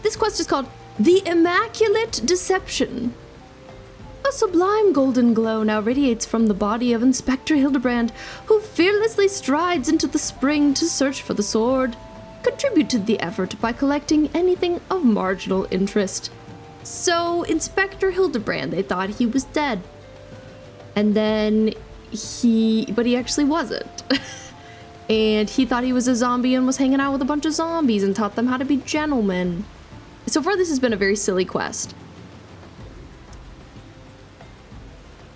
This quest is called The Immaculate Deception. A sublime golden glow now radiates from the body of Inspector Hildibrand, who fearlessly strides into the spring to search for the sword. Contribute to the effort by collecting anything of marginal interest. So, Inspector Hildibrand, they thought he was dead. And then but he actually wasn't. And he thought he was a zombie and was hanging out with a bunch of zombies and taught them how to be gentlemen. So far, this has been a very silly quest.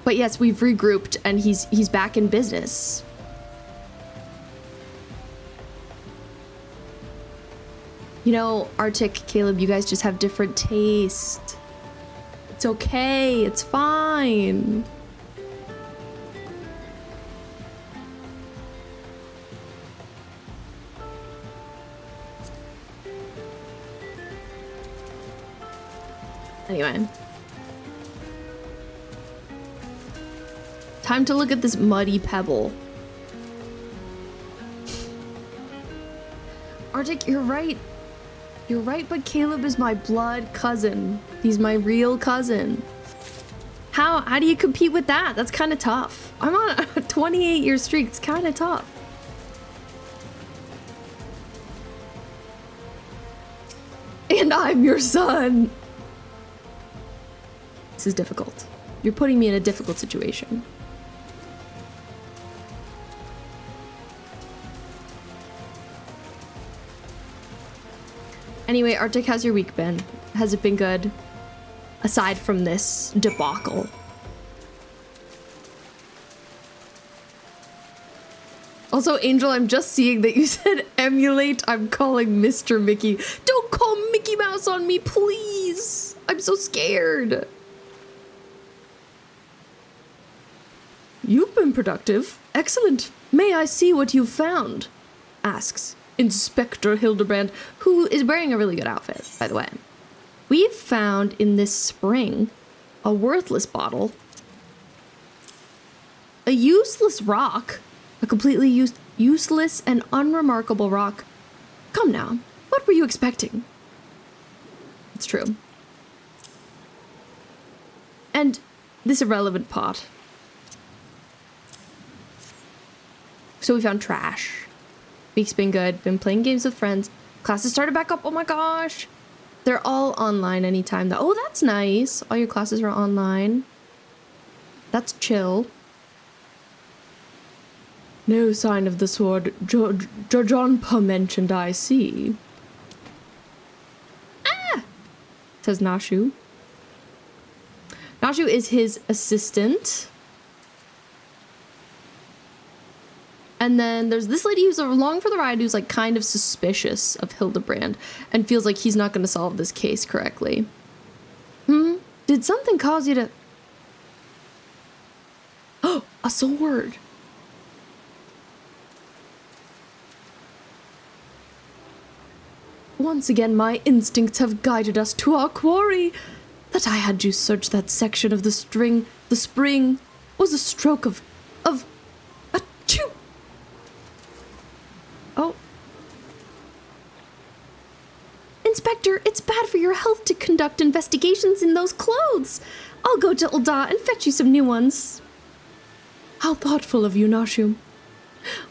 But yes, we've regrouped and he's back in business. You know, Arctic, Caleb, you guys just have different taste. It's okay, it's fine. Anyway. Time to look at this muddy pebble. Arctic, you're right. You're right, but Caleb is my blood cousin. He's my real cousin. How do you compete with that? That's kind of tough. I'm on a 28-year streak. It's kind of tough. And I'm your son. This is difficult. You're putting me in a difficult situation. Anyway, Arctic, how's your week been? Has it been good? Aside from this debacle. Also, Angel, I'm just seeing that you said emulate. I'm calling Mr. Mickey. Don't call Mickey Mouse on me, please. I'm so scared. You've been productive. Excellent. May I see what you've found? Asks Inspector Hildibrand, who is wearing a really good outfit, by the way. We've found in this spring a worthless bottle, a useless rock, a completely useless and unremarkable rock. Come now, what were you expecting? It's true. And this irrelevant pot. So we found trash. Week's been good. Been playing games with friends. Classes started back up. Oh my gosh. They're all online anytime though. Oh, that's nice. All your classes are online. That's chill. No sign of the sword Jojonpa mentioned, I see. Ah! Says Nashu. Nashu is his assistant. And then there's this lady who's along for the ride who's like kind of suspicious of Hildibrand and feels like he's not going to solve this case correctly. Did something cause you to... Oh, a sword. Once again, my instincts have guided us to our quarry. That I had you search that section of the spring was a stroke of achoo. Oh. Inspector, it's bad for your health to conduct investigations in those clothes. I'll go to Ulda and fetch you some new ones. How thoughtful of you, Nashu.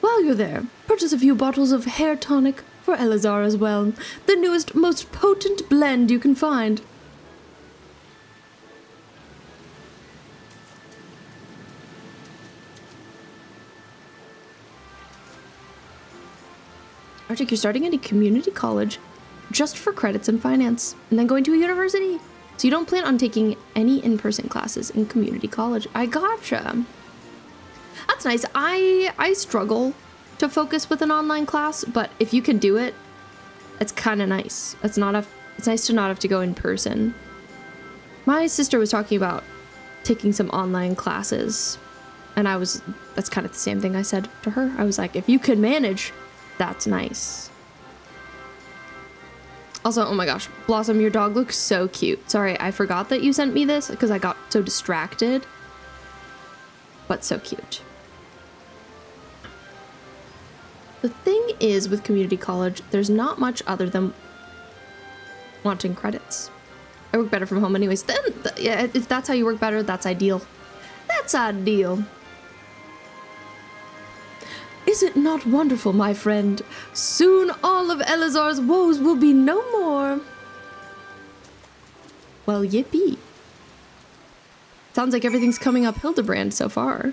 While you're there, purchase a few bottles of hair tonic for Elazar as well. The newest, most potent blend you can find. Arctic, you're starting at a community college just for credits in finance, and then going to a university. So you don't plan on taking any in-person classes in community college. I gotcha. That's nice. I struggle to focus with an online class, but if you can do it, it's kind of nice. It's nice to not have to go in person. My sister was talking about taking some online classes, and that's kind of the same thing I said to her. I was like, if you can manage, that's nice. Also, oh my gosh, Blossom, your dog looks so cute. Sorry, I forgot that you sent me this because I got so distracted. But so cute. The thing is with community college, there's not much other than wanting credits. I work better from home anyways. Then, yeah, if that's how you work better, that's ideal. That's ideal. Is it not wonderful, my friend? Soon all of Elazar's woes will be no more. Well, yippee. Sounds like everything's coming up Hildibrand so far.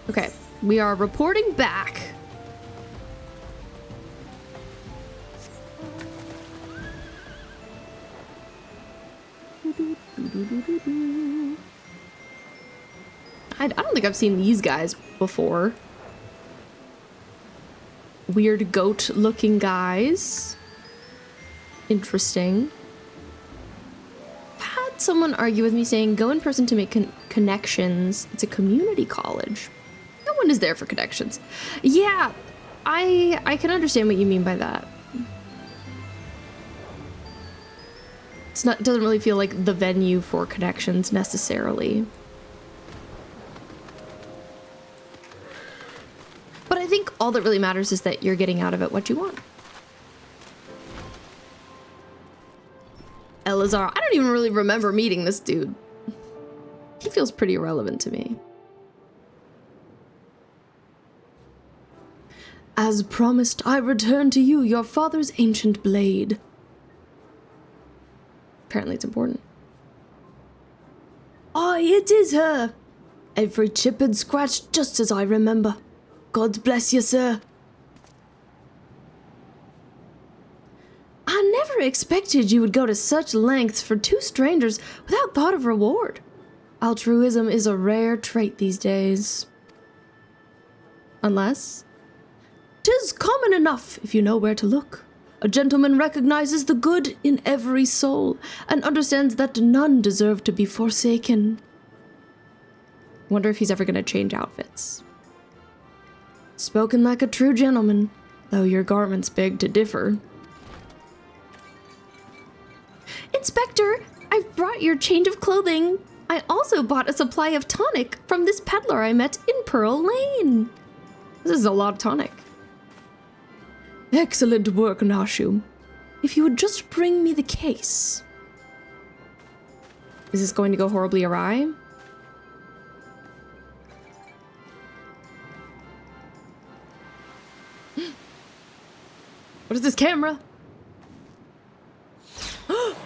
Okay, we are reporting back. I don't think I've seen these guys before. Weird goat-looking guys. Interesting. I've had someone argue with me saying, go in person to make connections. It's a community college. No one is there for connections. Yeah, I can understand what you mean by that. It doesn't really feel like the venue for connections necessarily. But I think all that really matters is that you're getting out of it what you want. Elazar, I don't even really remember meeting this dude. He feels pretty irrelevant to me. As promised, I return to you your father's ancient blade. Apparently it's important. Aye, it is her. Every chip and scratch just as I remember. God bless you, sir. I never expected you would go to such lengths for two strangers without thought of reward. Altruism is a rare trait these days. Unless 'tis common enough if you know where to look. A gentleman recognizes the good in every soul and understands that none deserve to be forsaken. Wonder if he's ever going to change outfits. Spoken like a true gentleman, though your garments beg to differ. Inspector, I've brought your change of clothing. I also bought a supply of tonic from this peddler I met in Pearl Lane. This is a lot of tonic. Excellent work, Nashu. If you would just bring me the case. Is this going to go horribly awry? What is this camera? Oh.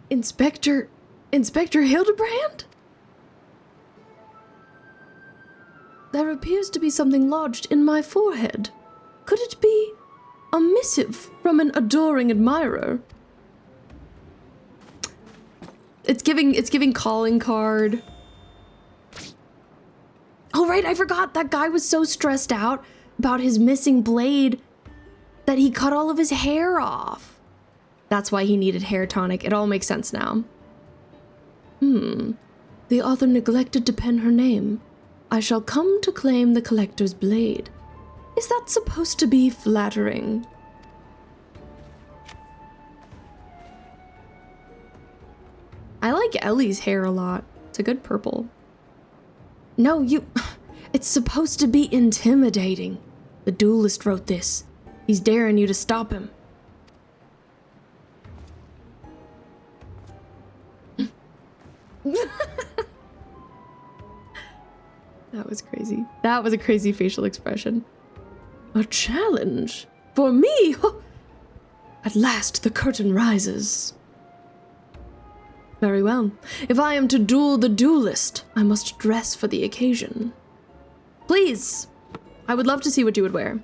Inspector Hildibrand? There appears to be something lodged in my forehead. Could it be a missive from an adoring admirer? It's giving calling card. Oh right, I forgot that guy was so stressed out about his missing blade that he cut all of his hair off. That's why he needed hair tonic. It all makes sense now. The author neglected to pen her name. I shall come to claim the collector's blade. Is that supposed to be flattering? I like Ellie's hair a lot. It's a good purple. No, it's supposed to be intimidating. The duelist wrote this. He's daring you to stop him. That was crazy. That was a crazy facial expression. A challenge? For me? At last the curtain rises. Very well. If I am to duel the duelist, I must dress for the occasion. Please. I would love to see what you would wear.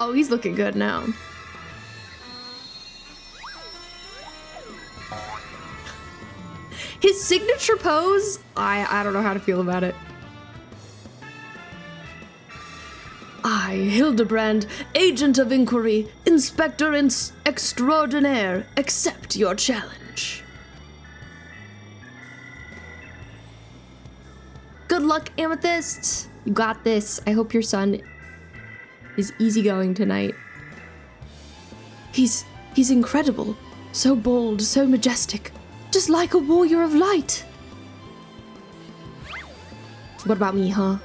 Oh, he's looking good now. His signature pose, I don't know how to feel about it. I, Hildibrand, agent of inquiry, inspector extraordinaire, accept your challenge. Good luck, Amethyst. You got this. I hope your son is easygoing tonight. He's incredible. So bold, so majestic. Just like a warrior of light. What about me, huh?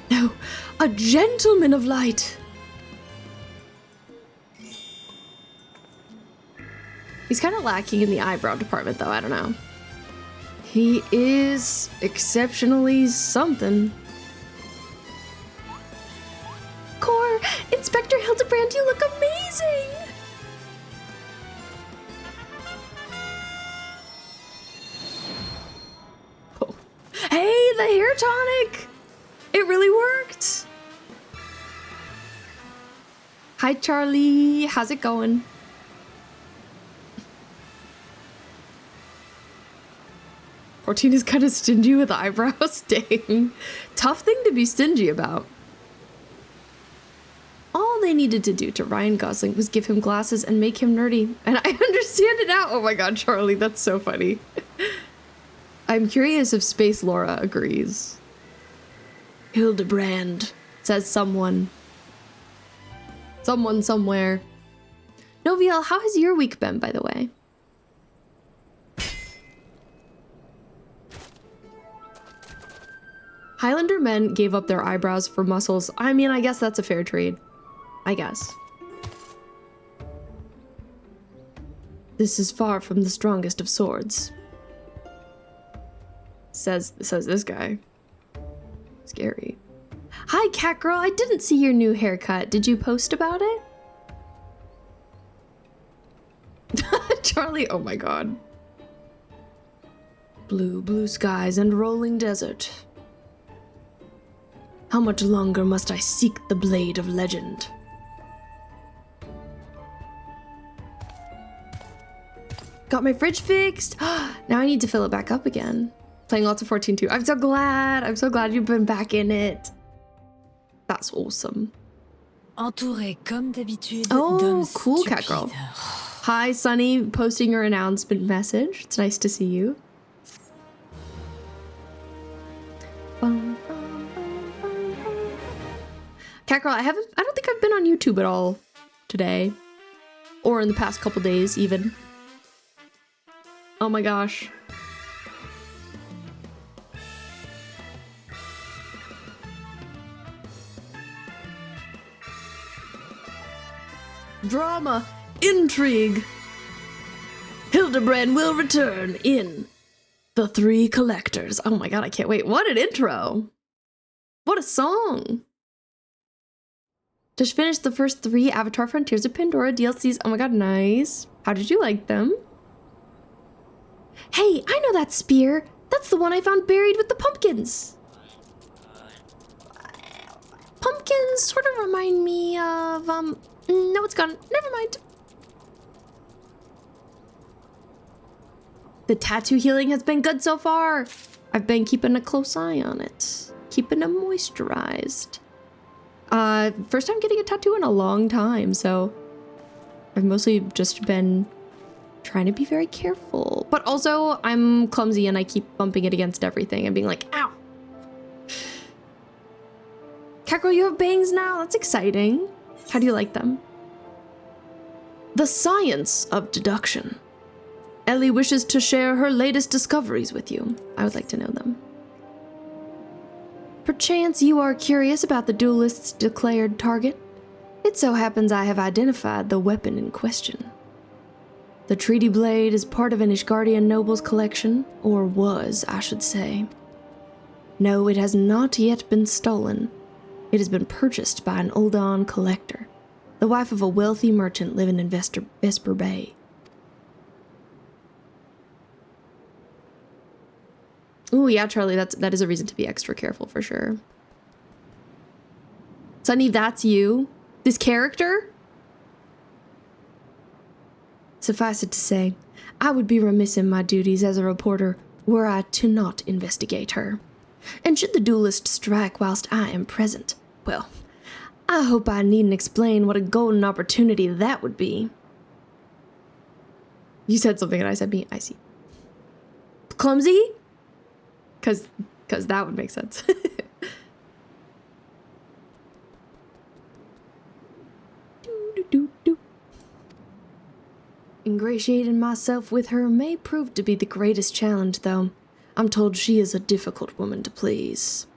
No, a gentleman of light. He's kind of lacking in the eyebrow department, though. I don't know. He is exceptionally something. Core, Inspector Hildibrand, you look amazing. Oh. Hey, the hair tonic. It really worked. Hi, Charlie. How's it going? Fortina's kind of stingy with eyebrows. Dang. Tough thing to be stingy about. All they needed to do to Ryan Gosling was give him glasses and make him nerdy. And I understand it now. Oh my god, Charlie, that's so funny. I'm curious if Space Laura agrees. Hildibrand, says someone. Someone somewhere. Noviel, how has your week been, by the way? Highlander men gave up their eyebrows for muscles. I mean, I guess that's a fair trade. I guess. This is far from the strongest of swords. Says this guy. Scary. Hi, cat girl. I didn't see your new haircut. Did you post about it? Charlie, oh my god. Blue skies and rolling desert. How much longer must I seek the blade of legend? Got my fridge fixed. Now I need to fill it back up again. Playing lots of 14-2. I'm so glad. I'm so glad you've been back in it. That's awesome. Entouré comme d'habitude. Oh, cool, cat girl. Hi, Sunny, posting your announcement message. It's nice to see you. Cat girl, I don't think I've been on YouTube at all today. Or in the past couple days, even. Oh my gosh. Drama, intrigue. Hildibrand will return in The Three Collectors. Oh my god, I can't wait. What an intro. What a song. Just finished the first 3 Avatar Frontiers of Pandora DLCs. Oh my god, nice. How did you like them? Hey, I know that spear. That's the one I found buried with the pumpkins. Pumpkins sort of remind me of, no, it's gone. Never mind. The tattoo healing has been good so far. I've been keeping a close eye on it. Keeping it moisturized. First time getting a tattoo in a long time, so I've mostly just been trying to be very careful. But also, I'm clumsy and I keep bumping it against everything and being like, ow. Kakro, you have bangs now? That's exciting. How do you like them? The Science of Deduction. Ellie wishes to share her latest discoveries with you. I would like to know them. Perchance you are curious about the duelist's declared target? It so happens I have identified the weapon in question. The treaty blade is part of an Ishgardian noble's collection, or was, I should say. No, it has not yet been stolen. It has been purchased by an Uldan collector, the wife of a wealthy merchant living in Vesper Bay. Ooh, yeah, Charlie, that is a reason to be extra careful for sure. Sunny, that's you? This character? Suffice it to say, I would be remiss in my duties as a reporter were I to not investigate her. And should the duelist strike whilst I am present, well, I hope I needn't explain what a golden opportunity that would be. You said something and I said me. I see. Clumsy? Cause that would make sense. Ingratiating myself with her may prove to be the greatest challenge, though. I'm told she is a difficult woman to please.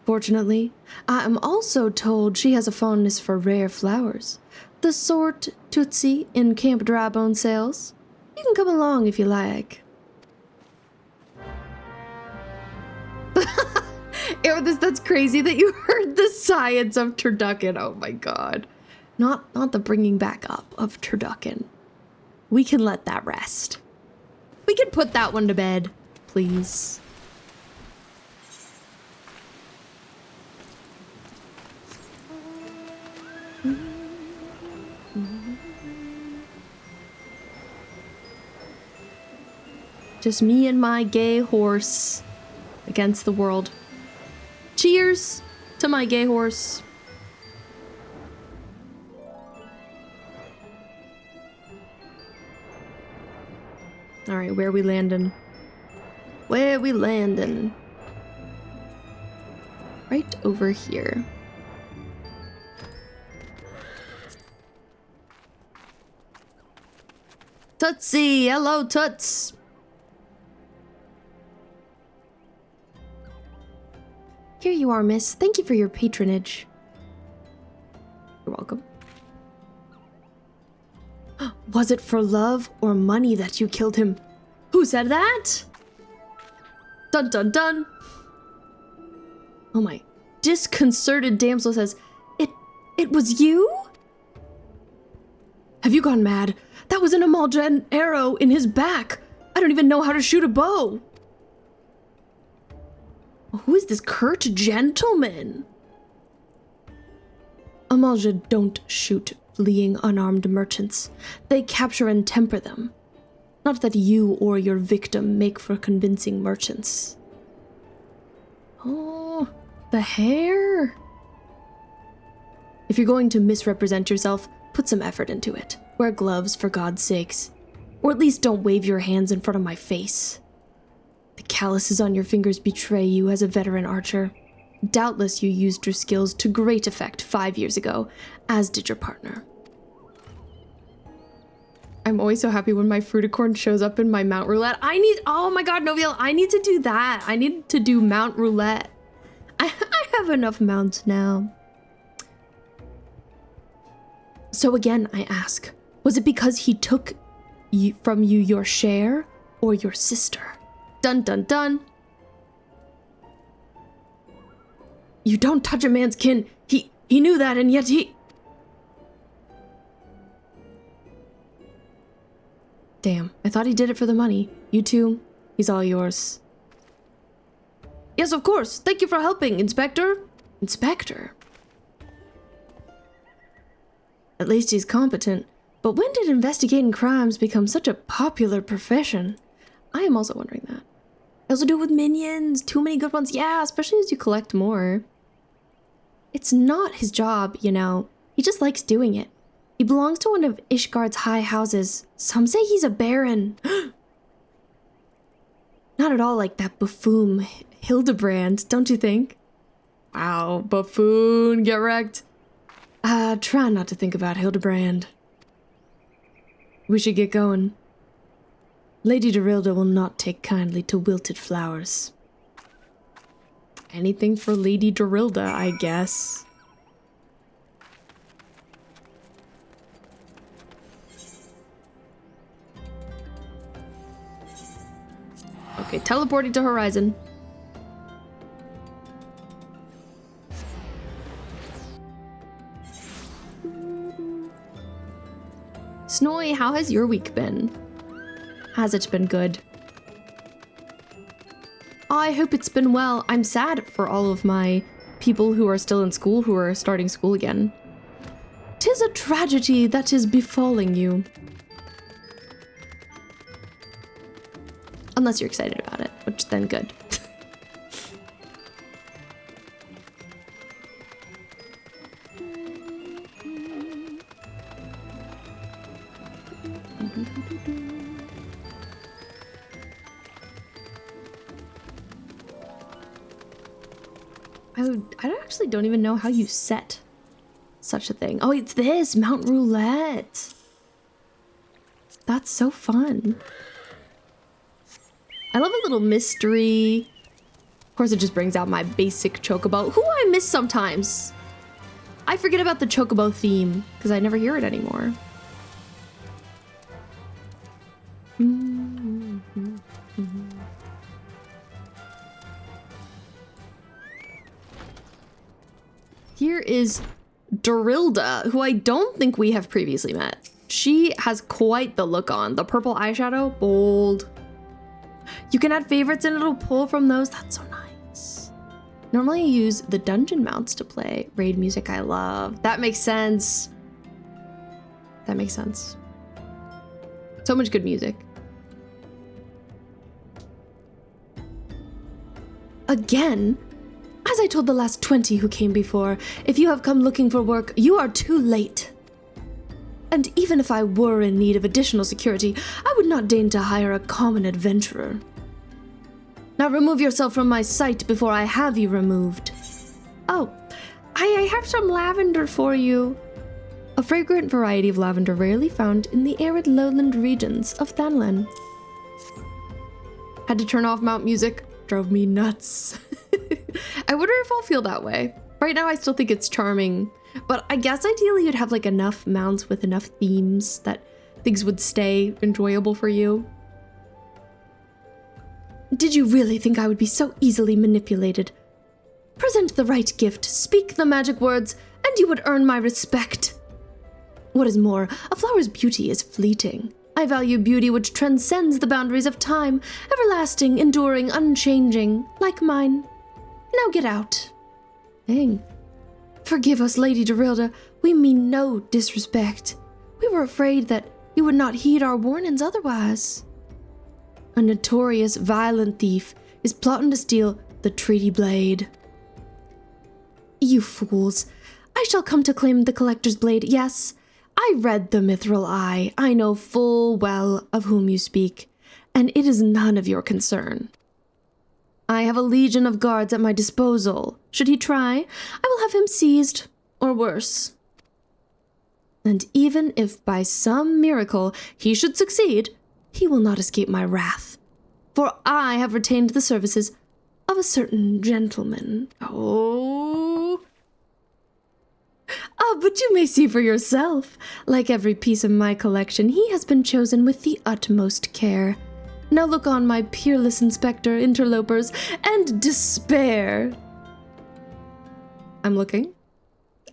Fortunately, I am also told she has a fondness for rare flowers, the sort Tootsie in Camp Drybone sells. You can come along if you like. That's crazy that you heard the science of turducken. Oh my god. Not the bringing back up of turducken. We can let that rest. We can put that one to bed, please. Just me and my gay horse against the world. Cheers to my gay horse. All right, where we landing? Where we landing? Right over here. Tootsie, hello Toots. Here you are, miss. Thank you for your patronage. You're welcome. Was it for love or money that you killed him? Who said that? Dun dun dun. Oh my. Disconcerted damsel says, It was you? Have you gone mad? That was an Amalja arrow in his back. I don't even know how to shoot a bow. Who is this curt gentleman? Amalja don't shoot fleeing unarmed merchants. They capture and temper them. Not that you or your victim make for convincing merchants. Oh, the hair. If you're going to misrepresent yourself, put some effort into it. Wear gloves, for God's sakes. Or at least don't wave your hands in front of my face. The calluses on your fingers betray you as a veteran archer. Doubtless you used your skills to great effect 5 years ago, as did your partner. I'm always so happy when my fruiticorn shows up in my Mount Roulette. Oh my god, Noviel, I need to do that. I need to do Mount Roulette. I have enough mounts now. So again, I ask, was it because he took from you your share or your sister? Dun dun dun. You don't touch a man's kin. He knew that, and yet he... Damn, I thought he did it for the money. You too, he's all yours. Yes, of course. Thank you for helping, Inspector. Inspector? At least he's competent. But when did investigating crimes become such a popular profession? I am also wondering that. I also do it with minions. Too many good ones. Yeah, especially as you collect more. It's not his job, you know. He just likes doing it. He belongs to one of Ishgard's high houses. Some say he's a baron. Not at all like that buffoon Hildibrand, don't you think? Wow, buffoon, get wrecked. Try not to think about Hildibrand. We should get going. Lady Dorilda will not take kindly to wilted flowers. Anything for Lady Dorilda, I guess. Okay, teleporting to Horizon. Snowy, how has your week been? Has it been good? I hope it's been well. I'm sad for all of my people who are still in school, who are starting school again. 'Tis a tragedy that is befalling you. Unless you're excited about it, which then good. I actually don't even know how you set such a thing. Oh, it's this Mount Roulette. That's so fun. I love a little mystery. Of course, it just brings out my basic chocobo, who I miss sometimes. I forget about the chocobo theme because I never hear it anymore. Here is Dorilda, who I don't think we have previously met. She has quite the look on. The purple eyeshadow, bold. You can add favorites and it'll pull from those. That's so nice. Normally I use the dungeon mounts to play raid music I love. That makes sense. That makes sense. So much good music. Again? As I told the last 20 who came before, if you have come looking for work, you are too late. And even if I were in need of additional security, I would not deign to hire a common adventurer. Now remove yourself from my sight before I have you removed. Oh, I have some lavender for you. A fragrant variety of lavender rarely found in the arid lowland regions of Thanlan. Had to turn off mount music. Drove me nuts. I wonder if I'll feel that way. Right now I still think it's charming, but I guess ideally you'd have like enough mounts with enough themes that things would stay enjoyable for you. Did you really think I would be so easily manipulated? Present the right gift, speak the magic words, and you would earn my respect. What is more, a flower's beauty is fleeting. I value beauty which transcends the boundaries of time, everlasting, enduring, unchanging, like mine. Now get out. Dang. Forgive us, Lady Dorilda. We mean no disrespect. We were afraid that you would not heed our warnings otherwise. A notorious, violent thief is plotting to steal the treaty blade. You fools. I shall come to claim the collector's blade, yes. I read the mithril eye. I know full well of whom you speak, and it is none of your concern. I have a legion of guards at my disposal. Should he try, I will have him seized, or worse. And even if by some miracle he should succeed, he will not escape my wrath, for I have retained the services of a certain gentleman. But you may see for yourself. Like every piece of my collection, he has been chosen with the utmost care. Now look on, my peerless inspector, interlopers, and despair. I'm looking.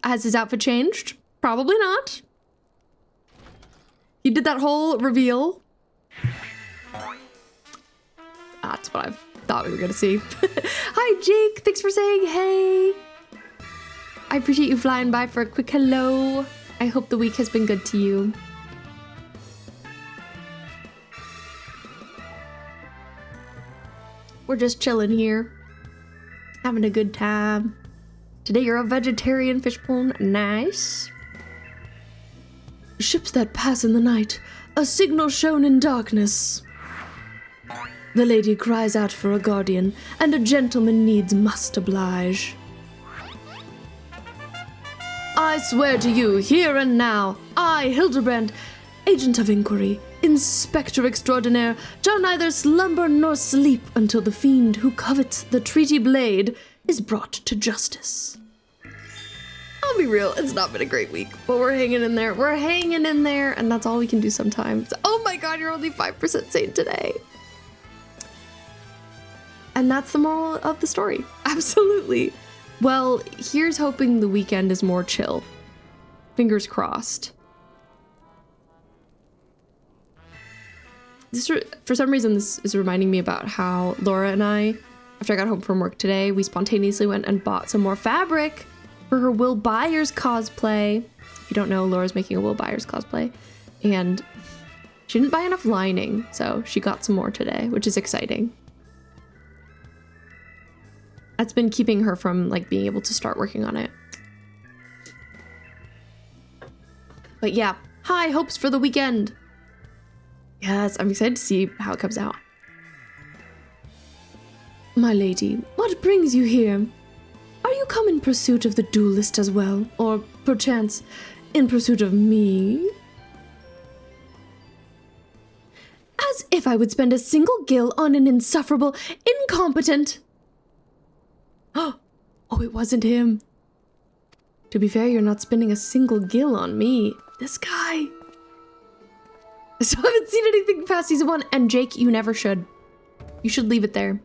Has his outfit changed? Probably not. He did that whole reveal. That's what I thought we were gonna see. Hi, Jake. Thanks for saying hey. I appreciate you flying by for a quick hello. I hope the week has been good to you. We're just chilling here, having a good time. Today you're a vegetarian fishbone. Nice. Ships that pass in the night, a signal shown in darkness. The lady cries out for a guardian, and a gentleman needs must oblige. I swear to you, here and now, I, Hildibrand, agent of inquiry, inspector extraordinaire, shall neither slumber nor sleep until the fiend who covets the treaty blade is brought to justice. I'll be real, it's not been a great week, but we're hanging in there. We're hanging in there, and that's all we can do sometimes. Oh my god, you're only 5% sane today. And that's the moral of the story. Absolutely. Well, here's hoping the weekend is more chill. Fingers crossed. For some reason, this is reminding me about how Laura and I, after I got home from work today, we spontaneously went and bought some more fabric for her Will Byers cosplay. If you don't know, Laura's making a Will Byers cosplay. And she didn't buy enough lining, so she got some more today, which is exciting. That's been keeping her from being able to start working on it. But yeah, high hopes for the weekend. Yes, I'm excited to see how it comes out. My lady, what brings you here? Are you come in pursuit of the duelist as well? Or, perchance, in pursuit of me? As if I would spend a single gil on an insufferable, incompetent... Oh, it wasn't him. To be fair, you're not spending a single gil on me. This guy. So I haven't seen anything past season 1, and Jake, you never should. You should leave it there.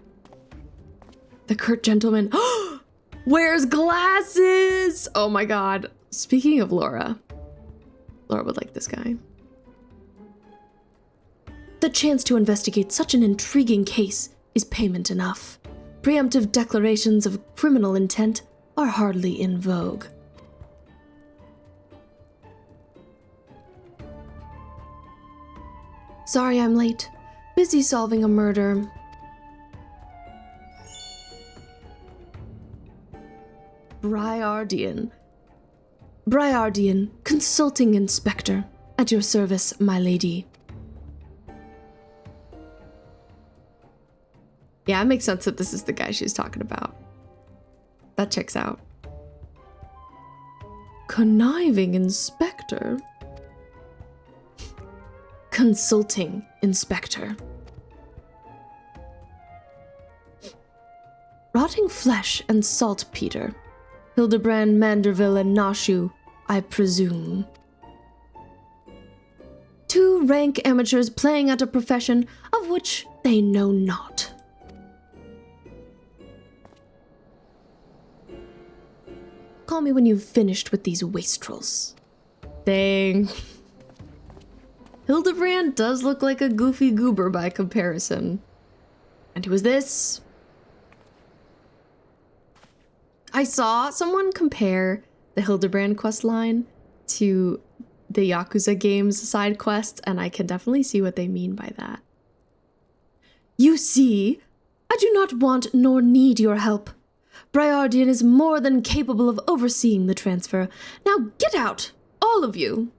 The curt gentleman wears glasses! Oh my god. Speaking of Laura would like this guy. The chance to investigate such an intriguing case is payment enough. Preemptive declarations of criminal intent are hardly in vogue. Sorry I'm late. Busy solving a murder. Briardian, Consulting Inspector. At your service, my lady. Yeah, it makes sense that this is the guy she's talking about. That checks out. Conniving Inspector? Consulting Inspector. Rotting flesh and saltpeter. Hildibrand, Manderville, and Nashu, I presume. 2 rank amateurs playing at a profession of which they know not. Call me when you've finished with these wastrels. Dang. Hildibrand does look like a goofy goober by comparison. And who is this? I saw someone compare the Hildibrand questline to the Yakuza games side quests, and I can definitely see what they mean by that. You see, I do not want nor need your help. Briardian is more than capable of overseeing the transfer. Now get out, all of you.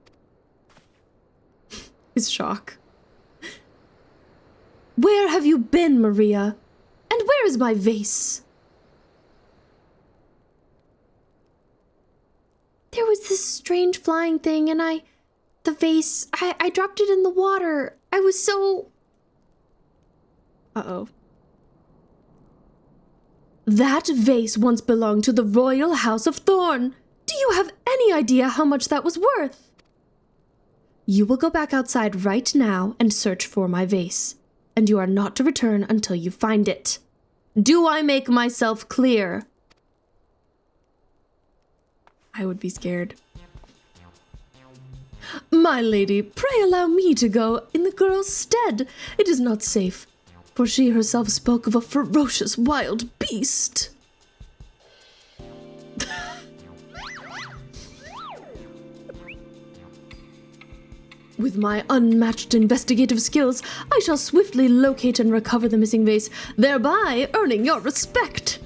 His shock. Where have you been, Maria? And where is my vase? There was this strange flying thing, and the vase, I dropped it in the water. I was so... Uh-oh. That vase once belonged to the Royal House of Thorn. Do you have any idea how much that was worth? You will go back outside right now and search for my vase, and you are not to return until you find it. Do I make myself clear? I would be scared. My lady, pray allow me to go in the girl's stead. It is not safe, for she herself spoke of a ferocious wild beast. With my unmatched investigative skills, I shall swiftly locate and recover the missing vase, thereby earning your respect.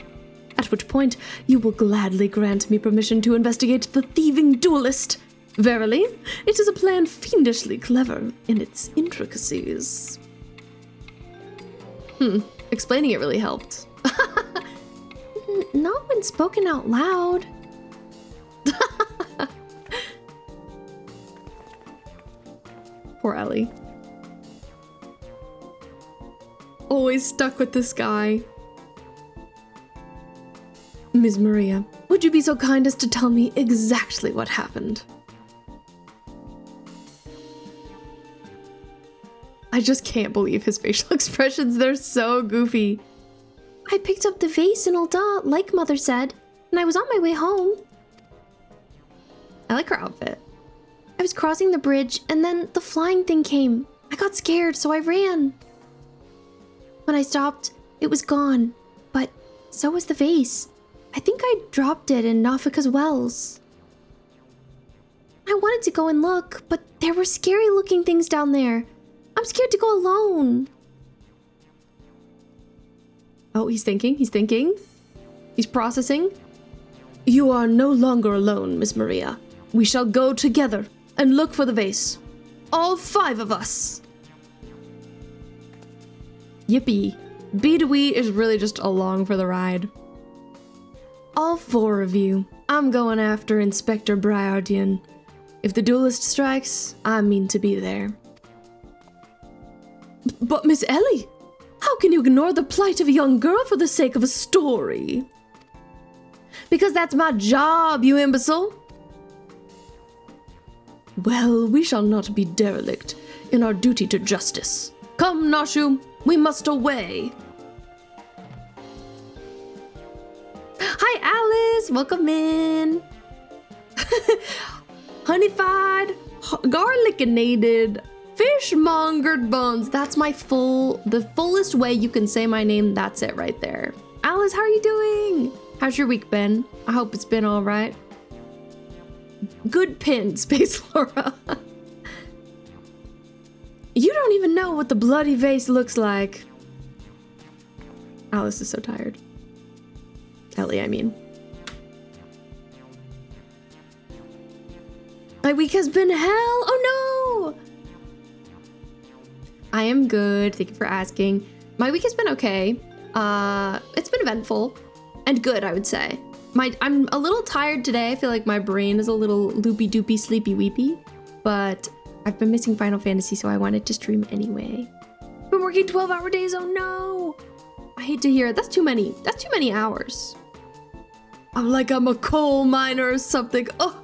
At which point, you will gladly grant me permission to investigate the thieving duelist. Verily, it is a plan fiendishly clever in its intricacies. Explaining it really helped. Not when spoken out loud. Poor Ellie. Always stuck with this guy. Ms. Maria, would you be so kind as to tell me exactly what happened? I just can't believe his facial expressions. They're so goofy. I picked up the vase in Ulda, like Mother said, and I was on my way home. I like her outfit. I was crossing the bridge, and then the flying thing came. I got scared, so I ran. When I stopped, it was gone, but so was the vase. I think I dropped it in Nafika's wells. I wanted to go and look, but there were scary-looking things down there. I'm scared to go alone. Oh, he's thinking. He's processing. You are no longer alone, Miss Maria. We shall go together and look for the vase. All 5 of us. Yippee. Bidui is really just along for the ride. All four of you. I'm going after Inspector Briardian. If the duelist strikes, I mean to be there. But Miss Ellie, how can you ignore the plight of a young girl for the sake of a story? Because that's my job, you imbecile. Well, we shall not be derelict in our duty to justice. Come, Nashu, we must away. Hi, Alice. Welcome in. Honey-fried, garlicinated, fishmongered buns. That's the fullest way you can say my name. That's it right there. Alice, how are you doing? How's your week been? I hope it's been all right. Good pin, Space Laura. You don't even know what the bloody vase looks like. Alice is so tired. Ellie, I mean. My week has been hell. Oh no! I am good. Thank you for asking. My week has been okay. It's been eventful and good, I would say. I'm a little tired today. I feel like my brain is a little loopy-doopy, sleepy-weepy, but I've been missing Final Fantasy, so I wanted to stream anyway. Been working 12-hour days. Oh no! I hate to hear it. That's too many. That's too many hours. I'm like I'm a coal miner or something. Oh,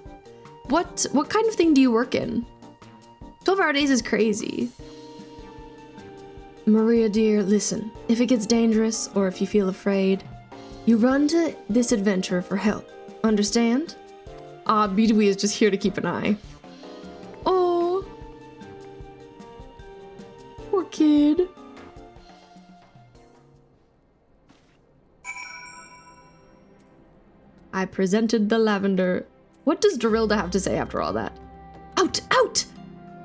what kind of thing do you work in? 12-hour days is crazy. Maria, dear, listen. If it gets dangerous or if you feel afraid, you run to this adventurer for help. Understand? Bidwi is just here to keep an eye. Oh, poor kid. I presented the lavender. What does Dorilda have to say after all that? Out, out!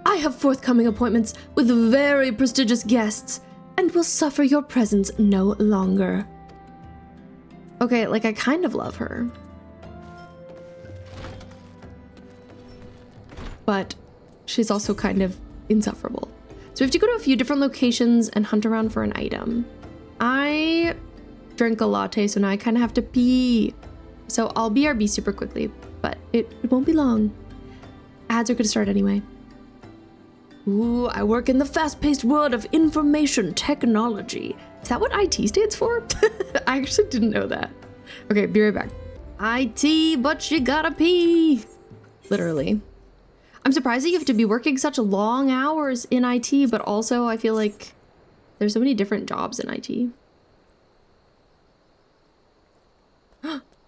I have forthcoming appointments with very prestigious guests and will suffer your presence no longer. Okay, like I kind of love her. But she's also kind of insufferable. So we have to go to a few different locations and hunt around for an item. I drank a latte, so now I kind of have to pee. So I'll BRB super quickly, but it won't be long. Ads are gonna start anyway. Ooh, I work in the fast-paced world of information technology. Is that what IT stands for? I actually didn't know that. Okay, be right back. IT, but you gotta pee. Literally. I'm surprised that you have to be working such long hours in IT, but also I feel like there's so many different jobs in IT.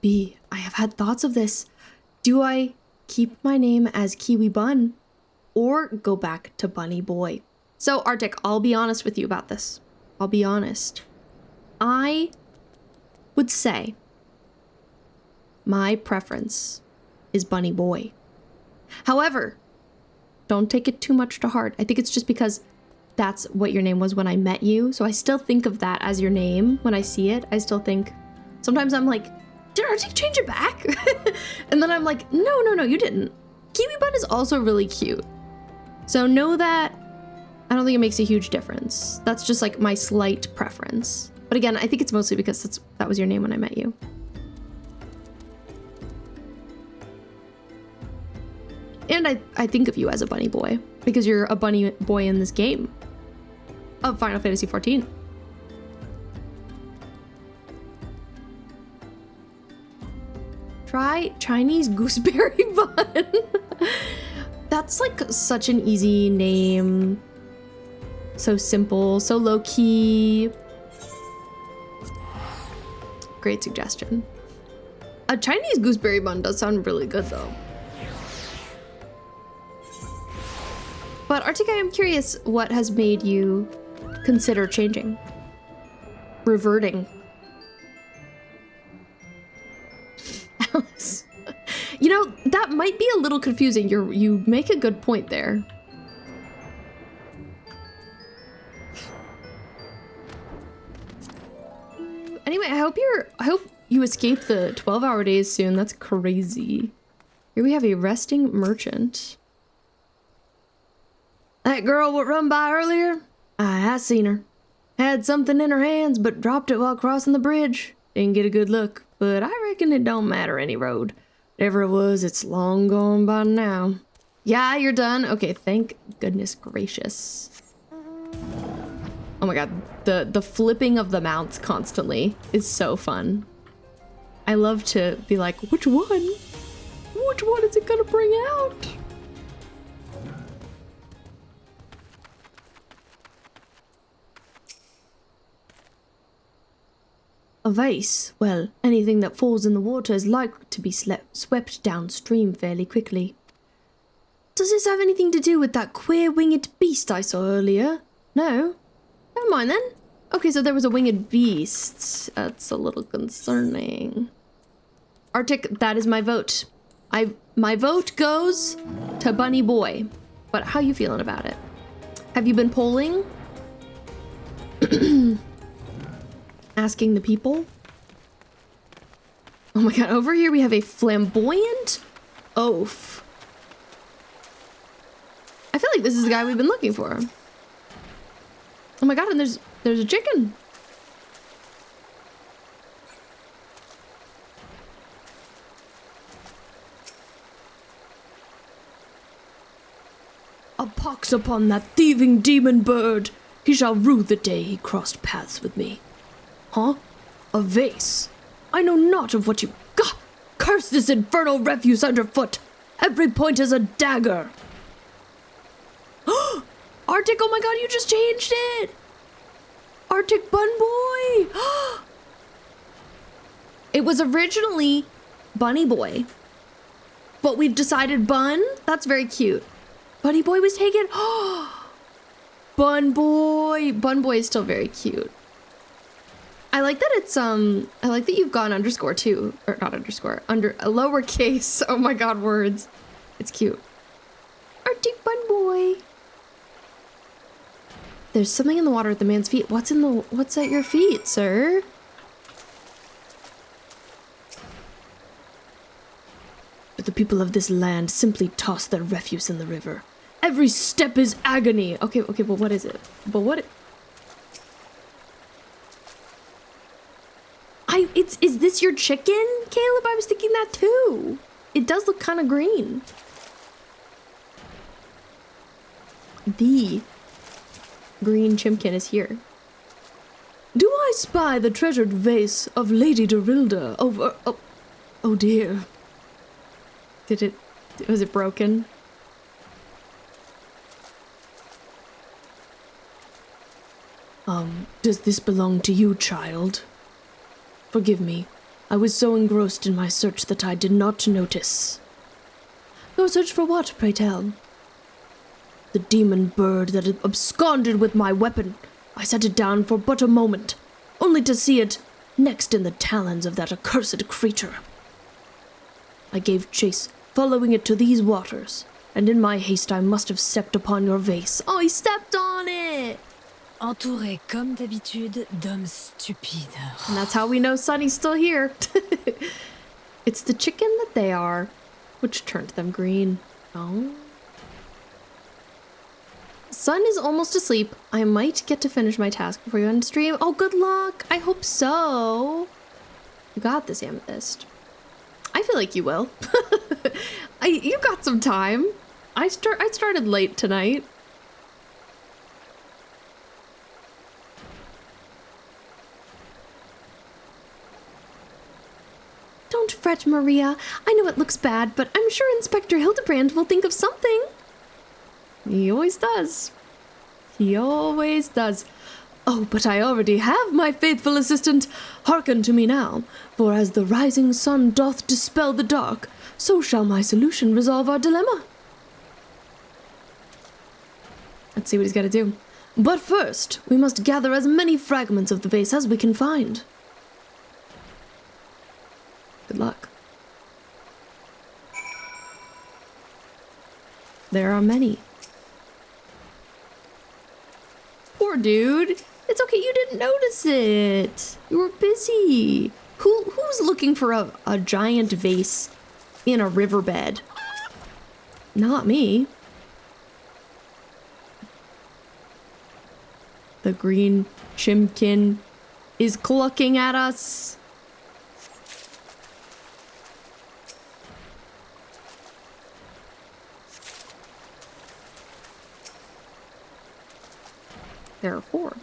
B, I have had thoughts of this. Do I keep my name as Kiwi Bun or go back to Bunny Boy? So Arctic, I'll be honest with you about this. I'll be honest. I would say my preference is Bunny Boy. However, don't take it too much to heart. I think it's just because that's what your name was when I met you. So I still think of that as your name when I see it. I still think, sometimes I'm like, did Arctic change it back? And then I'm like, no, you didn't. Kiwi Bun is also really cute. So know that I don't think it makes a huge difference. That's just like my slight preference. But again, I think it's mostly because that was your name when I met you. And I think of you as a bunny boy because you're a bunny boy in this game of Final Fantasy XIV. Try Chinese gooseberry bun. That's like such an easy name. So simple, so low key. Great suggestion. A Chinese gooseberry bun does sound really good though. But Arctic, I am curious what has made you consider changing, reverting. Alice, you know, that might be a little confusing. You make a good point there. Anyway, I hope you escape the 12-hour days soon. That's crazy. Here we have a resting merchant. That girl what run by earlier? I seen her. Had something in her hands, but dropped it while crossing the bridge. Didn't get a good look, but I reckon it don't matter any road. Whatever it was, it's long gone by now. Yeah, you're done? Okay, thank goodness gracious. Oh my god, the flipping of the mounts constantly is so fun. I love to be like, which one? Which one is it gonna bring out? A vase. Well, anything that falls in the water is likely to be swept downstream fairly quickly. Does this have anything to do with that queer winged beast I saw earlier? No? Never mind then. Okay, so there was a winged beast. That's a little concerning. Arctic, that is my vote. My vote goes to Bunny Boy. But how you feeling about it? Have you been polling? Asking the people? Oh my god, over here we have a flamboyant oaf. I feel like this is the guy we've been looking for. Oh my god, and there's a chicken. A pox upon that thieving demon bird! He shall rue the day he crossed paths with me. Huh? A vase? I know not of what you... Gah! Curse this infernal refuse underfoot! Every point is a dagger! Arctic, oh my god, you just changed it! Arctic Bun Boy! It was originally Bunny Boy, but we've decided Bun? That's very cute. Bunny Boy was taken. Bun Boy. Bun Boy is still very cute. I like that it's I like that you've gone underscore too, or not underscore, under a lowercase. Oh my god, words. It's cute. Arctic Bun Boy. There's something in the water at the man's feet. What's at your feet, sir? But the people of this land simply toss their refuse in the river. Every step is agony. Okay, but what is it? Is this your chicken, Caleb? I was thinking that too. It does look kind of green. The green chimkin is here. Do I spy the treasured vase of Lady Dorilda over... Oh dear. Was it broken? Does this belong to you, child? Forgive me. I was so engrossed in my search that I did not notice. Your search for what, pray tell? The demon bird that had absconded with my weapon. I set it down for but a moment, only to see it next in the talons of that accursed creature. I gave chase, following it to these waters, and in my haste I must have stepped upon your vase. Oh, he stepped on it! Entouré comme d'habitude d'hommes stupides. And that's how we know Sunny's still here. It's the chicken that they are, which turned them green. Oh. Sun is almost asleep. I might get to finish my task before you end stream. Oh, good luck. I hope so. You got this, Amethyst. I feel like you will. You got some time. I started late tonight. Don't fret, Maria. I know it looks bad, but I'm sure Inspector Hildibrand will think of something. He always does. He always does. Oh, but I already have my faithful assistant. Hearken to me now, for as the rising sun doth dispel the dark, so shall my solution resolve our dilemma. Let's see what he's got to do. But first, we must gather as many fragments of the vase as we can find. Good luck. There are many. Poor dude. It's okay, you didn't notice it. You were busy. Who's looking for a giant vase in a riverbed? Not me. The green chimkin is clucking at us. There are 4.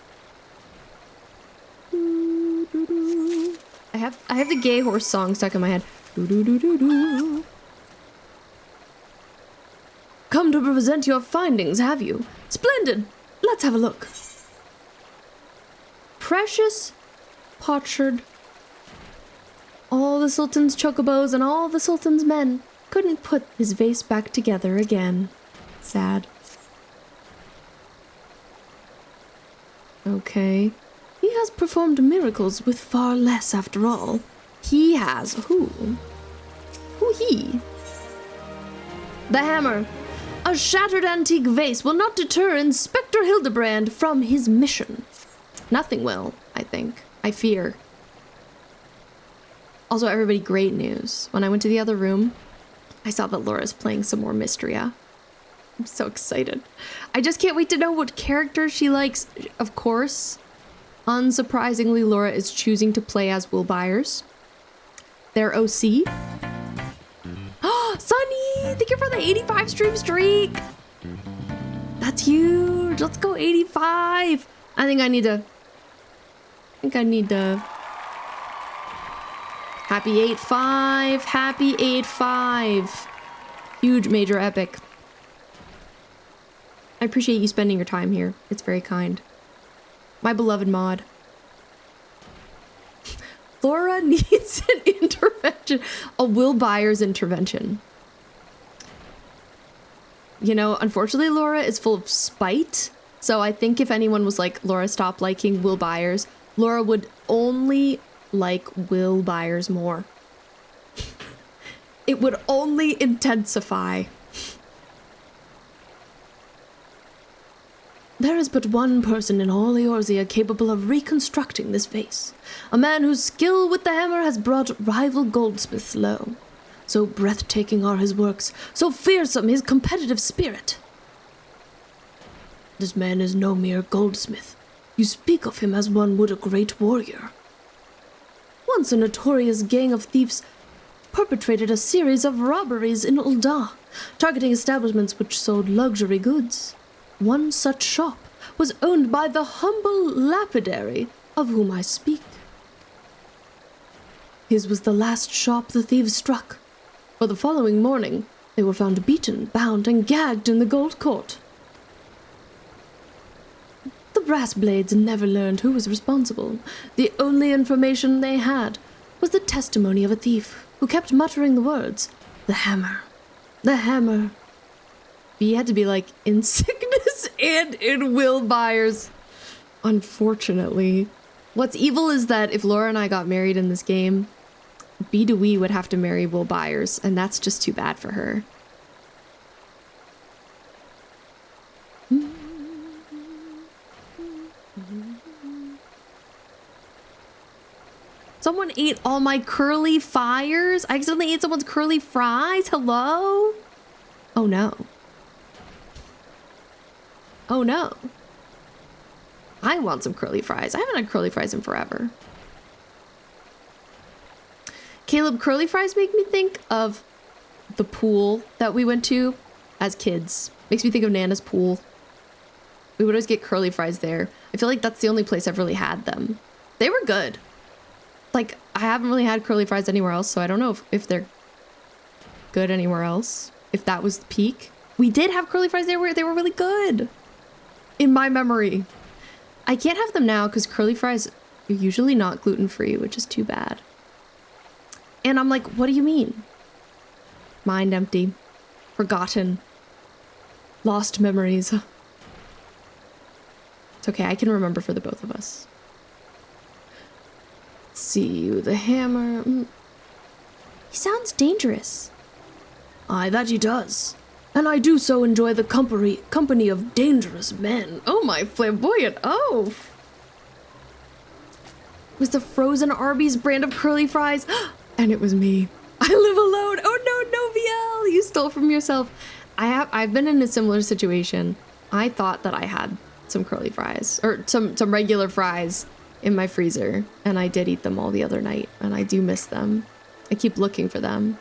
I have the gay horse song stuck in my head. Come to present your findings, have you? Splendid! Let's have a look. Precious potsherd. All the Sultan's chocobos and all the Sultan's men couldn't put his vase back together again. Sad. Okay. He has performed miracles with far less after all. He has. Who? Who he? The hammer. A shattered antique vase will not deter Inspector Hildibrand from his mission. Nothing will, I think. I fear. Also, everybody, great news. When I went to the other room, I saw that Laura's playing some more Mystria. I'm so excited. I just can't wait to know what character she likes. Of course, unsurprisingly, Laura is choosing to play as Will Byers. Their OC. Oh, Sunny! Thank you for the 85 stream streak! That's huge! Let's go 85! I think I need to... Happy 8-5! Happy 8-5! Huge major epic. I appreciate you spending your time here. It's very kind. My beloved mod. Laura needs an intervention. A Will Byers intervention. You know, unfortunately, Laura is full of spite. So I think if anyone was like, Laura, stop liking Will Byers, Laura would only like Will Byers more. It would only intensify. There is but one person in all Eorzea capable of reconstructing this vase. A man whose skill with the hammer has brought rival goldsmiths low. So breathtaking are his works, so fearsome his competitive spirit. This man is no mere goldsmith. You speak of him as one would a great warrior. Once a notorious gang of thieves perpetrated a series of robberies in Ul'dah, targeting establishments which sold luxury goods. One such shop was owned by the humble lapidary of whom I speak. His was the last shop the thieves struck, for the following morning they were found beaten, bound, and gagged in the Gold Court. The brass blades never learned who was responsible. The only information they had was the testimony of a thief who kept muttering the words, "The hammer, the hammer." He had to be like in sickness and in Will Byers. Unfortunately. What's evil is that if Laura and I got married in this game, B2E would have to marry Will Byers, and that's just too bad for her. Someone ate all my curly fires? I accidentally ate someone's curly fries? Hello? Oh no. Oh no. I want some curly fries. I haven't had curly fries in forever. Caleb, curly fries make me think of the pool that we went to as kids. Makes me think of Nana's pool. We would always get curly fries there. I feel like that's the only place I've really had them. They were good. Like, I haven't really had curly fries anywhere else, so I don't know if they're good anywhere else. If that was the peak. We did have curly fries there where they were really good. In my memory. I can't have them now because curly fries are usually not gluten-free, which is too bad. And I'm like, what do you mean? Mind empty. Forgotten. Lost memories. It's okay, I can remember for the both of us. Let's see, the hammer. He sounds dangerous. Aye, that he does. And I do so enjoy the company of dangerous men. Oh, my flamboyant oaf. It was the frozen Arby's brand of curly fries. And it was me. I live alone. Oh no, no, VL. You stole from yourself. I've been in a similar situation. I thought that I had some curly fries or some regular fries in my freezer, and I did eat them all the other night, and I do miss them. I keep looking for them.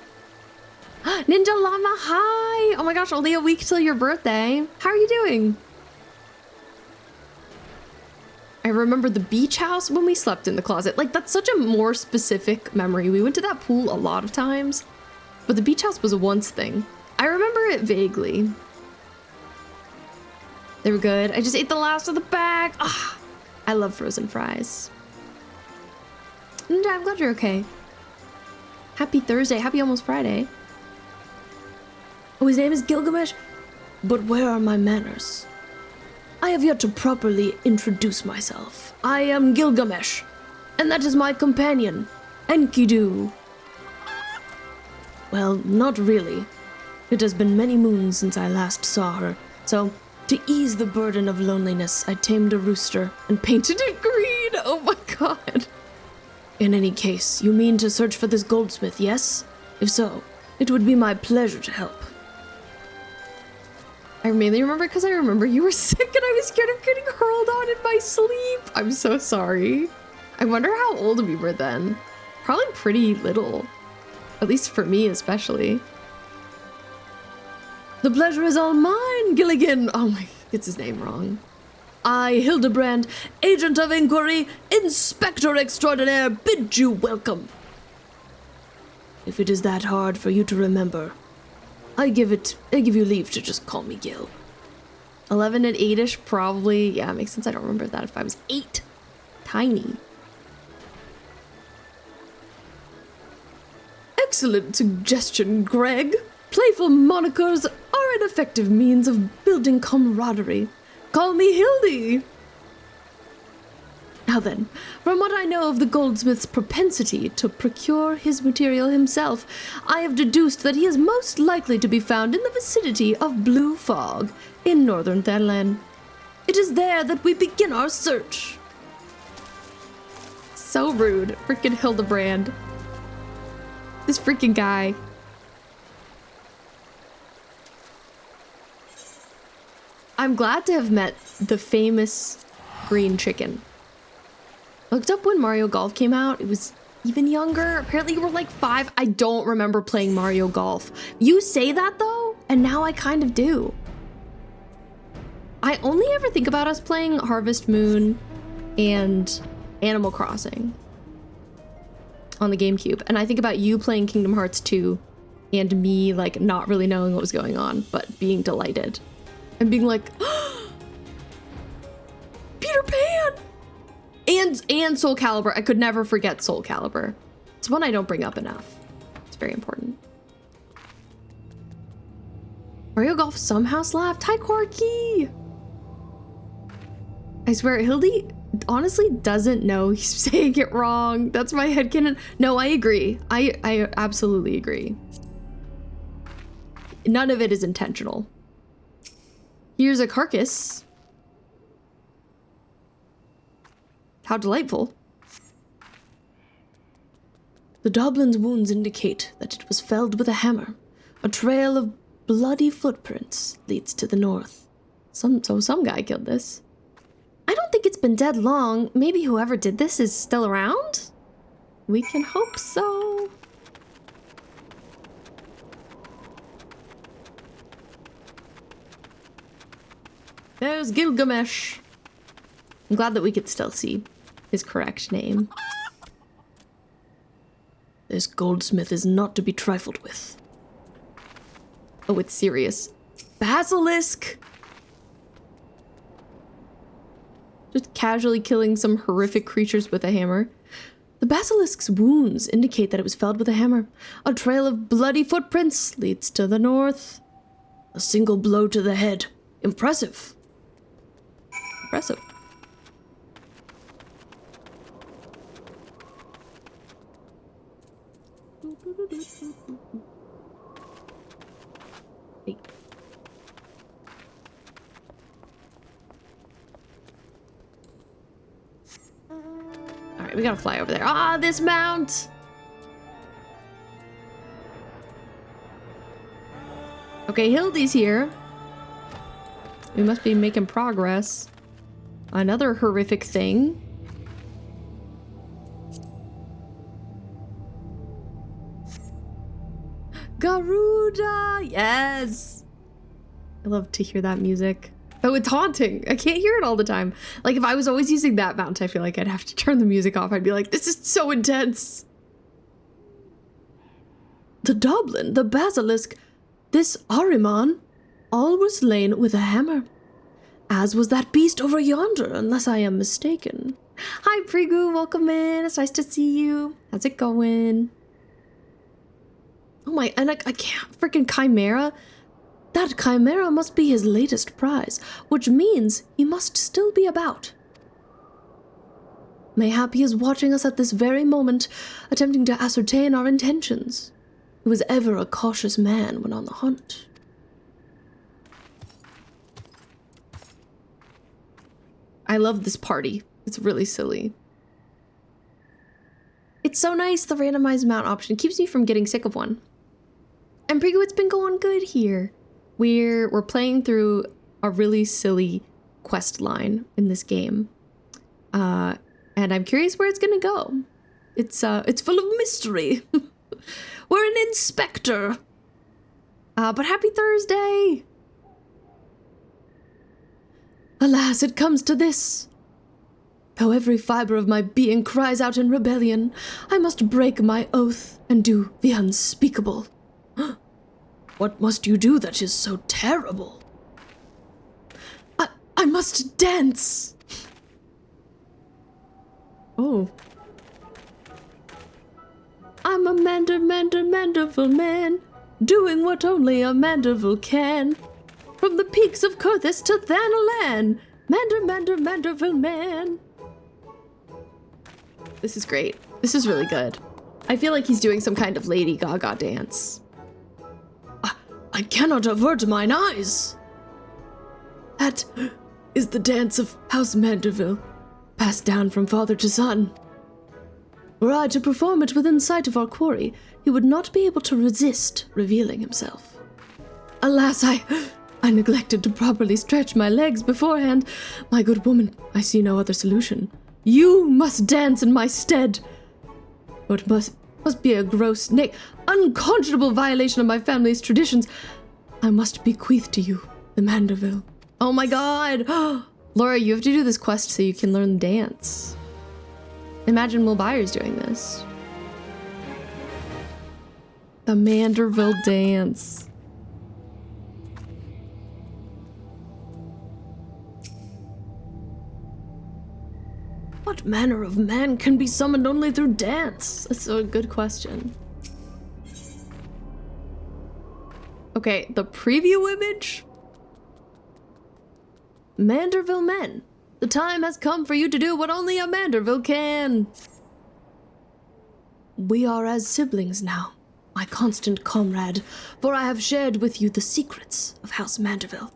Ninja Llama, hi! Oh my gosh, only a week till your birthday. How are you doing? I remember the beach house when we slept in the closet. Like, that's such a more specific memory. We went to that pool a lot of times, but the beach house was a once thing. I remember it vaguely. They were good. I just ate the last of the bag. Ah, I love frozen fries. And I'm glad you're okay. Happy Thursday. Happy almost Friday. Oh, his name is Gilgamesh? But where are my manners? I have yet to properly introduce myself. I am Gilgamesh, and that is my companion, Enkidu. Well, not really. It has been many moons since I last saw her, so to ease the burden of loneliness, I tamed a rooster and painted it green. Oh my god. In any case, you mean to search for this goldsmith, yes? If so, it would be my pleasure to help. I mainly remember because I remember you were sick and I was scared of getting hurled on in my sleep. I'm so sorry. I wonder how old we were then. Probably pretty little. At least for me, especially. The pleasure is all mine, Gilligan. Oh my, gets his name wrong. I, Hildibrand, Agent of Inquiry, Inspector Extraordinaire, bid you welcome. If it is that hard for you to remember, I give you leave to just call me Gil. 11 and 8-ish, probably. Yeah, it makes sense. I don't remember that if I was 8. Tiny. Excellent suggestion, Greg. Playful monikers are an effective means of building camaraderie. Call me Hildy. Now then, from what I know of the goldsmith's propensity to procure his material himself, I have deduced that he is most likely to be found in the vicinity of Blue Fog in northern Thailand. It is there that we begin our search. So rude. Freaking Hildibrand. This freaking guy. I'm glad to have met the famous green chicken. Looked up when Mario Golf came out. It was even younger. Apparently you were like 5. I don't remember playing Mario Golf. You say that though, and now I kind of do. I only ever think about us playing Harvest Moon and Animal Crossing on the GameCube. And I think about you playing Kingdom Hearts 2 and me like not really knowing what was going on, but being delighted and being like, Peter Pan! And Soul Calibur. I could never forget Soul Calibur. It's one I don't bring up enough. It's very important. Mario Golf somehow slapped. Hi, Quarky! I swear, Hildy honestly doesn't know he's saying it wrong. That's my headcanon. No, I agree. I absolutely agree. None of it is intentional. Here's a carcass. How delightful. The Doblin's wounds indicate that it was felled with a hammer. A trail of bloody footprints leads to the north. So some guy killed this. I don't think it's been dead long. Maybe whoever did this is still around? We can hope so. There's Gilgamesh. I'm glad that we could still see his correct name. This goldsmith is not to be trifled with. Oh, it's serious. Basilisk! Just casually killing some horrific creatures with a hammer. The basilisk's wounds indicate that it was felled with a hammer. A trail of bloody footprints leads to the north. A single blow to the head. Impressive. Impressive. Hey. Alright, we gotta fly over there. Ah, this mount! Okay, Hildy's here. We must be making progress. Another horrific thing. Garuda! Yes! I love to hear that music. Oh, it's haunting. I can't hear it all the time. Like, if I was always using that mount, I feel like I'd have to turn the music off. I'd be like, this is so intense. The Doblin, the Basilisk, this Ahriman, all were slain with a hammer. As was that beast over yonder, unless I am mistaken. Hi, Prigu, welcome in. It's nice to see you. How's it going? Oh my, and I can't, freaking Chimera. That Chimera must be his latest prize, which means he must still be about. Mayhap he is watching us at this very moment, attempting to ascertain our intentions. He was ever a cautious man when on the hunt. I love this party. It's really silly. It's so nice, the randomized mount option. It keeps me from getting sick of one. And Prigu, it's been going good here. We're playing through a really silly quest line in this game. And I'm curious where it's gonna go. It's full of mystery. We're an inspector. But happy Thursday. Alas, it comes to this. Though every fiber of my being cries out in rebellion, I must break my oath and do the unspeakable. What must you do that is so terrible? I must dance. Oh. I'm a Manderville man, doing what only a Manderville can. From the peaks of Kurthis to Thanalan, Manderville man. This is great. This is really good. I feel like he's doing some kind of Lady Gaga dance. I cannot avert mine eyes. That is the dance of House Manderville, passed down from father to son. Were I to perform it within sight of our quarry, he would not be able to resist revealing himself. Alas, I neglected to properly stretch my legs beforehand. My good woman, I see no other solution. You must dance in my stead. It must be a gross, nay, unconscionable violation of my family's traditions. I must bequeath to you the Manderville. Oh my god! Laura, you have to do this quest so you can learn the dance. Imagine Will Byers doing this. The Manderville dance. What manner of man can be summoned only through dance? That's a good question. Okay, the preview image? Manderville Men. The time has come for you to do what only a Manderville can. We are as siblings now, my constant comrade, for I have shared with you the secrets of House Manderville.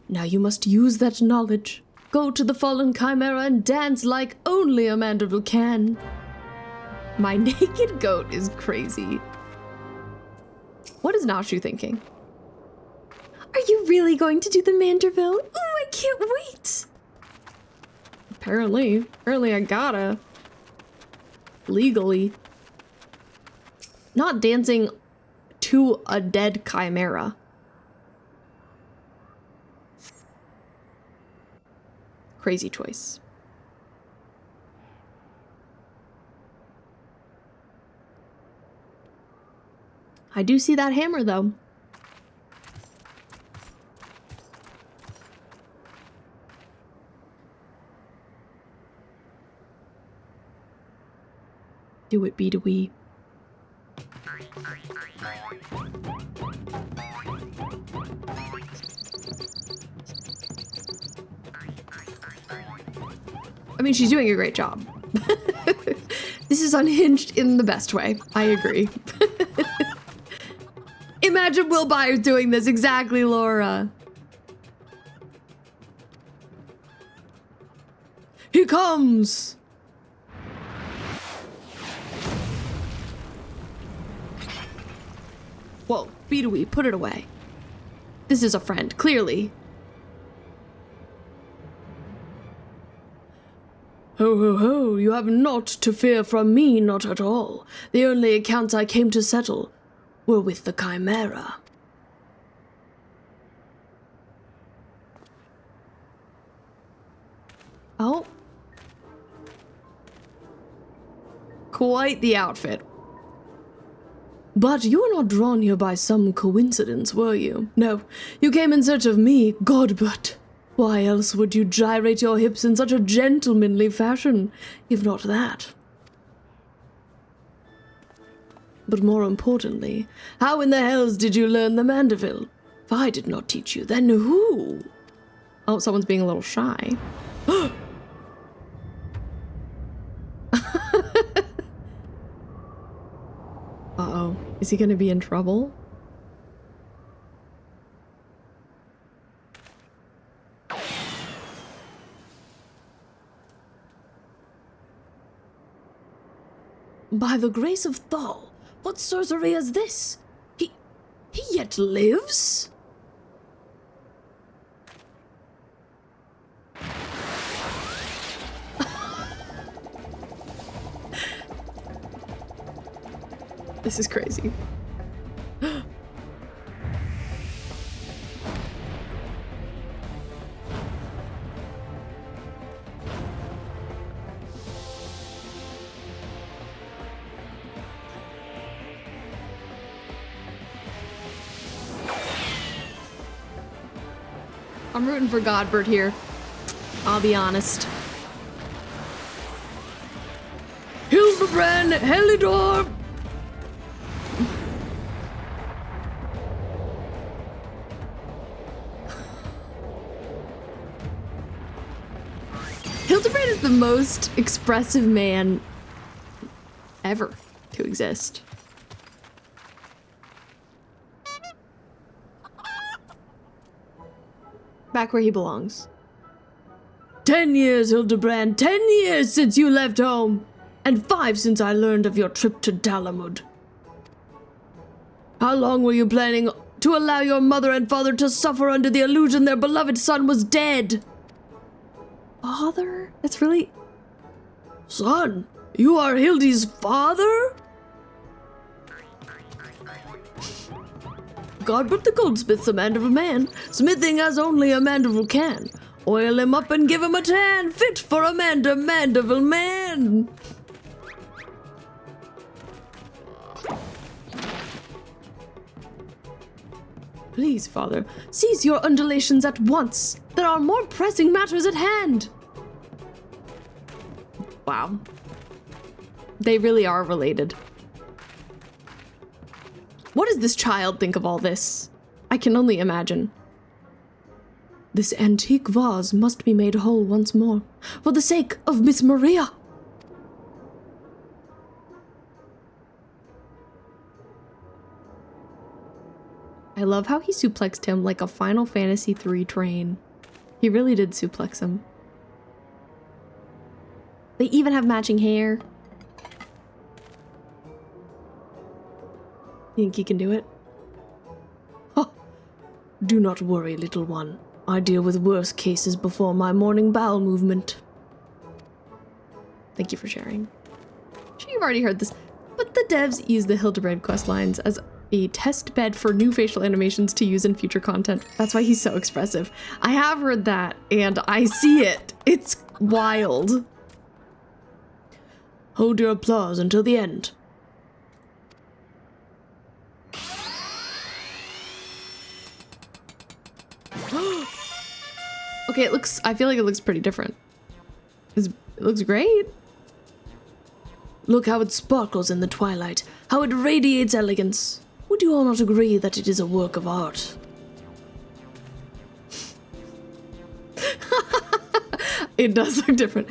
Now you must use that knowledge. Go to the fallen chimera and dance like only a Manderville can. My naked goat is crazy. What is Nashu thinking? Are you really going to do the Manderville? Oh, I can't wait. Apparently I gotta. Legally. Not dancing to a dead chimera. Crazy choice. I do see that hammer, though. Do it, be to we. I mean, she's doing a great job. This is unhinged in the best way. I agree. Imagine Will Byers doing this. Exactly, Laura. He comes! Whoa, Beedawee, put it away. This is a friend, clearly. Ho ho ho, you have naught to fear from me, not at all. The only accounts I came to settle were with the Chimera. Oh. Quite the outfit. But you were not drawn here by some coincidence, were you? No, you came in search of me, Godbert. Why else would you gyrate your hips in such a gentlemanly fashion, if not that? But more importantly, how in the hells did you learn the Manderville? If I did not teach you, then who? Oh, someone's being a little shy. Uh-oh. Is he gonna be in trouble? By the grace of Thal, what sorcery is this? He yet lives? This is crazy. I'm rooting for Godbert here. I'll be honest. Hildibrand, Helidor! Hildibrand is the most expressive man ever to exist. Back where he belongs. 10 years, Hildibrand. 10 years since you left home. And 5 since I learned of your trip to Dalamud. How long were you planning to allow your mother and father to suffer under the illusion their beloved son was dead? Father? That's really... Son, you are Hildy's father? Godbert the goldsmith's a Manderville man, smithing as only a Manderville can. Oil him up and give him a tan, fit for a Manderville man. Please, father, cease your undulations at once. There are more pressing matters at hand. Wow. They really are related. What does this child think of all this? I can only imagine. This antique vase must be made whole once more, for the sake of Miss Maria. I love how he suplexed him like a Final Fantasy III train. He really did suplex him. They even have matching hair. Think he can do it? Oh, do not worry, little one. I deal with worse cases before my morning bowel movement. Thank you for sharing. I'm sure you've already heard this, but the devs use the Hildibrand questlines as a test bed for new facial animations to use in future content. That's why he's so expressive. I have heard that, and I see it. It's wild. Hold your applause until the end. Okay, I feel like it looks pretty different. It looks great. Look how it sparkles in the twilight, how it radiates elegance. Would you all not agree that it is a work of art? It does look different.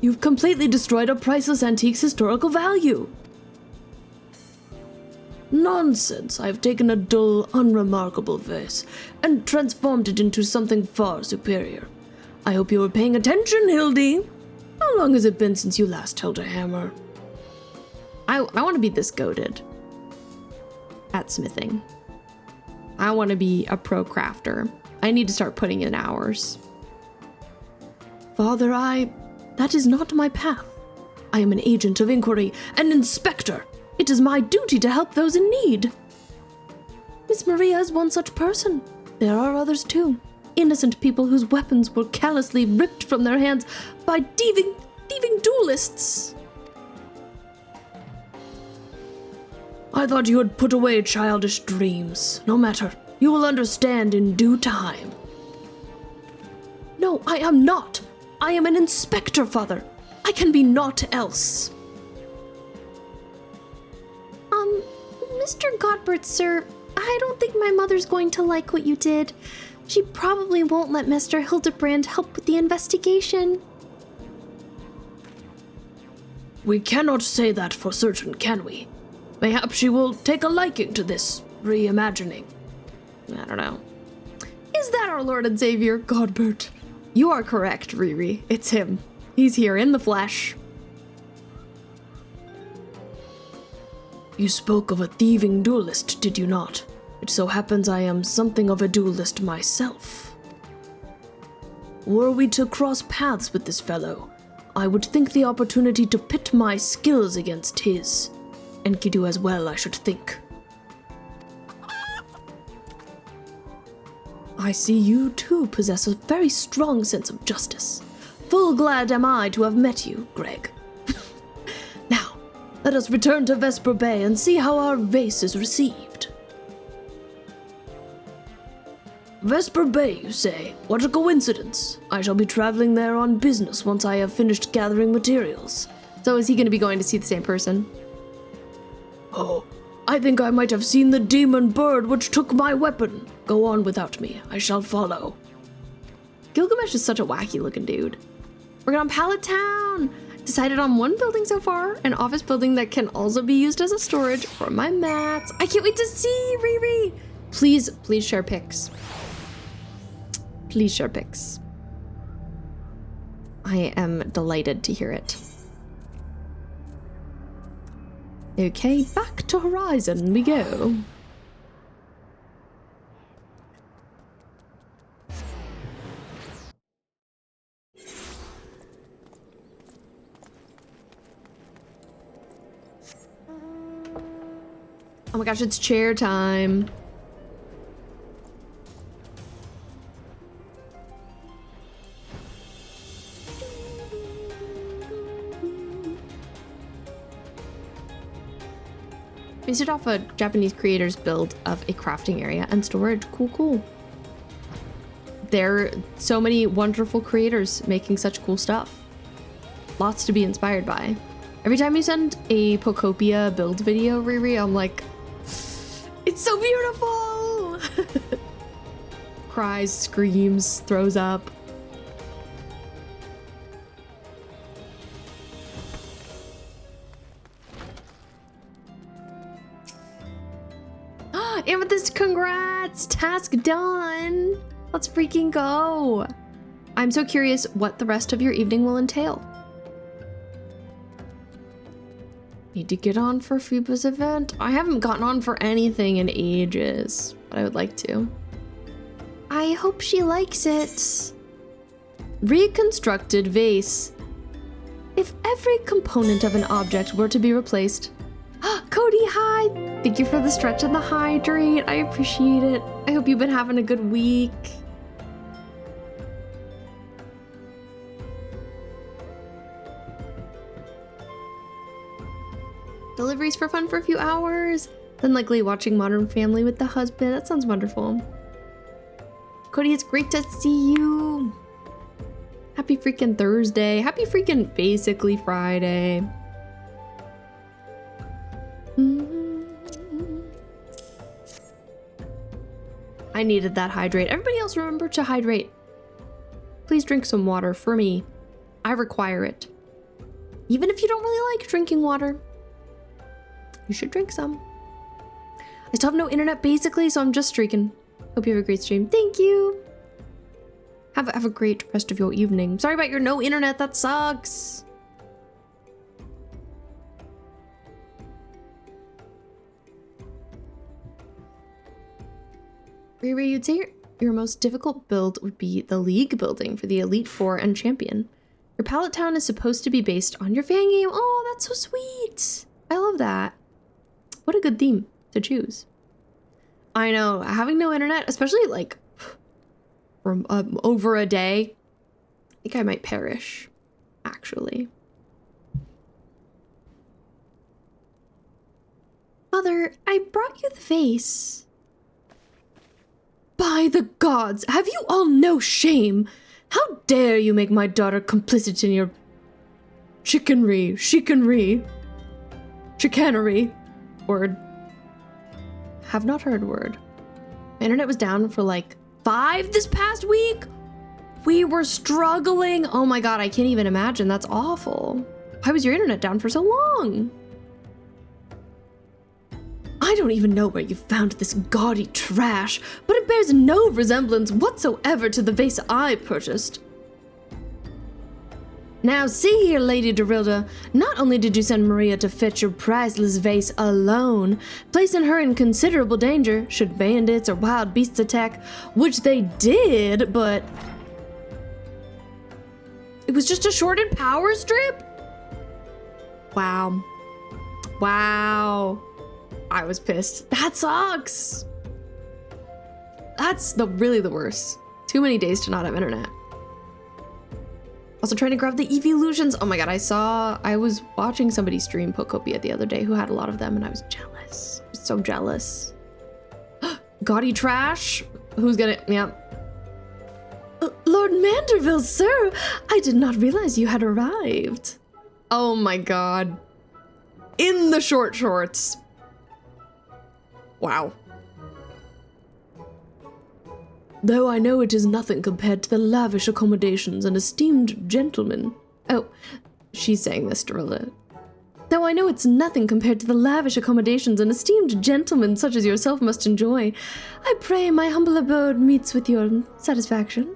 You've completely destroyed a priceless antique's historical value. Nonsense. I have taken a dull, unremarkable vase and transformed it into something far superior. I hope you were paying attention, Hildy. How long has it been since you last held a hammer? I want to be this goated at smithing. I want to be a pro crafter. I need to start putting in hours. Father, that is not my path. I am an agent of inquiry, an inspector. It is my duty to help those in need. Miss Maria is one such person. There are others too. innocent people whose weapons were callously ripped from their hands by thieving duelists. I thought you had put away childish dreams. No matter. You will understand in due time. No, I am not. I am an inspector, father. I can be naught else. Mr. Godbert, sir, I don't think my mother's going to like what you did. She probably won't let Mr. Hildibrand help with the investigation. We cannot say that for certain, can we? Mayhap she will take a liking to this reimagining. I don't know. Is that our Lord and Savior, Godbert? You are correct, Riri. It's him. He's here in the flesh. You spoke of a thieving duelist, did you not? It so happens I am something of a duelist myself. Were we to cross paths with this fellow, I would think the opportunity to pit my skills against his. Enkidu as well, I should think. I see you too possess a very strong sense of justice. Full glad am I to have met you, Greg. Now, let us return to Vesper Bay and see how our vase is received. Vesper Bay, you say? What a coincidence. I shall be traveling there on business once I have finished gathering materials. So is he going to be going to see the same person? Oh, I think I might have seen the demon bird which took my weapon. Go on without me. I shall follow. Gilgamesh is such a wacky looking dude. We're on Pallet Town. Decided on one building so far, an office building that can also be used as a storage for my mats. I can't wait to see Riri. Please share pics. Please share pics. I am delighted to hear it. Okay, back to Horizon we go. Oh my gosh, it's chair time. Based it off a Japanese creator's build of a crafting area and storage. Cool. There are so many wonderful creators making such cool stuff. Lots to be inspired by. Every time you send a Pocopia build video, Riri, I'm like, it's so beautiful! Cries, screams, throws up. Amethyst, congrats! Task done! Let's freaking go! I'm so curious what the rest of your evening will entail. Need to get on for Fuba's event? I haven't gotten on for anything in ages, but I would like to. I hope she likes it. Reconstructed vase. If every component of an object were to be replaced... Cody, hi! Thank you for the stretch and the hydrate. I appreciate it. I hope you've been having a good week. Deliveries for fun for a few hours. Then likely watching Modern Family with the husband. That sounds wonderful. Cody, it's great to see you. Happy freaking Thursday. Happy freaking basically Friday. I needed that hydrate. Everybody else remember to hydrate. Please drink some water for me. I require it. Even if you don't really like drinking water, you should drink some. I still have no internet basically, so I'm just streaking. Hope you have a great stream. Thank you. Have a great rest of your evening. Sorry about your no internet. That sucks. Riri, you'd say your most difficult build would be the League building for the Elite Four and Champion. Your Pallet Town is supposed to be based on your fan game. Oh, that's so sweet. I love that. What a good theme to choose. I know, having no internet, especially like for over a day, I think I might perish, actually. Mother, I brought you the vase. By the gods, have you all no shame? How dare you make my daughter complicit in your chicanery. Word. Have not heard word. My internet was down for like 5 this past week. We were struggling. Oh my god, I can't even imagine. That's awful. Why was your internet down for so long? I don't even know where you found this gaudy trash, but it bears no resemblance whatsoever to the vase I purchased. Now see here, Lady Dorilda, not only did you send Maria to fetch your priceless vase alone, placing her in considerable danger should bandits or wild beasts attack, which they did, but it was just a shorted power strip? Wow. I was pissed. That sucks. That's really the worst. Too many days to not have internet. Also trying to grab the evolutions. Oh my god, I was watching somebody stream Pokopia the other day who had a lot of them and I was jealous. I was so jealous. Gaudy trash? Who's gonna, yeah. Lord Manderville, sir, I did not realize you had arrived. Oh my god. In the short shorts. Wow. Though I know it is nothing compared to the lavish accommodations and esteemed gentlemen. Oh, she's saying this, Dorilla. Though I know it's nothing compared to the lavish accommodations and esteemed gentlemen such as yourself must enjoy, I pray my humble abode meets with your satisfaction.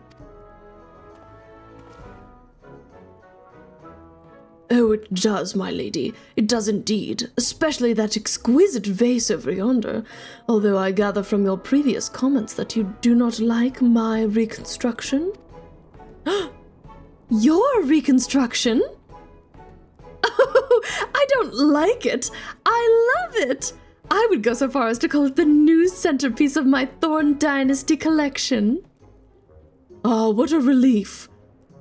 Oh, it does, my lady. It does indeed, especially that exquisite vase over yonder, although I gather from your previous comments that you do not like my reconstruction. Your reconstruction? Oh, I don't like it. I love it. I would go so far as to call it the new centerpiece of my Thorn Dynasty collection. Ah, what a relief.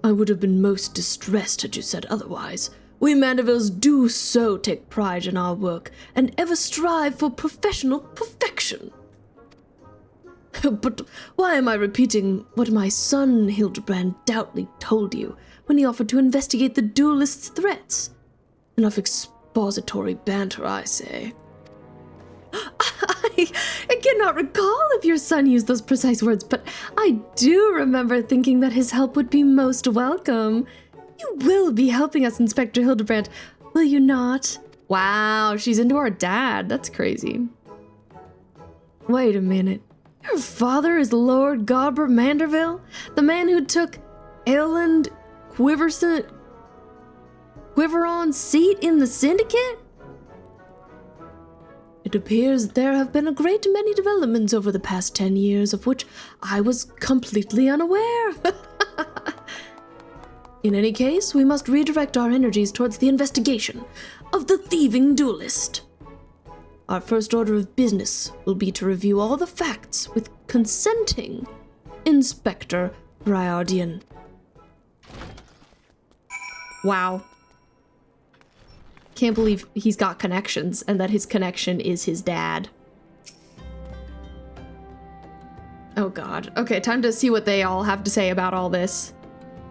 I would have been most distressed had you said otherwise. We Mandervilles do so take pride in our work and ever strive for professional perfection. But why am I repeating what my son Hildibrand doubtly told you when he offered to investigate the duelist's threats? Enough expository banter, I say. I cannot recall if your son used those precise words, but I do remember thinking that his help would be most welcome. You will be helping us, Inspector Hildibrand, will you not? Wow, she's into our dad. That's crazy. Wait a minute. Your father is Lord Godber Manderville? The man who took Elland Quiveron's seat in the Syndicate? It appears there have been a great many developments over the past 10 years, of which I was completely unaware. In any case, we must redirect our energies towards the investigation of the thieving duelist. Our first order of business will be to review all the facts with consenting Inspector Briardian. Wow. Can't believe he's got connections and that his connection is his dad. Oh god. Okay, time to see what they all have to say about all this.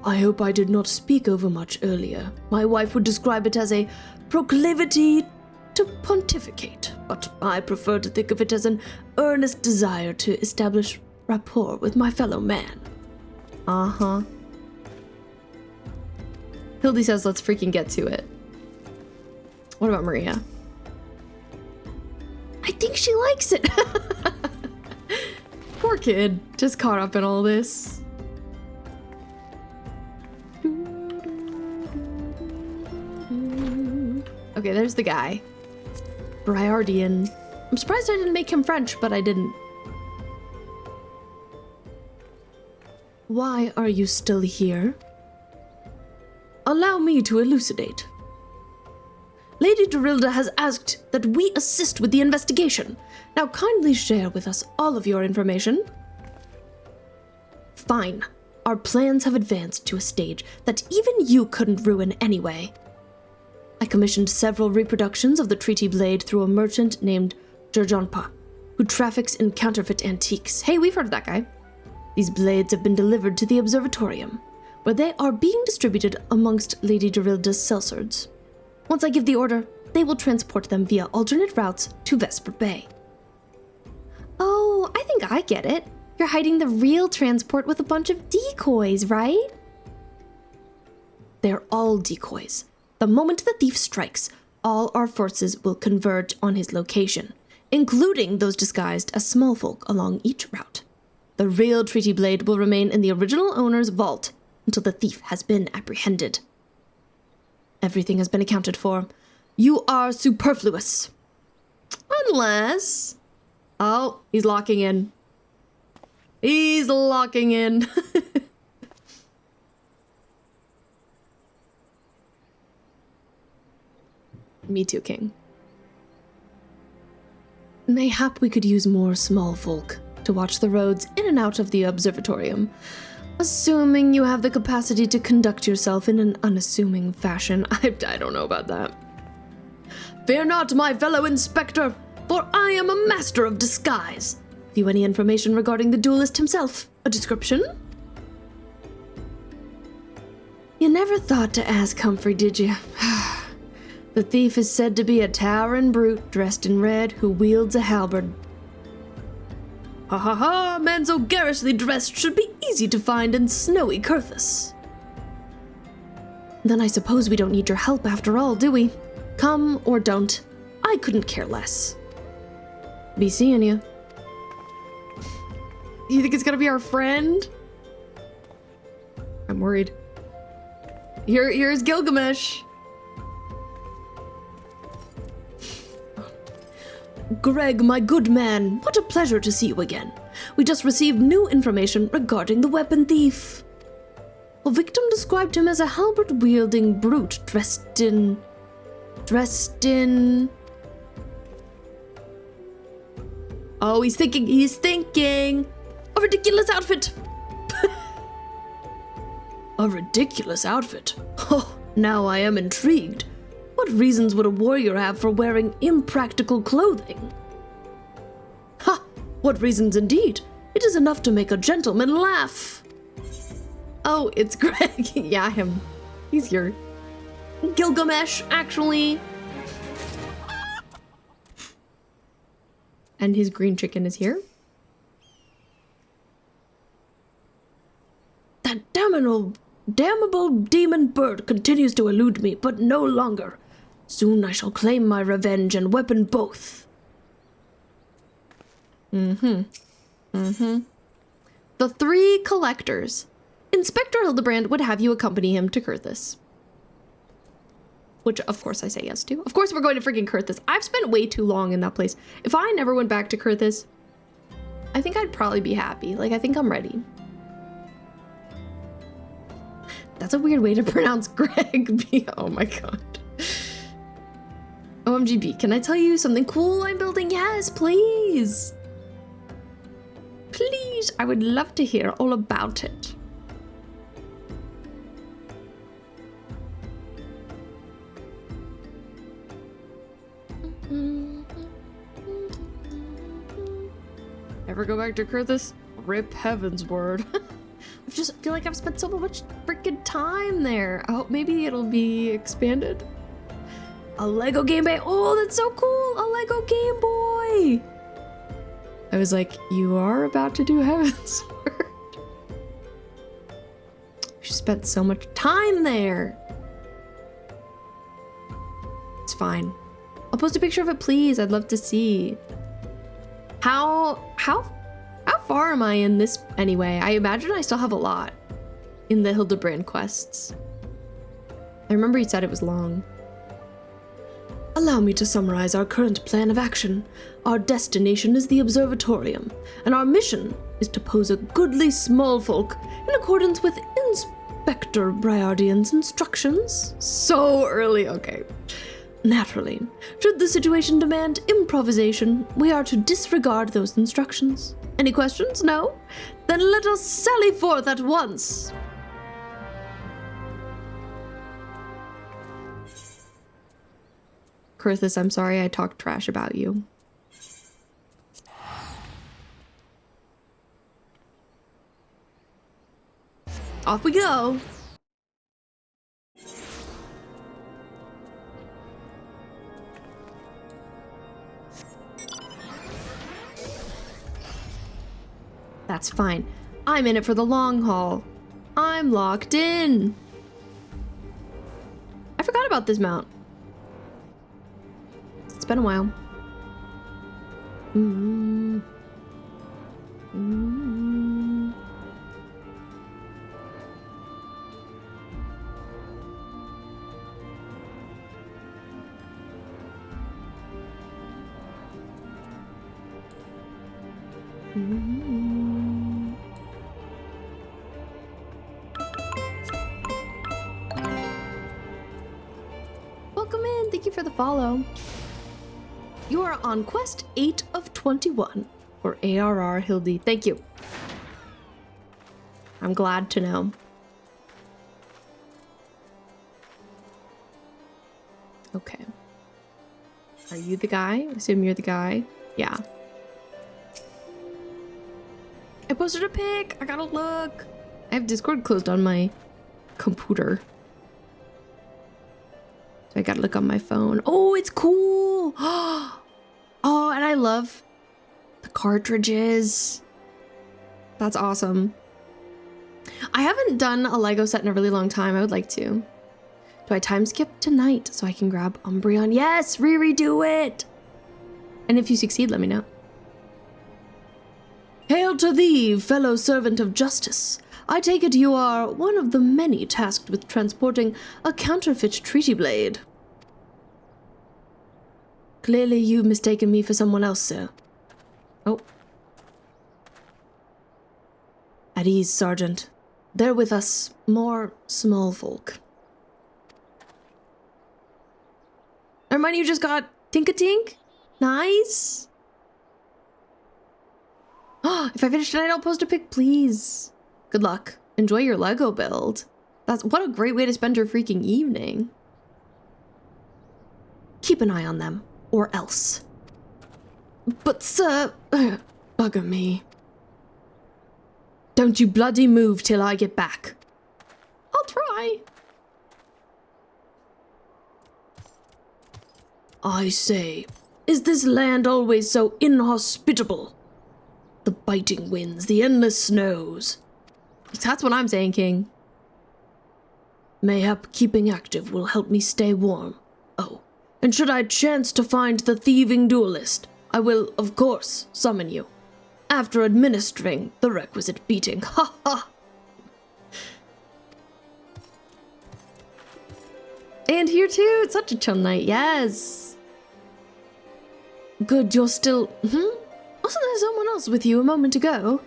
I hope I did not speak over much earlier. My wife would describe it as a proclivity to pontificate, but I prefer to think of it as an earnest desire to establish rapport with my fellow man. Uh-huh. Hildy says let's freaking get to it. What about Maria? I think she likes it. Poor kid, just caught up in all this. Okay, there's the guy. Briardian. I'm surprised I didn't make him French, but I didn't. Why are you still here? Allow me to elucidate. Lady Dorilda has asked that we assist with the investigation. Now kindly share with us all of your information. Fine. Our plans have advanced to a stage that even you couldn't ruin anyway. I commissioned several reproductions of the treaty blade through a merchant named Jurjonpa, who traffics in counterfeit antiques. Hey, we've heard of that guy. These blades have been delivered to the observatorium, where they are being distributed amongst Lady Dorilda's sellswords. Once I give the order, they will transport them via alternate routes to Vesper Bay. Oh, I think I get it. You're hiding the real transport with a bunch of decoys, right? They're all decoys. The moment the thief strikes, all our forces will converge on his location, including those disguised as small folk along each route. The real treaty blade will remain in the original owner's vault until the thief has been apprehended. Everything has been accounted for. You are superfluous. Unless... Oh, he's locking in. He's locking in. Me too, King. Mayhap we could use more small folk to watch the roads in and out of the observatorium, assuming you have the capacity to conduct yourself in an unassuming fashion. I don't know about that. Fear not, my fellow inspector, for I am a master of disguise. Have you any information regarding the duelist himself? A description? You never thought to ask Humphrey, did you? The thief is said to be a towering brute dressed in red who wields a halberd. Ha ha ha! Man so garishly dressed should be easy to find in snowy Curthus. Then I suppose we don't need your help after all, do we? Come or don't, I couldn't care less. Be seeing you. You think it's gonna be our friend? I'm worried. Here's Gilgamesh. Greg, my good man, what a pleasure to see you again. We just received new information regarding the weapon thief. A victim described him as a halberd-wielding brute dressed in... Oh, he's thinking! A ridiculous outfit! A ridiculous outfit? Oh, now I am intrigued. What reasons would a warrior have for wearing impractical clothing? Ha! What reasons indeed? It is enough to make a gentleman laugh. Oh, it's Greg. Yeah, him. He's here. Gilgamesh, actually. And his green chicken is here. That damnable demon bird continues to elude me, but no longer. Soon I shall claim my revenge and weapon both. The three collectors. Inspector Hildibrand would have you accompany him to Curthus. Which, of course, I say yes to. Of course we're going to freaking Curthus. I've spent way too long in that place. If I never went back to Curthus, I think I'd probably be happy. Like, I think I'm ready. That's a weird way to pronounce Greg. Oh my god. OMGB, can I tell you something cool I'm building? Yes, please. Please, I would love to hear all about it. Ever go back to Curthus? Rip heaven's word. I just feel like I've spent so much freaking time there. I hope maybe it'll be expanded. A Lego Game Boy. Oh, that's so cool. A Lego Game Boy. I was like, you are about to do heaven's word. We spent so much time there. It's fine. I'll post a picture of it, please. I'd love to see. How far am I in this anyway? I imagine I still have a lot in the Hildibrand quests. I remember you said it was long. Allow me to summarize our current plan of action. Our destination is the observatorium, and our mission is to pose a goodly small folk in accordance with Inspector Briardian's instructions. So early, okay. Naturally, should the situation demand improvisation, we are to disregard those instructions. Any questions? No? Then let us sally forth at once. Kurthus, I'm sorry I talked trash about you. Off we go. That's fine. I'm in it for the long haul. I'm locked in. I forgot about this mount. It's been a while. Welcome in. Thank you for the follow. You are on quest 8 of 21 for ARR Hildy. Thank you. I'm glad to know. Okay. Are you the guy? I assume you're the guy. Yeah. I posted a pic. I gotta look. I have Discord closed on my computer. So I gotta look on my phone. Oh, it's cool. Oh, and I love the cartridges. That's awesome. I haven't done a Lego set in a really long time. I would like to. Do I time skip tonight so I can grab Umbreon? Yes, redo it. And if you succeed, let me know. Hail to thee, fellow servant of justice. I take it you are one of the many tasked with transporting a counterfeit treaty blade. Clearly you've mistaken me for someone else, sir. Oh. At ease, Sergeant. They're with us, more small folk. Remind you just got Tink-a-Tink? Nice. If I finish tonight, I'll post a pic, please. Good luck. Enjoy your Lego build. What a great way to spend your freaking evening. Keep an eye on them, or else. But sir, bugger me. Don't you bloody move till I get back. I'll try. I say, is this land always so inhospitable? The biting winds, the endless snows. That's what I'm saying, King. Mayhap keeping active will help me stay warm. Oh, and should I chance to find the thieving duelist, I will, of course, summon you. After administering the requisite beating. Ha ha! And here too, it's such a chill night, yes. Good, you're still... Wasn't there someone else with you a moment ago?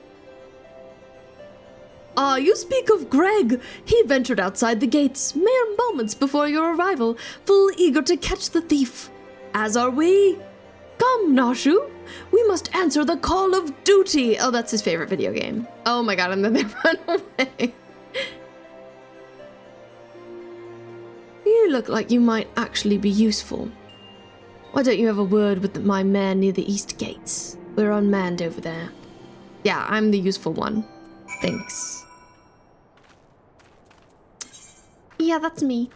Ah, you speak of Greg. He ventured outside the gates mere moments before your arrival, full eager to catch the thief. As are we. Come, Nashu. We must answer the call of duty. Oh, that's his favorite video game. Oh my god, and then they run away. You look like you might actually be useful. Why don't you have a word with my man near the east gates? We're unmanned over there. Yeah, I'm the useful one. Thanks. Yeah, that's me.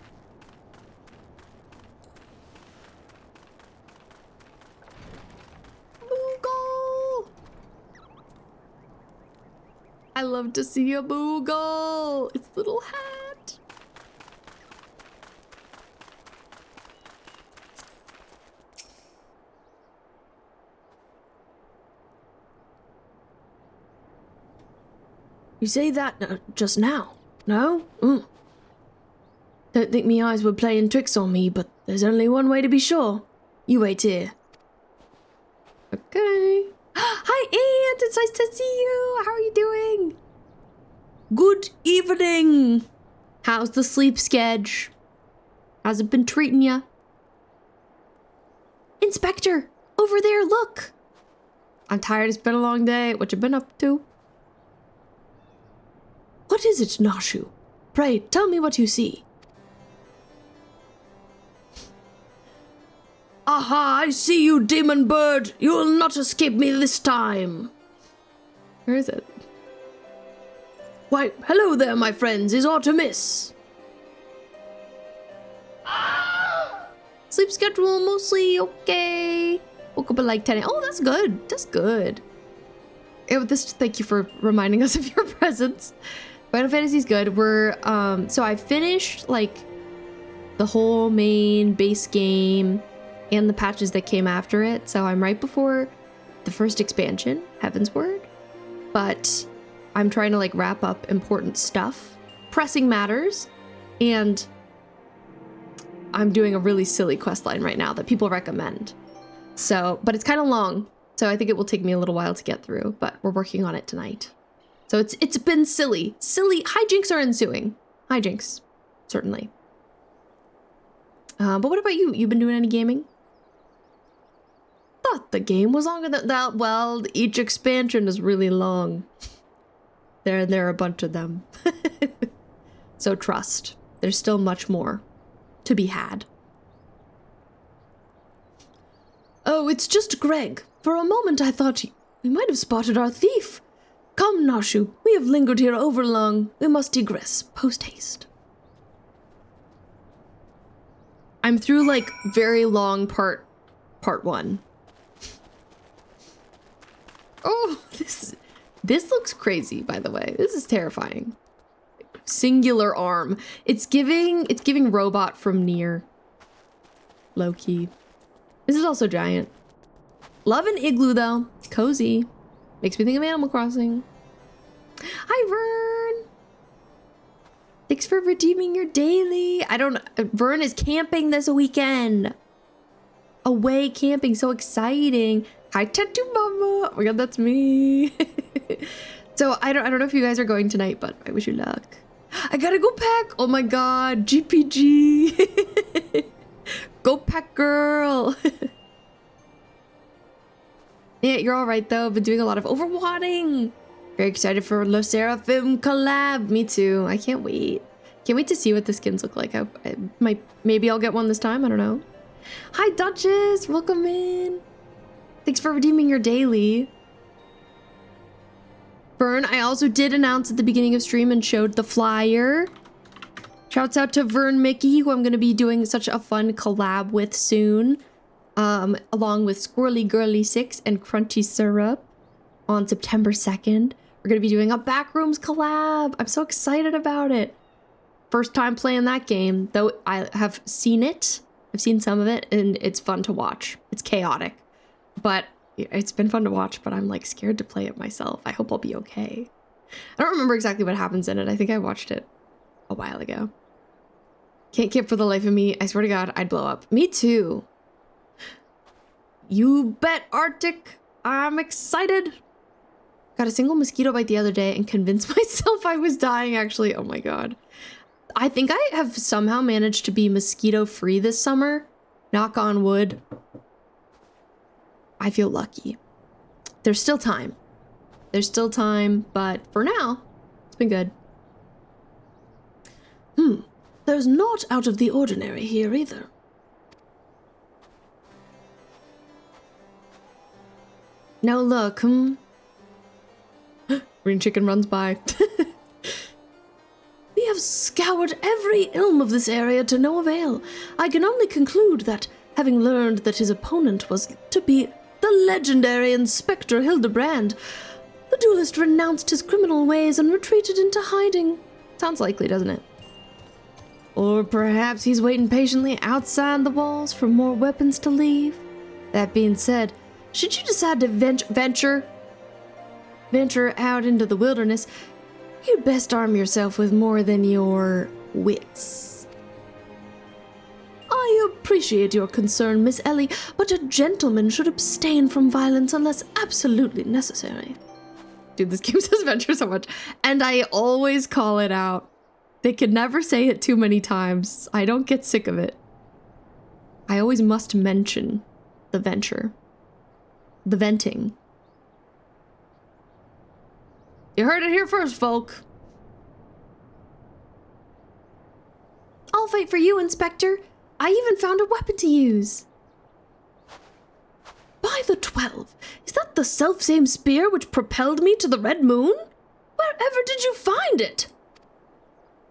Moogle! I love to see a Moogle! Its little hat! You say that just now, no? Don't think me eyes were playing tricks on me, but there's only one way to be sure. You wait here. Okay. Hi, Aunt! It's nice to see you! How are you doing? Good evening! How's the sleep sketch? How's it been treating ya? Inspector! Over there, look! I'm tired. It's been a long day. What you been up to? What is it, Nashu? Pray, tell me what you see. Aha, I see you, demon bird. You will not escape me this time. Where is it? Why, hello there, my friends. Is Artemis? Sleep schedule mostly okay. Woke up at like 10 a.m. Oh, that's good. That's good. Thank you for reminding us of your presence. Final Fantasy's good. So I finished like the whole main base game and the patches that came after it. So I'm right before the first expansion, Heaven's Word. But I'm trying to like wrap up important stuff, pressing matters, and I'm doing a really silly quest line right now that people recommend. So, but it's kind of long, so I think it will take me a little while to get through, but we're working on it tonight. So it's been silly. Hijinks are ensuing. Hijinks, certainly. But what about you? You been doing any gaming? Thought the game was longer than that. Well, each expansion is really long. There are a bunch of them. So trust. There's still much more to be had. Oh, it's just Greg. For a moment I thought we might have spotted our thief. Come, Nashu, we have lingered here overlong. We must digress, post-haste. I'm through, like, very long part 1. Oh, this looks crazy, by the way. This is terrifying. Singular arm. It's giving robot from Nier. Low-key. This is also giant. Love an igloo, though. Cozy. Makes me think of Animal Crossing. Hi, Vern. Thanks for redeeming your daily. Vern is camping this weekend. Away camping. So exciting. Hi, Tattoo Mama. Oh my god, that's me. So I don't know if you guys are going tonight, but I wish you luck. I gotta go pack. Oh my god. GPG. Go pack, girl. Yeah, you're all right, though. Been doing a lot of overwadding. Very excited for Le Seraphim collab. Me too. I can't wait. Can't wait to see what the skins look like. Maybe I'll get one this time. I don't know. Hi, Duchess. Welcome in. Thanks for redeeming your daily. Vern, I also did announce at the beginning of stream and showed the flyer. Shouts out to Vern Mickey, who I'm going to be doing such a fun collab with soon. Along with Squirrely Girly 6 and Crunchy Syrup on September 2nd. We're going to be doing a Backrooms collab. I'm so excited about it. First time playing that game, though I have seen it. I've seen some of it, and it's fun to watch. It's chaotic, but it's been fun to watch, but I'm like scared to play it myself. I hope I'll be okay. I don't remember exactly what happens in it. I think I watched it a while ago. Can't for the life of me. I swear to God, I'd blow up. Me too. You bet, Arctic. I'm excited. Got a single mosquito bite the other day and convinced myself I was dying, actually. Oh my God. I think I have somehow managed to be mosquito-free this summer. Knock on wood. I feel lucky. There's still time. There's still time, but for now, it's been good. There's naught out of the ordinary here either. Now look, Green chicken runs by. We have scoured every elm of this area to no avail. I can only conclude that, having learned that his opponent was to be the legendary Inspector Hildibrand, the duelist renounced his criminal ways and retreated into hiding. Sounds likely, doesn't it? Or perhaps he's waiting patiently outside the walls for more weapons to leave. That being said, should you decide to venture out into the wilderness, you'd best arm yourself with more than your wits. I appreciate your concern, Miss Ellie, but a gentleman should abstain from violence unless absolutely necessary. Dude, this game says venture so much, and I always call it out. They can never say it too many times. I don't get sick of it. I always must mention the venture. The venting. You heard it here first, folk. I'll fight for you, Inspector. I even found a weapon to use. By the 12, is that the selfsame spear which propelled me to the Red Moon? Wherever did you find it?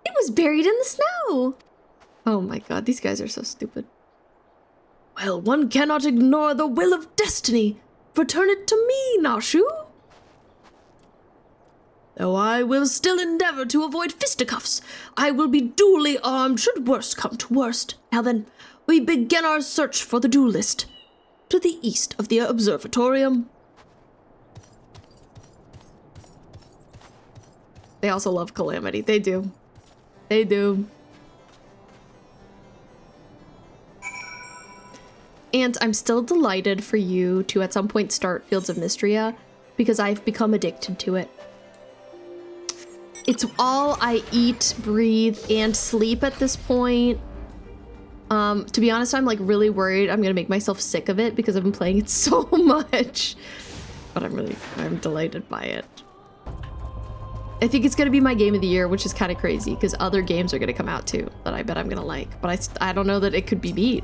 It was buried in the snow. Oh my god, these guys are so stupid. Well, one cannot ignore the will of destiny. Return it to me, Nashu. Though I will still endeavor to avoid fisticuffs, I will be duly armed should worst come to worst. Now then, we begin our search for the duelist. To the east of the observatorium. They also love Calamity. They do. They do. And I'm still delighted for you to at some point start Fields of Mystria, because I've become addicted to it. It's all I eat, breathe, and sleep at this point. To be honest, I'm like really worried I'm gonna make myself sick of it because I've been playing it so much. But I'm delighted by it. I think it's gonna be my game of the year, which is kind of crazy because other games are gonna come out too that I bet I'm gonna like. But I don't know that it could be beat.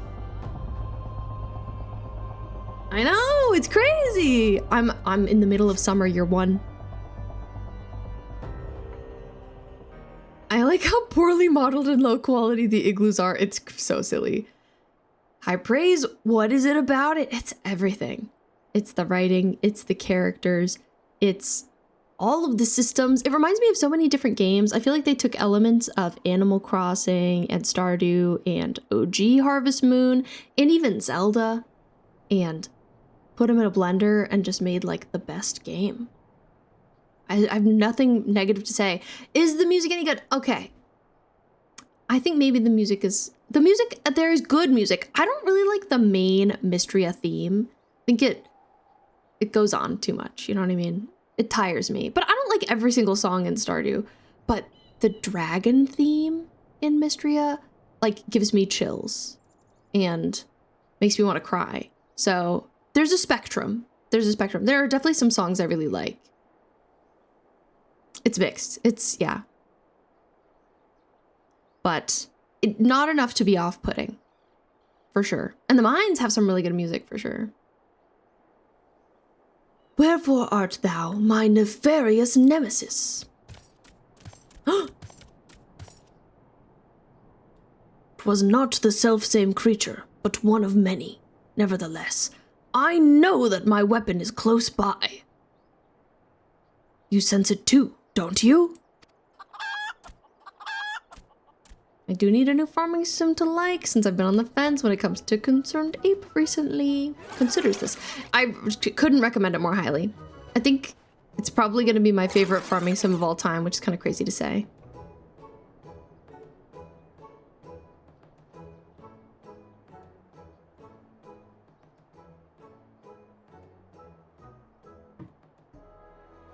I know, it's crazy. I'm in the middle of summer year 1. I like how poorly modeled and low quality the igloos are. It's so silly. High praise. What is it about it? It's everything. It's the writing. It's the characters. It's all of the systems. It reminds me of so many different games. I feel like they took elements of Animal Crossing and Stardew and OG Harvest Moon and even Zelda and put them in a blender and just made like the best game. I have nothing negative to say. Is the music any good? Okay. I think maybe the music, there is good music. I don't really like the main Mystria theme. I think it goes on too much, you know what I mean? It tires me. But I don't like every single song in Stardew. But the dragon theme in Mystria, like, gives me chills. And makes me want to cry. So, there's a spectrum. There are definitely some songs I really like. It's mixed. Yeah. But not enough to be off-putting. For sure. And the mines have some really good music, for sure. Wherefore art thou, my nefarious nemesis? 'Twas not the selfsame creature, but one of many. Nevertheless, I know that my weapon is close by. You sense it too, don't you? I do need a new farming sim to like, since I've been on the fence when it comes to Concerned Ape recently. Considers this. I couldn't recommend it more highly. I think it's probably going to be my favorite farming sim of all time, which is kind of crazy to say.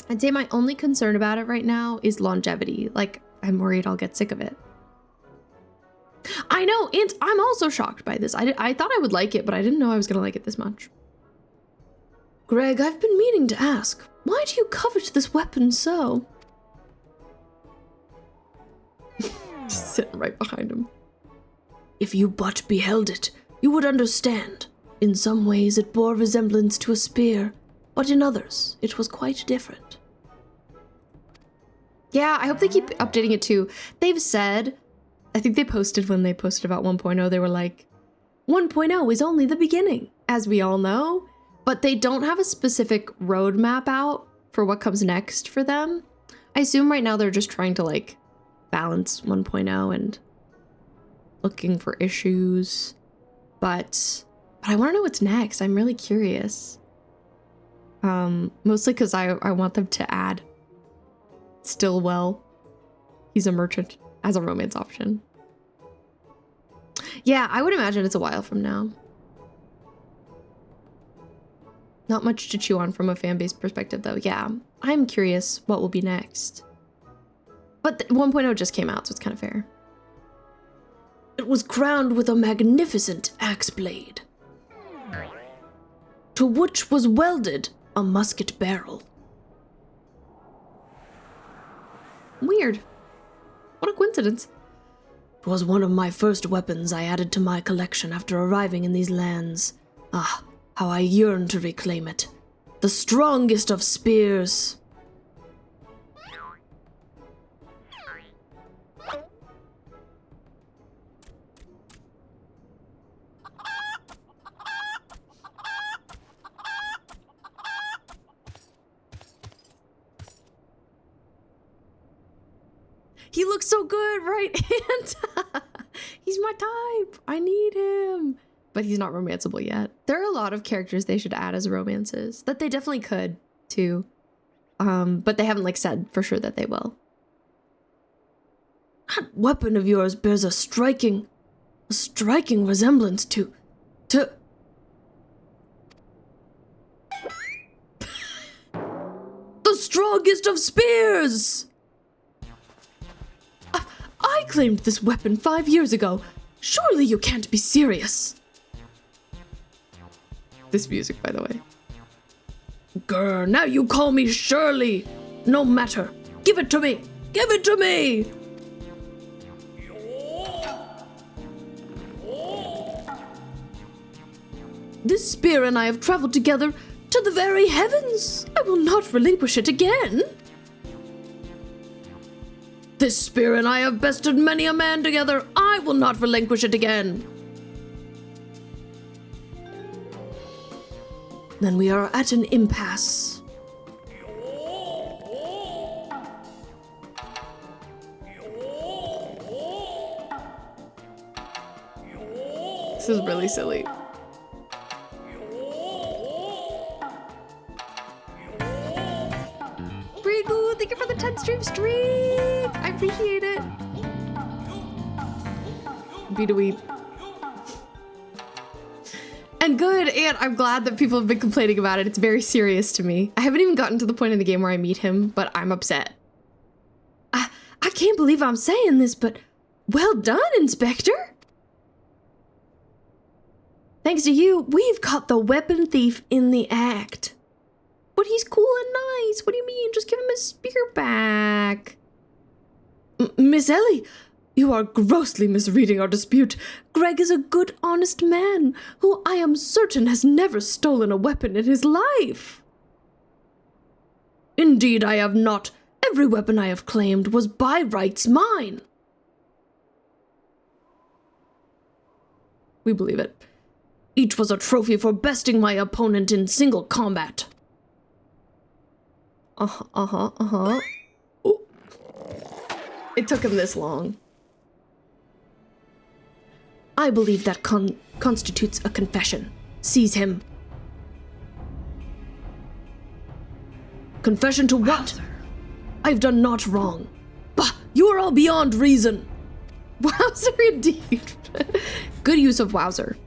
I'd say my only concern about it right now is longevity. Like, I'm worried I'll get sick of it. I know, and I'm also shocked by this. I thought I would like it, but I didn't know I was going to like it this much. Greg, I've been meaning to ask, why do you covet this weapon so? Just sitting right behind him. If you but beheld it, you would understand. In some ways it bore resemblance to a spear, but in others it was quite different. Yeah, I hope they keep updating it too. They've said, I think they posted when they posted about 1.0, they were like, 1.0 is only the beginning, as we all know, but they don't have a specific roadmap out for what comes next for them. I assume right now they're just trying to like balance 1.0 and looking for issues, but I want to know what's next. I'm really curious. Mostly because I want them to add Stillwell. He's a merchant as a romance option. Yeah, I would imagine it's a while from now. Not much to chew on from a fan-based perspective, though. Yeah, I'm curious what will be next. But 1.0 just came out, so it's kind of fair. It was crowned with a magnificent axe blade, to which was welded a musket barrel. Weird. What a coincidence. It was one of my first weapons I added to my collection after arriving in these lands. Ah, how I yearn to reclaim it. The strongest of spears. He looks so good, right? And he's my type. I need him. But he's not romanceable yet. There are a lot of characters they should add as romances that they definitely could too. But they haven't like said for sure that they will. That weapon of yours bears a striking resemblance to the strongest of spears. I claimed this weapon 5 years ago. Surely you can't be serious. This music, by the way. Grr, now you call me Shirley. No matter. Give it to me. Give it to me. This spear and I have traveled together to the very heavens. I will not relinquish it again. This spear and I have bested many a man together. I will not relinquish it again. Then we are at an impasse. This is really silly. Rigu, thank you for the 10 stream streak. I appreciate it. Be to weep. And good, and I'm glad that people have been complaining about it. It's very serious to me. I haven't even gotten to the point in the game where I meet him, but I'm upset. I can't believe I'm saying this, but well done, Inspector. Thanks to you, we've caught the weapon thief in the act. But he's cool and nice. What do you mean? Just give him his spear back. Miss Ellie, you are grossly misreading our dispute. Greg is a good, honest man who I am certain has never stolen a weapon in his life. Indeed, I have not. Every weapon I have claimed was by rights mine. We believe it. Each was a trophy for besting my opponent in single combat. Oh. It took him this long. I believe that constitutes a confession. Seize him. Confession to what? I've done naught wrong. Bah, you are all beyond reason. Wowzer indeed. Good use of Wowzer.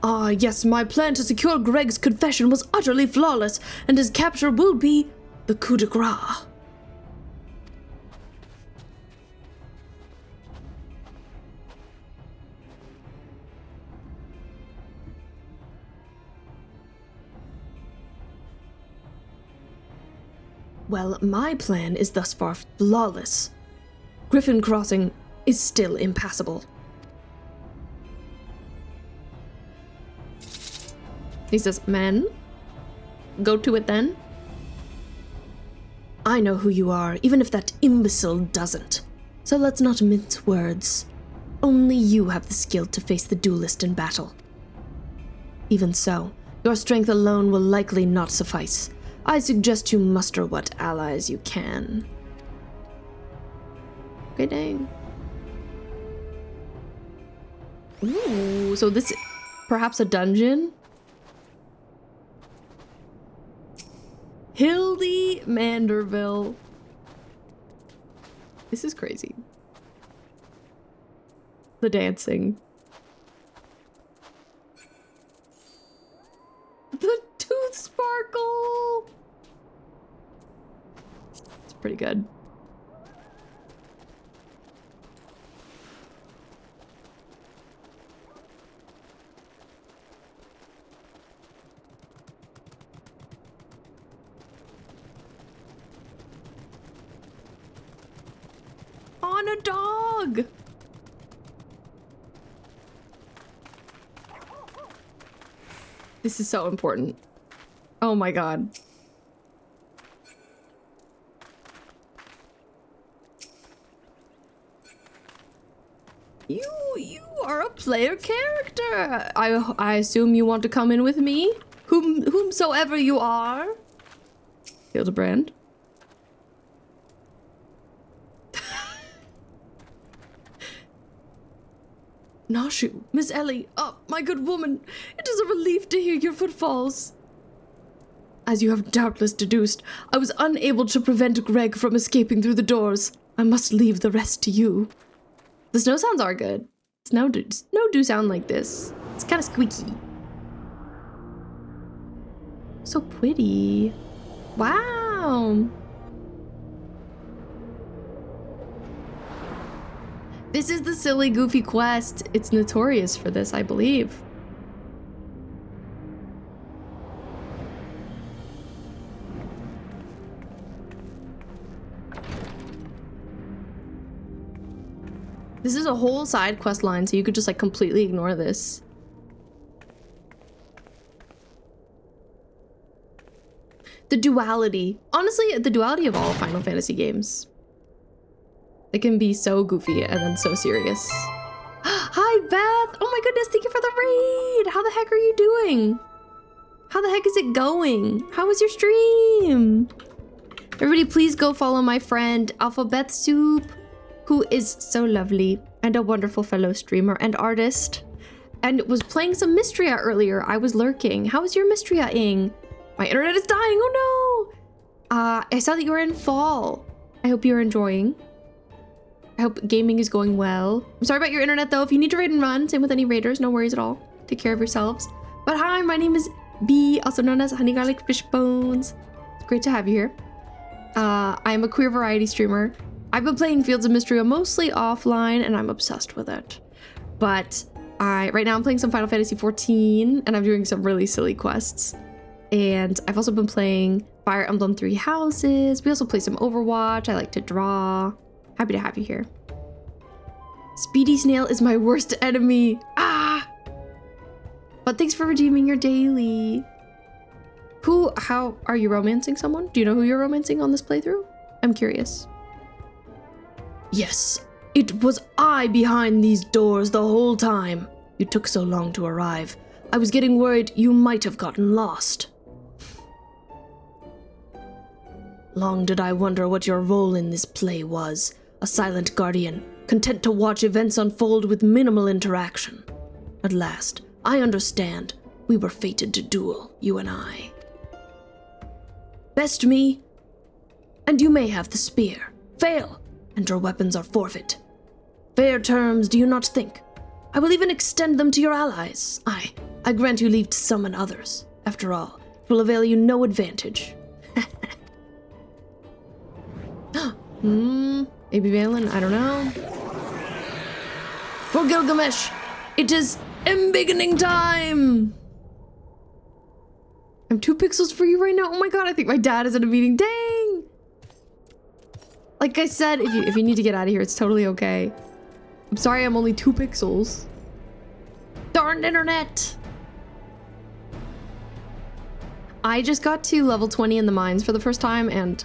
Ah, yes, my plan to secure Greg's confession was utterly flawless, and his capture will be the coup de grace. Well, my plan is thus far flawless. Griffin Crossing is still impassable. He says, men, go to it then. I know who you are, even if that imbecile doesn't. So let's not mince words. Only you have the skill to face the duelist in battle. Even so, your strength alone will likely not suffice. I suggest you muster what allies you can. Okay, dang. Ooh, so this is perhaps a dungeon? Hildy Manderville. This is crazy. The dancing. The tooth sparkle. It's pretty good. on a dog. This is so important. Oh my god. You are a player character. I assume you want to come in with me? Whomsoever you are. Hildibrand. Nashu, Miss Ellie, my good woman, it is a relief to hear your footfalls. As you have doubtless deduced, I was unable to prevent Greg from escaping through the doors. I must leave the rest to you. The snow sounds are good. Snow do sound like this. It's kind of squeaky. So pretty. Wow. This is the silly, goofy quest. It's notorious for this, I believe. This is a whole side quest line, so you could just like completely ignore this. The duality. Honestly, the duality of all Final Fantasy games. It can be so goofy and then so serious. Hi, Beth! Oh my goodness, thank you for the raid! How the heck are you doing? How the heck is it going? How was your stream? Everybody, please go follow my friend Alphabet Soup, who is so lovely and a wonderful fellow streamer and artist, and was playing some Mystria earlier. I was lurking. How is your Mystria-ing? My internet is dying. Oh no! I saw that you were in fall. I hope you're enjoying. I hope gaming is going well. I'm sorry about your internet though. If you need to raid and run, same with any raiders, no worries at all. Take care of yourselves. But hi, my name is B, also known as Honey Garlic Fish Bones. It's great to have you here. I am a queer variety streamer. I've been playing Fields of Mystria mostly offline, and I'm obsessed with it. But right now I'm playing some Final Fantasy XIV, and I'm doing some really silly quests. And I've also been playing Fire Emblem Three Houses. We also play some Overwatch. I like to draw. Happy to have you here. Speedy Snail is my worst enemy. Ah! But thanks for redeeming your daily. How are you romancing someone? Do you know who you're romancing on this playthrough? I'm curious. Yes, it was I behind these doors the whole time. You took so long to arrive. I was getting worried you might have gotten lost. Long did I wonder what your role in this play was. A silent guardian, content to watch events unfold with minimal interaction. At last, I understand. We were fated to duel, you and I. Best me, and you may have the spear. Fail, and your weapons are forfeit. Fair terms, do you not think? I will even extend them to your allies. I grant you leave to summon others. After all, it will avail you no advantage. Maybe Valen, I don't know. For Gilgamesh, it is embiggening time! I'm 2 pixels for you right now. Oh my god, I think my dad is in a meeting. Dang! Like I said, if you need to get out of here, it's totally okay. I'm sorry I'm only 2 pixels. Darn internet! I just got to level 20 in the mines for the first time and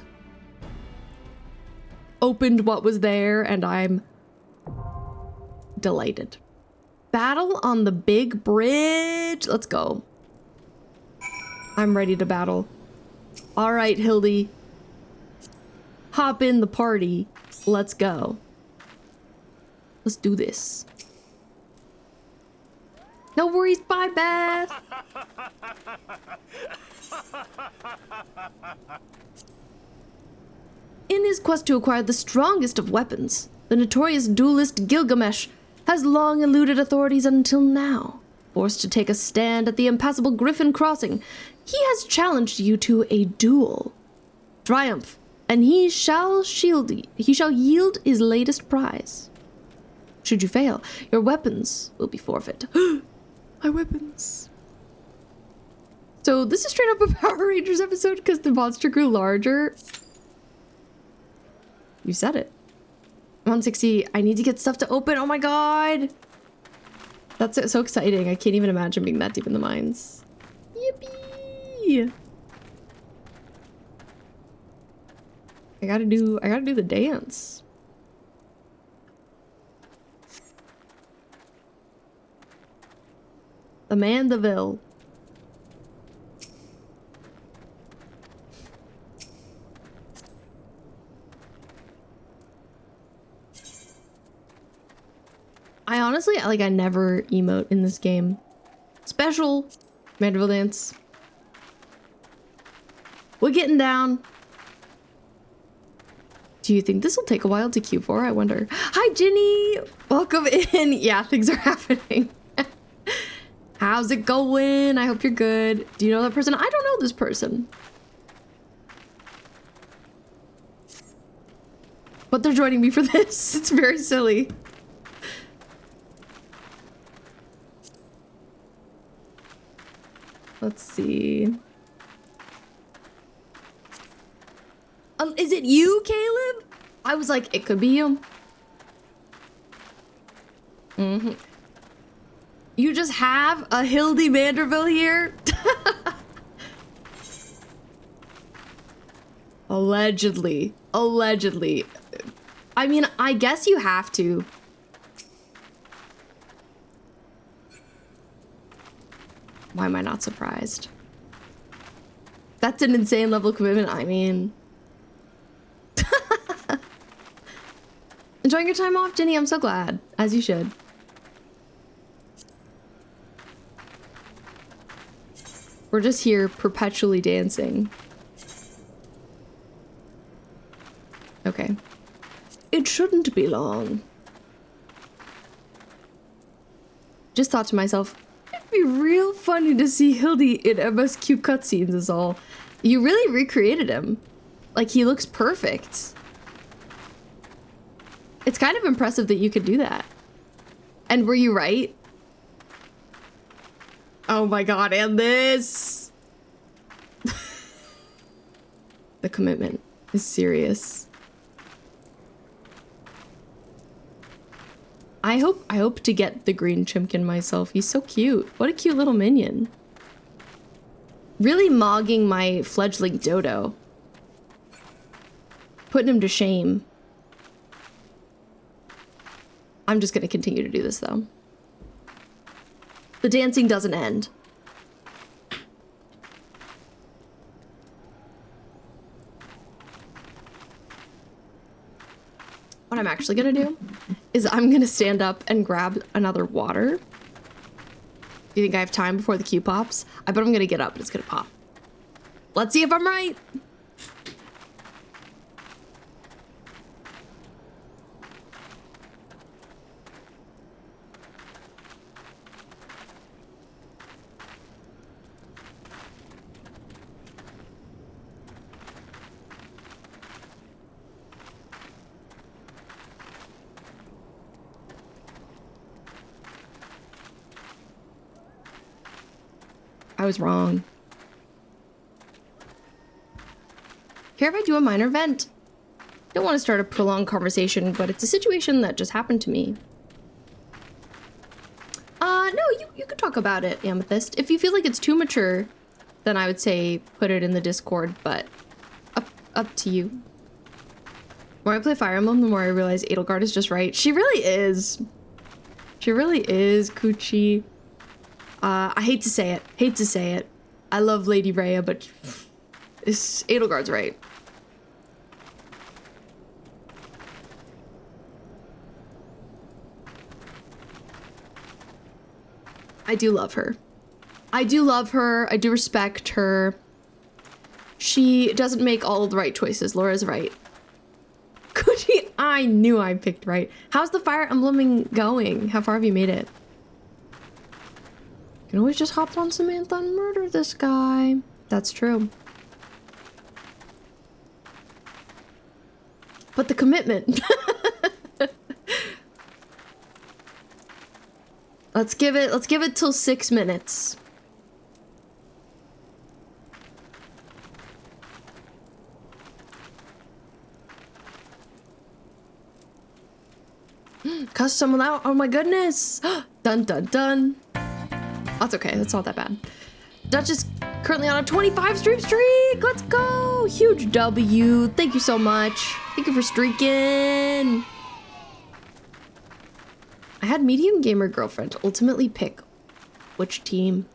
opened what was there, and I'm delighted. Battle on the big bridge. Let's go. I'm ready to battle. All right, Hildy. Hop in the party. Let's go. Let's do this. No worries. Bye, Beth. In his quest to acquire the strongest of weapons, the notorious duelist Gilgamesh has long eluded authorities until now. Forced to take a stand at the impassable Griffin Crossing, he has challenged you to a duel. Triumph, and he shall yield his latest prize. Should you fail, your weapons will be forfeit. My weapons. So this is straight up a Power Rangers episode because the monster grew larger. You said it. I'm on 60. I need to get stuff to open. Oh my god. That's so exciting. I can't even imagine being that deep in the mines. Yippee! I gotta do the dance. The Manderville. I honestly, like, I never emote in this game. Special Manderville dance. We're getting down. Do you think this will take a while to queue for? I wonder. Hi, Ginny. Welcome in. Yeah, things are happening. How's it going? I hope you're good. Do you know that person? I don't know this person. But they're joining me for this. It's very silly. Let's see. Is it you, Caleb? I was like, it could be you. Mm-hmm. You just have a Hildy Manderville here? Allegedly. Allegedly. I mean, I guess you have to. Why am I not surprised? That's an insane level of commitment. I mean... Enjoying your time off, Jenny? I'm so glad. As you should. We're just here perpetually dancing. Okay. It shouldn't be long. Just thought to myself, it'd be real funny to see Hildy in MSQ cutscenes is all. You really recreated him. Like, he looks perfect. It's kind of impressive that you could do that. And were you right? Oh my god, and this! The commitment is serious. I hope to get the green chimkin myself. He's so cute. What a cute little minion. Really mogging my fledgling dodo. Putting him to shame. I'm just gonna continue to do this though. The dancing doesn't end. What I'm actually gonna do is I'm gonna stand up and grab another water. Do you think I have time before the queue pops? I bet I'm gonna get up and it's gonna pop. Let's see if I'm right. I was wrong. Care if I do a minor vent? Don't want to start a prolonged conversation, but it's a situation that just happened to me. No, you could talk about it, Amethyst. If you feel like it's too mature, then I would say put it in the Discord, but up to you. The more I play Fire Emblem, the more I realize Edelgard is just right. She really is. She really is, Coochie. I hate to say it. I love Lady Rhea, but Edelgard's right. I do love her. I do respect her. She doesn't make all of the right choices. Laura's right. Coochie, I knew I picked right. How's the Fire Emblem going? How far have you made it? You can always just hop on Samantha and murder this guy. That's true. But the commitment. Let's give it till 6 minutes. Cuss someone out. Oh my goodness. Dun dun dun. That's okay. That's not that bad. Dutch is currently on a 25 stream streak. Let's go. Huge W. Thank you so much. Thank you for streaking. I had medium gamer girlfriend ultimately pick which team.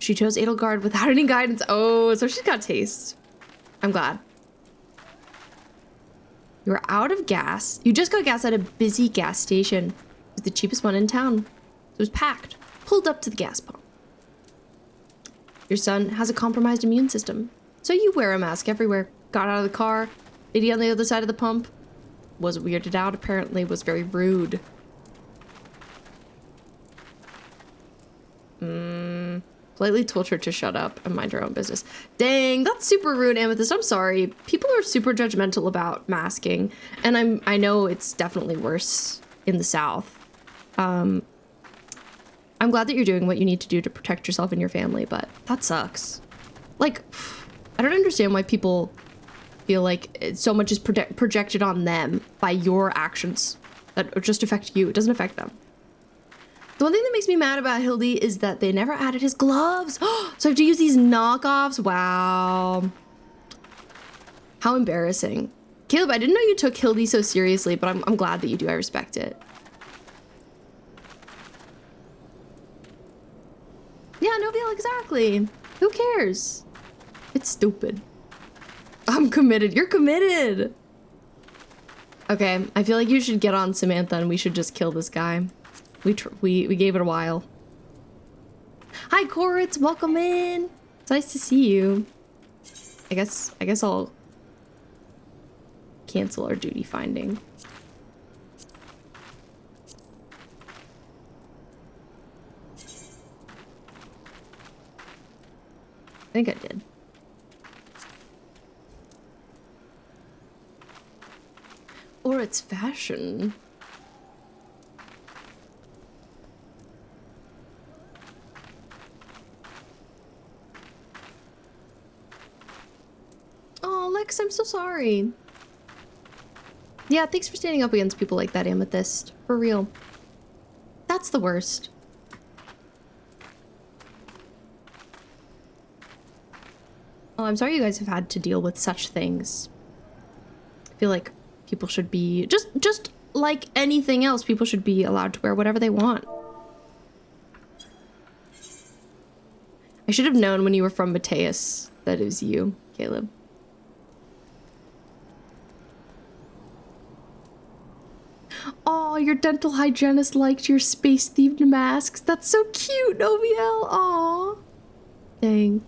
She chose Edelgard without any guidance. Oh, so she's got taste. I'm glad. You were out of gas. You just got gas at a busy gas station. It was the cheapest one in town. It was packed. Pulled up to the gas pump. Your son has a compromised immune system, so you wear a mask everywhere. Got out of the car. Lady on the other side of the pump was weirded out, apparently, was very rude. Politely told her to shut up and mind her own business. Dang, that's super rude, Amethyst. I'm sorry. People are super judgmental about masking, and I know it's definitely worse in the South. I'm glad that you're doing what you need to do to protect yourself and your family, but that sucks. Like, I don't understand why people feel like so much is projected on them by your actions that just affect you. It doesn't affect them. The one thing that makes me mad about Hildy is that they never added his gloves. So I have to use these knockoffs. Wow. How embarrassing. Caleb, I didn't know you took Hildy so seriously, but I'm glad that you do. I respect it. Yeah, Noviel, exactly. Who cares? It's stupid. I'm committed. You're committed. Okay, I feel like you should get on Samantha and we should just kill this guy. We gave it a while. Hi, Koritz, welcome in. It's nice to see you. I guess I'll cancel our duty finding. I think I did. Or it's fashion. Oh, Lex, I'm so sorry. Yeah, thanks for standing up against people like that, Amethyst. For real. That's the worst. Oh, I'm sorry you guys have had to deal with such things. I feel like people should be just like anything else, people should be allowed to wear whatever they want. I should have known when you were from Mateus that it was you, Caleb. Oh, your dental hygienist liked your space-themed masks. That's so cute, Noviel. Aw. Dang.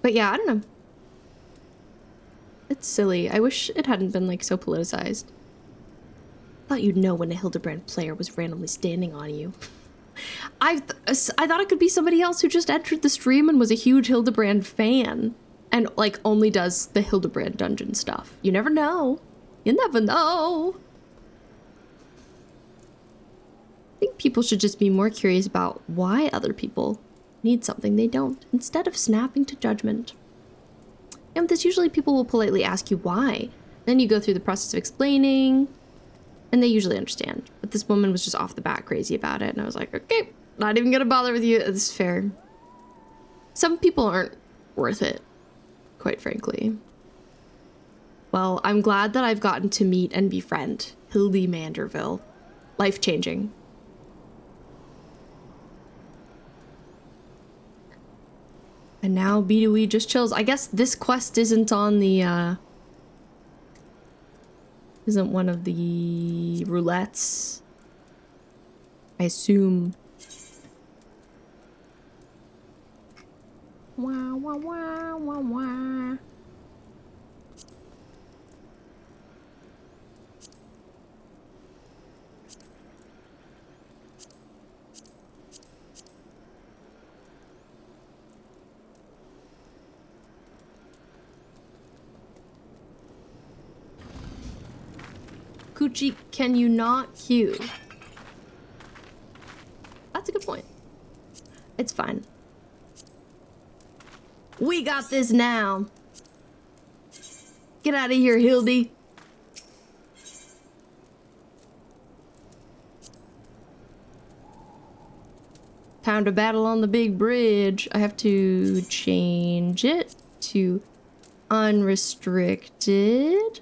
But yeah, I don't know. It's silly. I wish it hadn't been like so politicized. Thought you'd know when a Hildibrand player was randomly standing on you. I thought it could be somebody else who just entered the stream and was a huge Hildibrand fan and like only does the Hildibrand dungeon stuff. You never know. You never know. I think people should just be more curious about why other people need something they don't, instead of snapping to judgment. And this usually people will politely ask you why. Then you go through the process of explaining, and they usually understand. But this woman was just off the bat crazy about it, and I was like, okay, not even gonna bother with you. It's fair. Some people aren't worth it, quite frankly. Well, I'm glad that I've gotten to meet and befriend Hildy Manderville. Life-changing. And now B2E just chills. I guess this quest isn't on the, isn't one of the roulettes. I assume. Wah, wah, wah, wah, wah. Coochie, can you not hew? That's a good point. It's fine. We got this now. Get out of here, Hildy. Time to battle on the big bridge. I have to change it to unrestricted.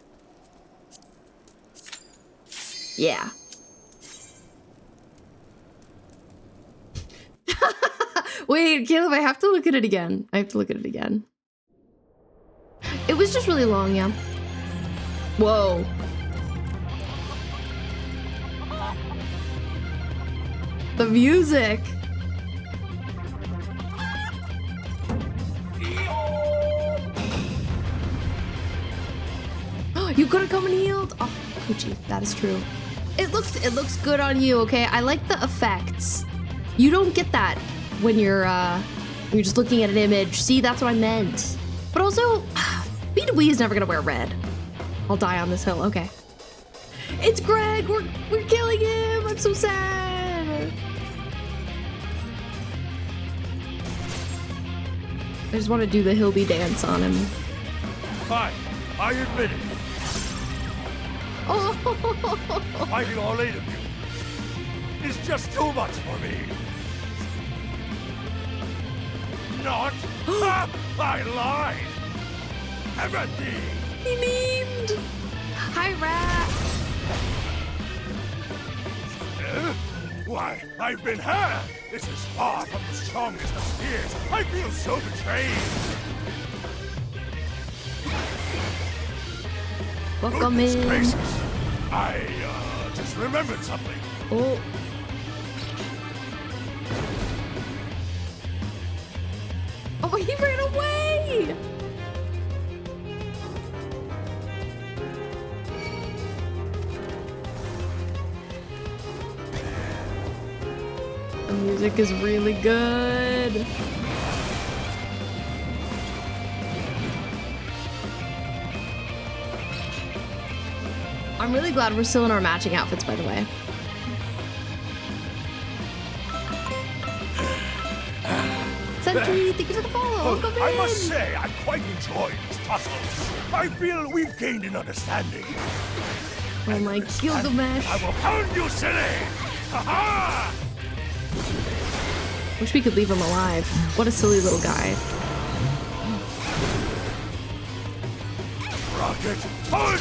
Yeah. Wait, Caleb, I have to look at it again. It was just really long, yeah. Whoa. The music. You could have come and healed. Oh, Coochie, that is true. It looks good on you, okay? I like the effects. You don't get that when you're just looking at an image. See, that's what I meant. But also, B2B is never gonna wear red. I'll die on this hill. Okay. It's Greg. We're killing him. I'm so sad. I just want to do the Hildy dance on him. Fine, I admit it. Oh. Fighting all 8 of you is just too much for me. Not. I lied. Everything. He memed. Hi, Rat. Why, I've been hurt. This is far from the strongest of spears. I feel so betrayed. Welcome Goodness in. gracious. I just remembered something. Oh. Oh, he ran away. The music is really good. I'm really glad we're still in our matching outfits, by the way. Sentry, thank you for the follow. Welcome I in. must say, I quite enjoy these tussles. I feel we've gained an understanding. Oh my Gilgamesh. I will pound you, silly! Ha-ha! Wish we could leave him alive. What a silly little guy. Rocket punch!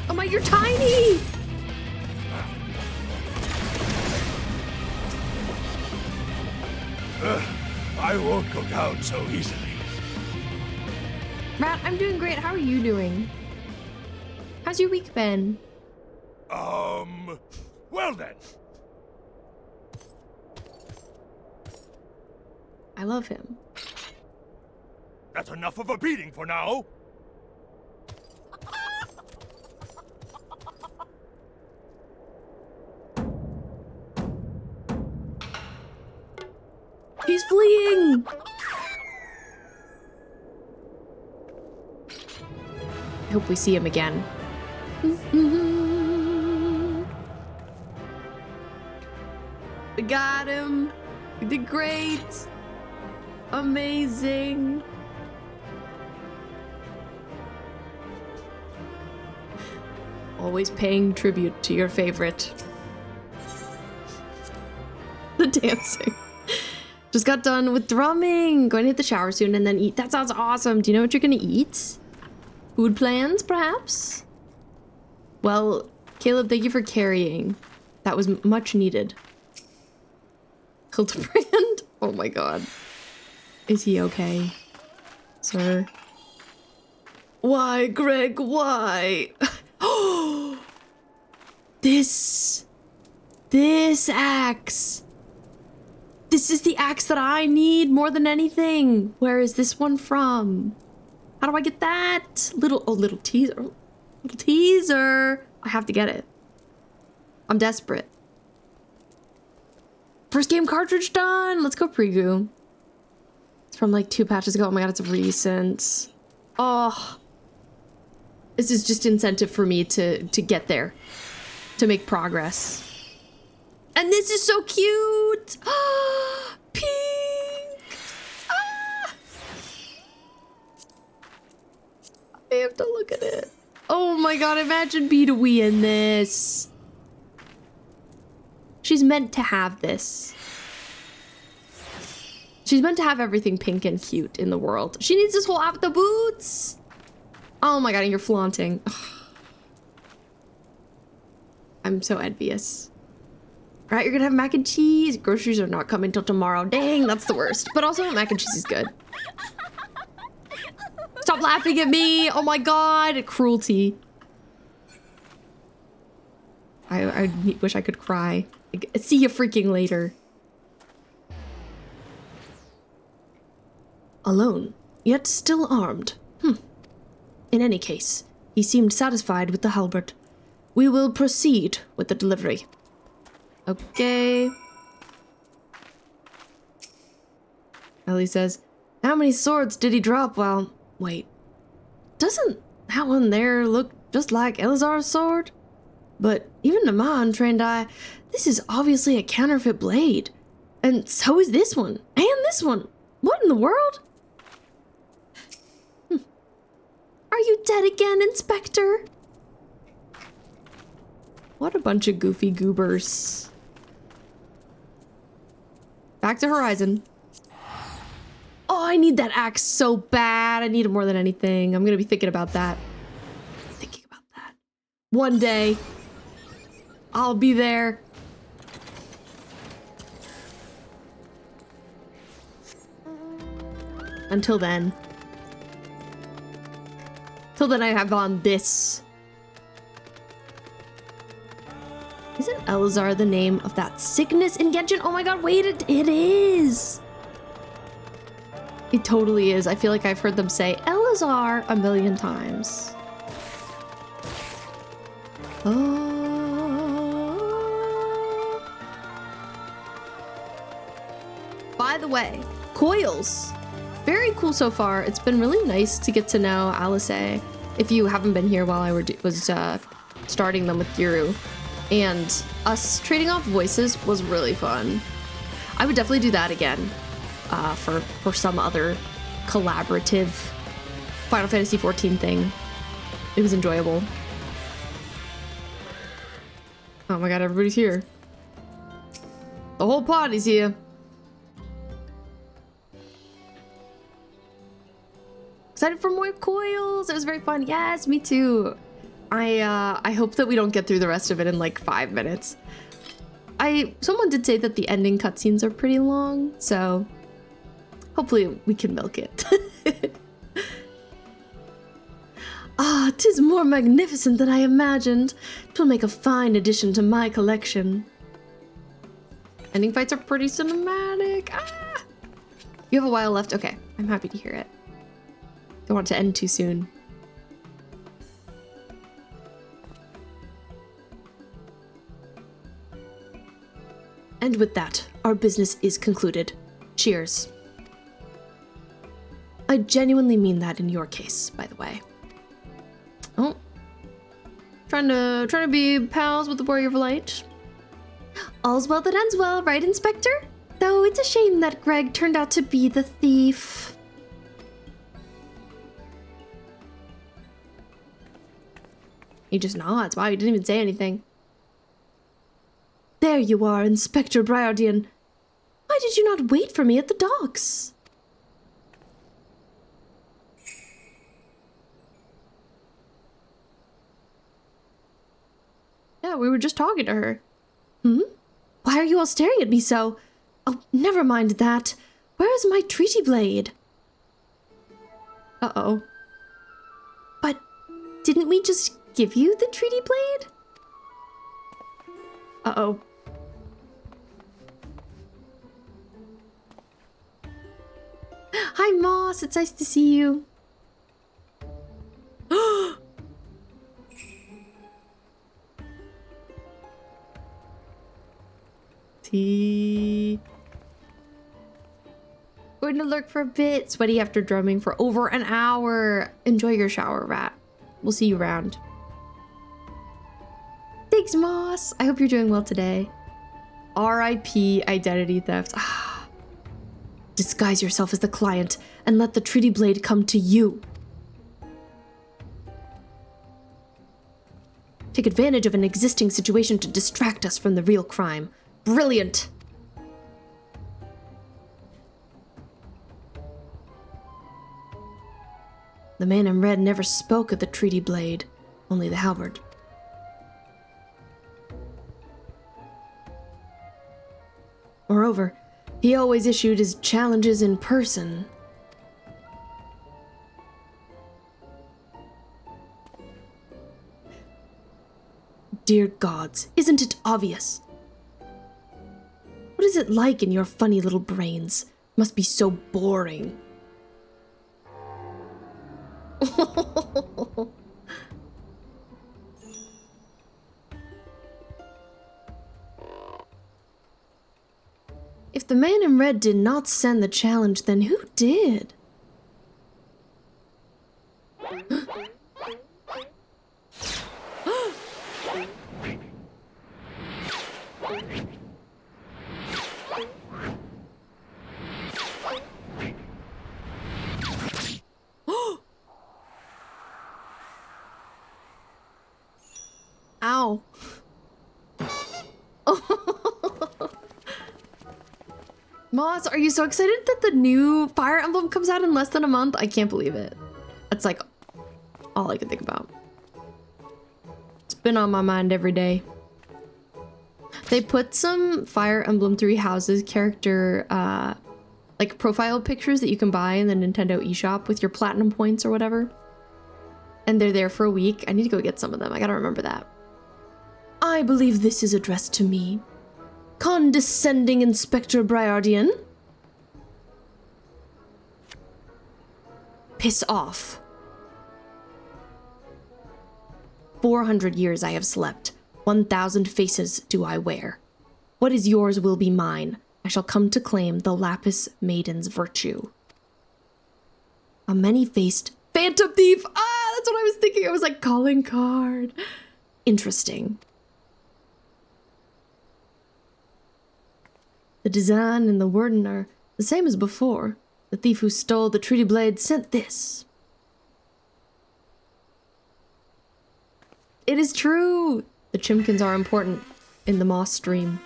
Oh my, you're tiny! I won't go down so easily. Rat, I'm doing great. How are you doing? How's your week been? Well then. I love him. That's enough of a beating for now. He's fleeing! I hope we see him again. We got him! We did great! Amazing! Always paying tribute to your favorite. The dancing. Just got done with drumming. Going to hit the shower soon and then eat. That sounds awesome. Do you know what you're gonna eat? Food plans, perhaps? Well, Caleb, thank you for carrying. That was much needed. Hildibrand? Oh my god. Is he okay, sir? Why, Greg, why? Oh! This axe. This is the axe that I need more than anything. Where is this one from? How do I get that? Little teaser. Little teaser. I have to get it. I'm desperate. First game cartridge done. Let's go preview. It's from like 2 patches ago. Oh my god, it's recent. Oh. This is just incentive for me to get there. To make progress. And this is so cute! Pink! Ah! I have to look at it. Oh my god, imagine Beatawee in this. She's meant to have this. She's meant to have everything pink and cute in the world. She needs this whole outfit, the boots. Oh my god, and you're flaunting. Ugh. I'm so envious. All right, you're gonna have mac and cheese. Groceries are not coming till tomorrow. Dang, that's the worst. But also mac and cheese is good. Stop laughing at me. Oh my god, cruelty. I wish I could cry. See you freaking later. Alone, yet still armed. In any case, he seemed satisfied with the halberd. We will proceed with the delivery. Okay. Ellie says, how many swords did he drop? Well, wait. Doesn't that one there look just like Elazar's sword? But even to my untrained eye, this is obviously a counterfeit blade. And so is this one. And this one. What in the world? Are you dead again, Inspector? What a bunch of goofy goobers. Back to Horizon. Oh, I need that axe so bad. I need it more than anything. I'm gonna be thinking about that. One day, I'll be there. Until then. Till then I have on this. Isn't Elazar the name of that sickness in Genshin? Oh my god, wait, it is! It totally is. I feel like I've heard them say Elazar a million times. By the way, coils. Very cool so far. It's been really nice to get to know Alice. If you haven't been here while I was starting them with Giru. And us trading off voices was really fun. I would definitely do that again for some other collaborative Final Fantasy XIV thing. It was enjoyable. Oh my god, everybody's here. The whole party's here. Excited for more coils. It was very fun. Yes, me too. I hope that we don't get through the rest of it in like 5 minutes. Someone did say that the ending cutscenes are pretty long, so hopefully we can milk it. Ah, 'tis more magnificent than I imagined. 'Twill make a fine addition to my collection. Ending fights are pretty cinematic. Ah! You have a while left. Okay, I'm happy to hear it. Don't want it to end too soon. And with that, our business is concluded. Cheers. I genuinely mean that in your case, by the way. Oh. Trying to be pals with the Warrior of Light. All's well that ends well, right, Inspector? Though it's a shame that Greg turned out to be the thief. He just nods. Wow, he didn't even say anything. There you are, Inspector Briardian. Why did you not wait for me at the docks? Yeah, we were just talking to her. Why are you all staring at me so? Oh, never mind that. Where is my treaty blade? Uh-oh. But didn't we just give you the treaty blade? Uh-oh. Hi, Moss. It's nice to see you. Tea. Going to lurk for a bit. Sweaty after drumming for over an hour. Enjoy your shower, Rat. We'll see you around. Thanks, Moss. I hope you're doing well today. R.I.P. identity theft. Disguise yourself as the client and let the treaty blade come to you. Take advantage of an existing situation to distract us from the real crime. Brilliant! The man in red never spoke of the treaty blade, only the halberd. Moreover, he always issued his challenges in person. Dear gods, isn't it obvious? What is it like in your funny little brains? Must be so boring. If the man in red did not send the challenge, then who did? Ow. Moss, are you so excited that the new Fire Emblem comes out in less than a month? I can't believe it. That's like all I can think about. It's been on my mind every day. They put some Fire Emblem Three Houses character like profile pictures that you can buy in the Nintendo eShop with your platinum points or whatever. And they're there for a week. I need to go get some of them. I gotta remember that. I believe this is addressed to me. Condescending Inspector Briardian. Piss off. 400 years I have slept. 1,000 faces do I wear. What is yours will be mine. I shall come to claim the Lapis Maiden's virtue. A many-faced phantom thief! Ah, that's what I was thinking. I was like, calling card. Interesting. The design and the wording are the same as before. The thief who stole the treaty blade sent this. It is true! The chimkins are important in the Moss stream.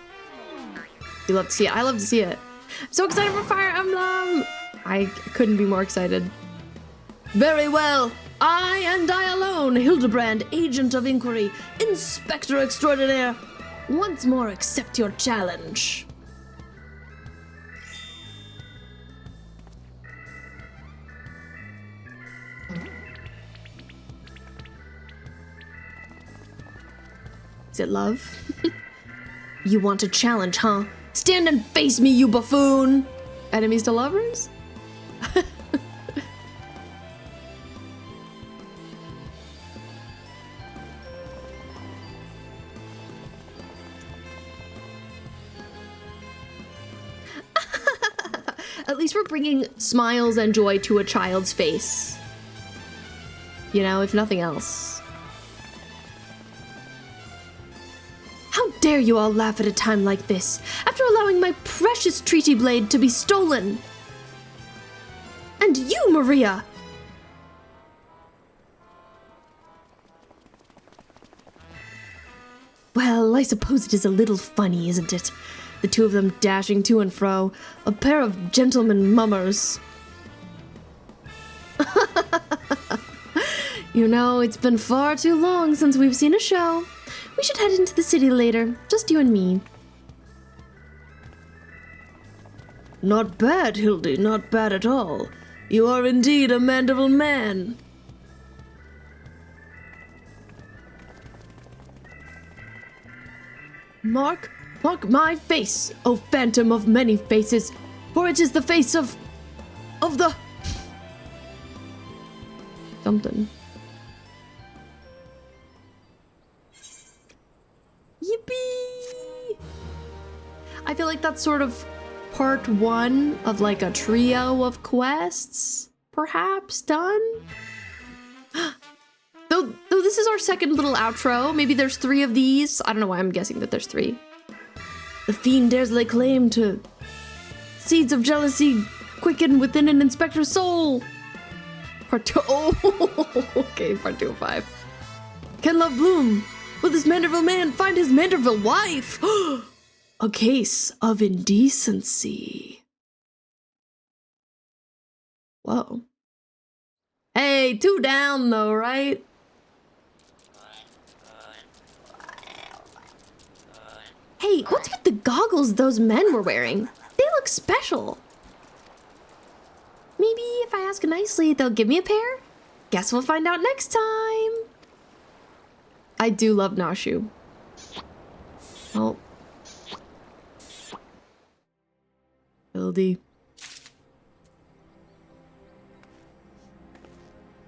You love to see it. I love to see it. I'm so excited for Fire Emblem! I couldn't be more excited. Very well. I and I alone, Hildibrand, agent of inquiry, inspector extraordinaire, once more accept your challenge. Is it love? You want a challenge, huh? Stand and face me, you buffoon! Enemies to lovers? At least we're bringing smiles and joy to a child's face. You know, if nothing else. How dare you all laugh at a time like this, after allowing my precious treaty blade to be stolen? And you, Maria! Well, I suppose it is a little funny, isn't it? The two of them dashing to and fro, a pair of gentlemen mummers. You know, it's been far too long since we've seen a show. We should head into the city later, just you and me. Not bad, Hildy, not bad at all. You are indeed a Manderville Man. Mark my face, O phantom of many faces, for it is the face of the... something. Yippee! I feel like that's sort of part one of like a trio of quests, perhaps, done? Though this is our second little outro, maybe there's 3 of these. I don't know why I'm guessing that there's 3. The fiend dares lay claim to seeds of jealousy quicken within an inspector's soul. Part 2. Oh, okay, part 2 of 5. Can love bloom? Will this Manderville man find his Manderville wife? A case of indecency. Whoa. Hey, 2 down though, right? Hey, what's with the goggles those men were wearing? They look special. Maybe if I ask nicely, they'll give me a pair? Guess we'll find out next time. I do love Nashu. Oh. Hildy.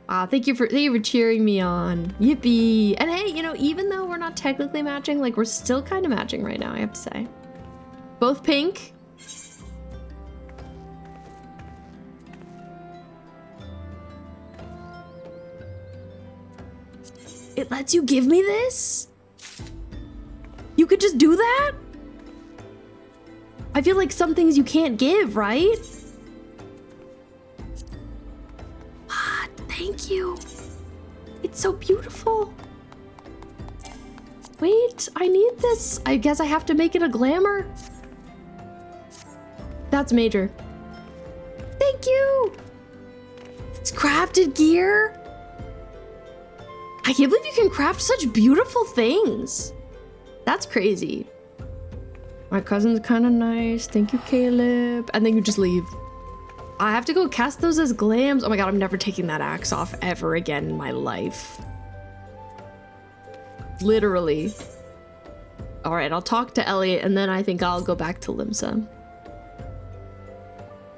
Wow, thank you for cheering me on. Yippee. And hey, you know, even though we're not technically matching, like we're still kind of matching right now, I have to say. Both pink. It lets you give me this? You could just do that? I feel like some things you can't give, right? What? Thank you. It's so beautiful. Wait, I need this. I guess I have to make it a glamour. That's major. Thank you. It's crafted gear. I can't believe you can craft such beautiful things. That's crazy. My cousin's kind of nice. Thank you, Caleb. And then you just leave. I have to go cast those as glams. Oh my god, I'm never taking that axe off ever again in my life. Literally. All right, I'll talk to Elliot and then I think I'll go back to Limsa.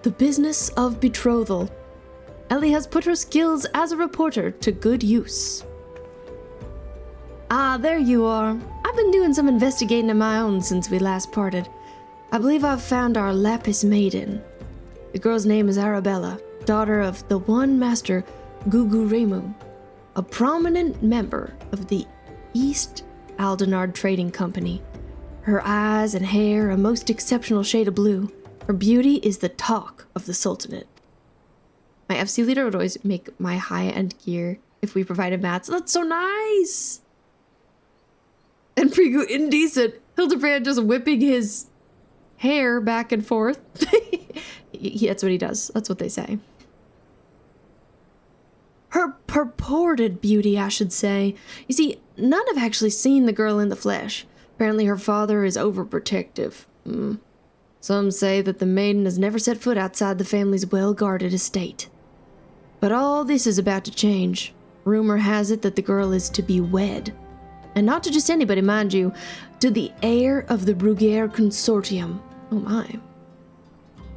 The Business of Betrothal. Ellie has put her skills as a reporter to good use. Ah, there you are. I've been doing some investigating of my own since we last parted. I believe I've found our Lapis Maiden. The girl's name is Arabella, daughter of the one master Guguremu, a prominent member of the East Aldenard Trading Company. Her eyes and hair a most exceptional shade of blue. Her beauty is the talk of the Sultanate. My FC leader would always make my high-end gear if we provided mats. That's so nice! And Prigu indecent. Hildibrand just whipping his hair back and forth. That's what he does. That's what they say. Her purported beauty, I should say. You see, none have actually seen the girl in the flesh. Apparently her father is overprotective. Some say that the maiden has never set foot outside the family's well-guarded estate. But all this is about to change. Rumor has it that the girl is to be wed. And not to just anybody, mind you, to the heir of the Bruguiere Consortium. Oh my.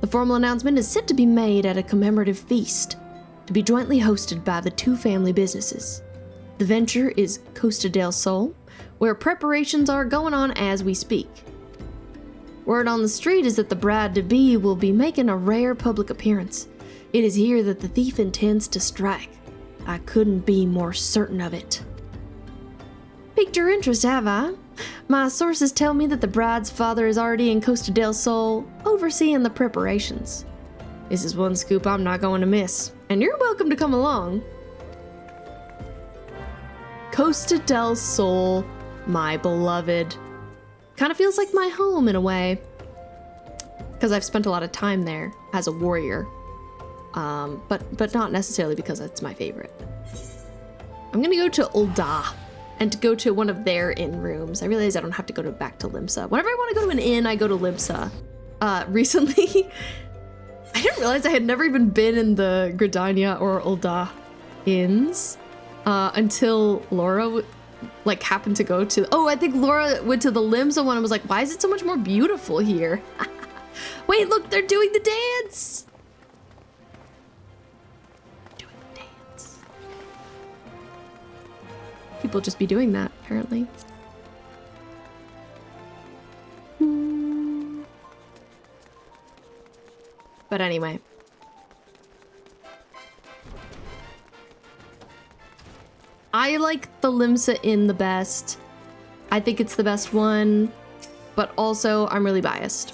The formal announcement is set to be made at a commemorative feast, to be jointly hosted by the two family businesses. The venture is Costa del Sol, where preparations are going on as we speak. Word on the street is that the bride-to-be will be making a rare public appearance. It is here that the thief intends to strike. I couldn't be more certain of it. Piqued your interest, have I? My sources tell me that the bride's father is already in Costa del Sol, overseeing the preparations. This is one scoop I'm not going to miss, and you're welcome to come along. Costa del Sol, my beloved. Kind of feels like my home in a way, because I've spent a lot of time there as a warrior, but not necessarily because it's my favorite. I'm gonna go to Ul'dah and to go to one of their inn rooms. I realize I don't have to go back to Limsa. Whenever I want to go to an inn, I go to Limsa. Recently, I didn't realize I had never even been in the Gridania or Ul'dah inns until Laura happened to go to. Oh, I think Laura went to the Limsa one and was like, "Why is it so much more beautiful here?" Wait, look, they're doing the dance. People just be doing that, apparently. But anyway. I like the Limsa Inn the best. I think it's the best one, but also I'm really biased.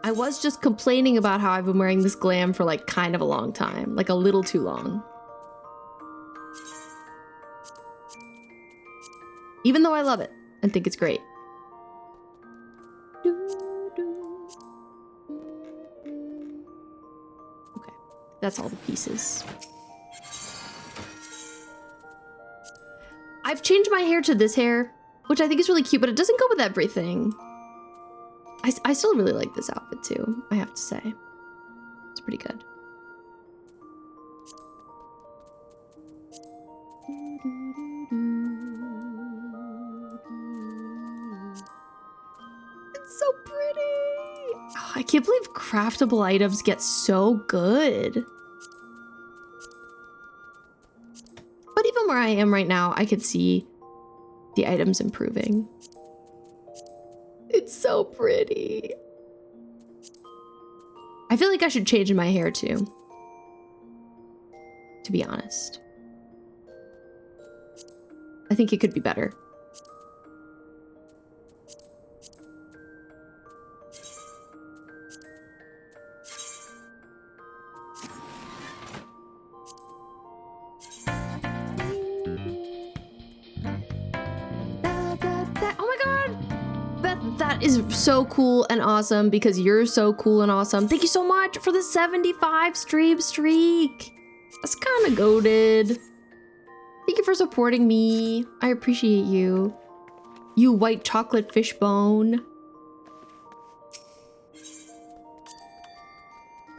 I was just complaining about how I've been wearing this glam for like kind of a long time, like a little too long. Even though I love it and think it's great. Okay, that's all the pieces. I've changed my hair to this hair, which I think is really cute, but it doesn't go with everything. I still really like this outfit too, I have to say. It's pretty good. It's so pretty. Oh, I can't believe craftable items get so good. But even where I am right now, I could see the items improving. It's so pretty. I feel like I should change my hair too, to be honest. I think it could be better. That is so cool and awesome because you're so cool and awesome. Thank you so much for the 75 stream streak. That's kind of goated. Thank you for supporting me. I appreciate you. You white chocolate fish bone.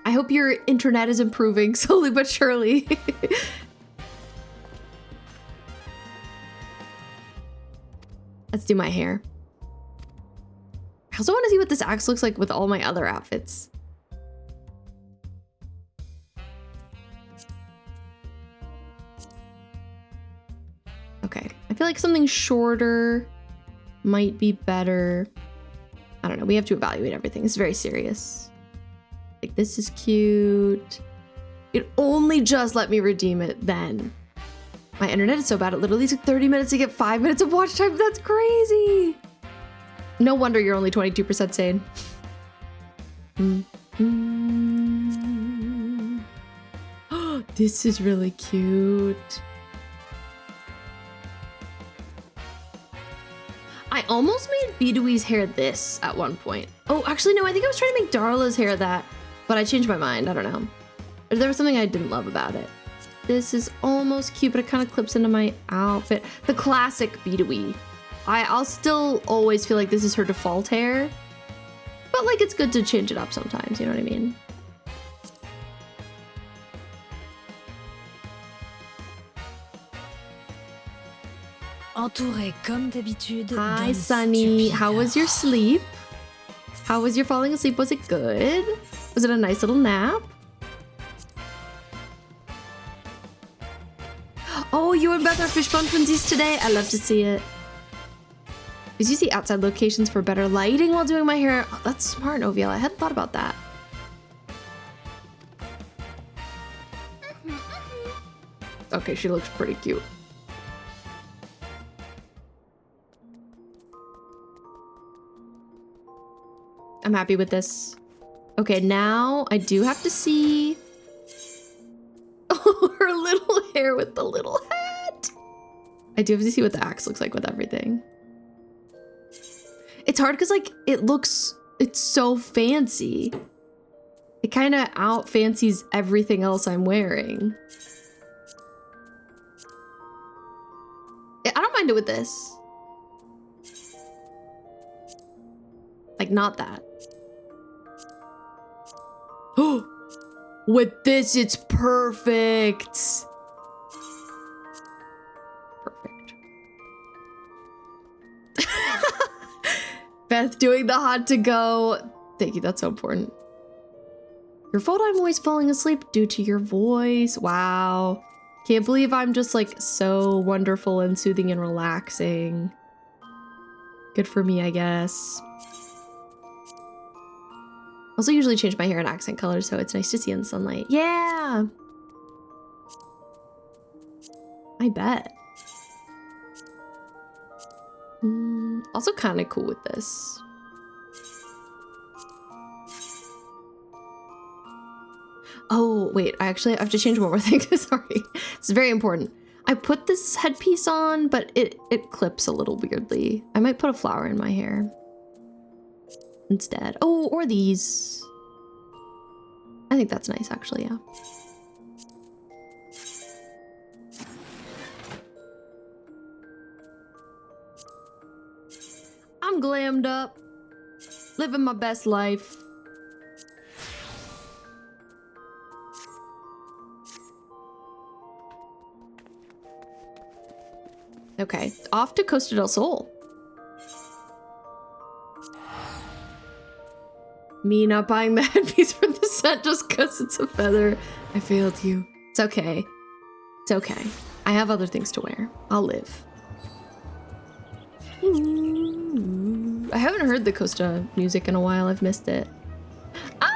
I hope your internet is improving slowly but surely. Let's do my hair. I also want to see what this axe looks like with all my other outfits. Okay, I feel like something shorter might be better. I don't know, we have to evaluate everything. It's very serious. Like, this is cute. It only just let me redeem it then. My internet is so bad, it literally took 30 minutes to get 5 minutes of watch time. That's crazy. No wonder you're only 22% sane. This is really cute. I almost made Bidoui's hair this at one point. Oh, actually, no, I think I was trying to make Darla's hair that, but I changed my mind. I don't know. There was something I didn't love about it. This is almost cute, but it kind of clips into my outfit. The classic Bidoui. I'll still always feel like this is her default hair, but like it's good to change it up sometimes, you know what I mean? Entouré comme d'habitude. Hi, Sunny. How was your sleep? How was your falling asleep? Was it good? Was it a nice little nap? Oh, you and Beth are fishbone twinsies today? I love to see it. Is you see outside locations for better lighting while doing my hair? Oh, that's smart, Oviel. I hadn't thought about that. Okay, she looks pretty cute. I'm happy with this. Okay, now I do have to see... Oh, her little hair with the little hat. I do have to see what the axe looks like with everything. It's hard because, like, it's so fancy. It kind of out-fancies everything else I'm wearing. I don't mind it with this. Like, not that. Oh, with this, it's perfect. Perfect. Beth doing the hot to go. Thank you, that's so important. Your fault I'm always falling asleep due to your voice. Wow. Can't believe I'm just like so wonderful and soothing and relaxing. Good for me, I guess. Also usually change my hair in accent color, so it's nice to see in the sunlight. Yeah! I bet. Also kind of cool with this. Oh, wait, I have to change one more thing. Sorry. It's very important. I put this headpiece on, but it clips a little weirdly. I might put a flower in my hair instead. Oh, or these. I think that's nice, actually, yeah. I'm glammed up, living my best life. Okay, off to Costa del Sol. Me not buying the headpiece for the set just because it's a feather. I failed you. It's okay. It's okay. I have other things to wear. I'll live. Ooh. I haven't heard the Costa music in a while. I've missed it. Ah!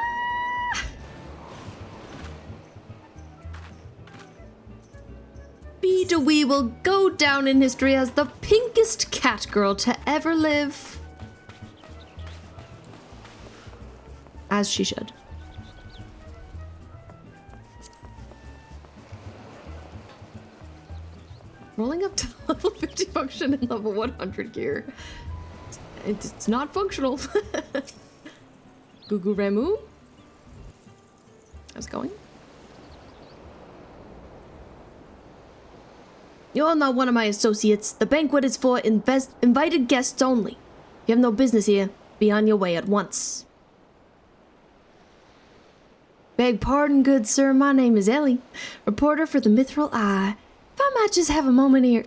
Bidawee will go down in history as the pinkest cat girl to ever live. As she should. Rolling up to level 50 function and level 100 gear. It's not functional. Gugu Remu. How's it going? You're not one of my associates. The banquet is for invited guests only. You have no business here. Be on your way at once. Beg pardon, good sir. My name is Ellie, reporter for the Mithril Eye. If I might just have a moment here.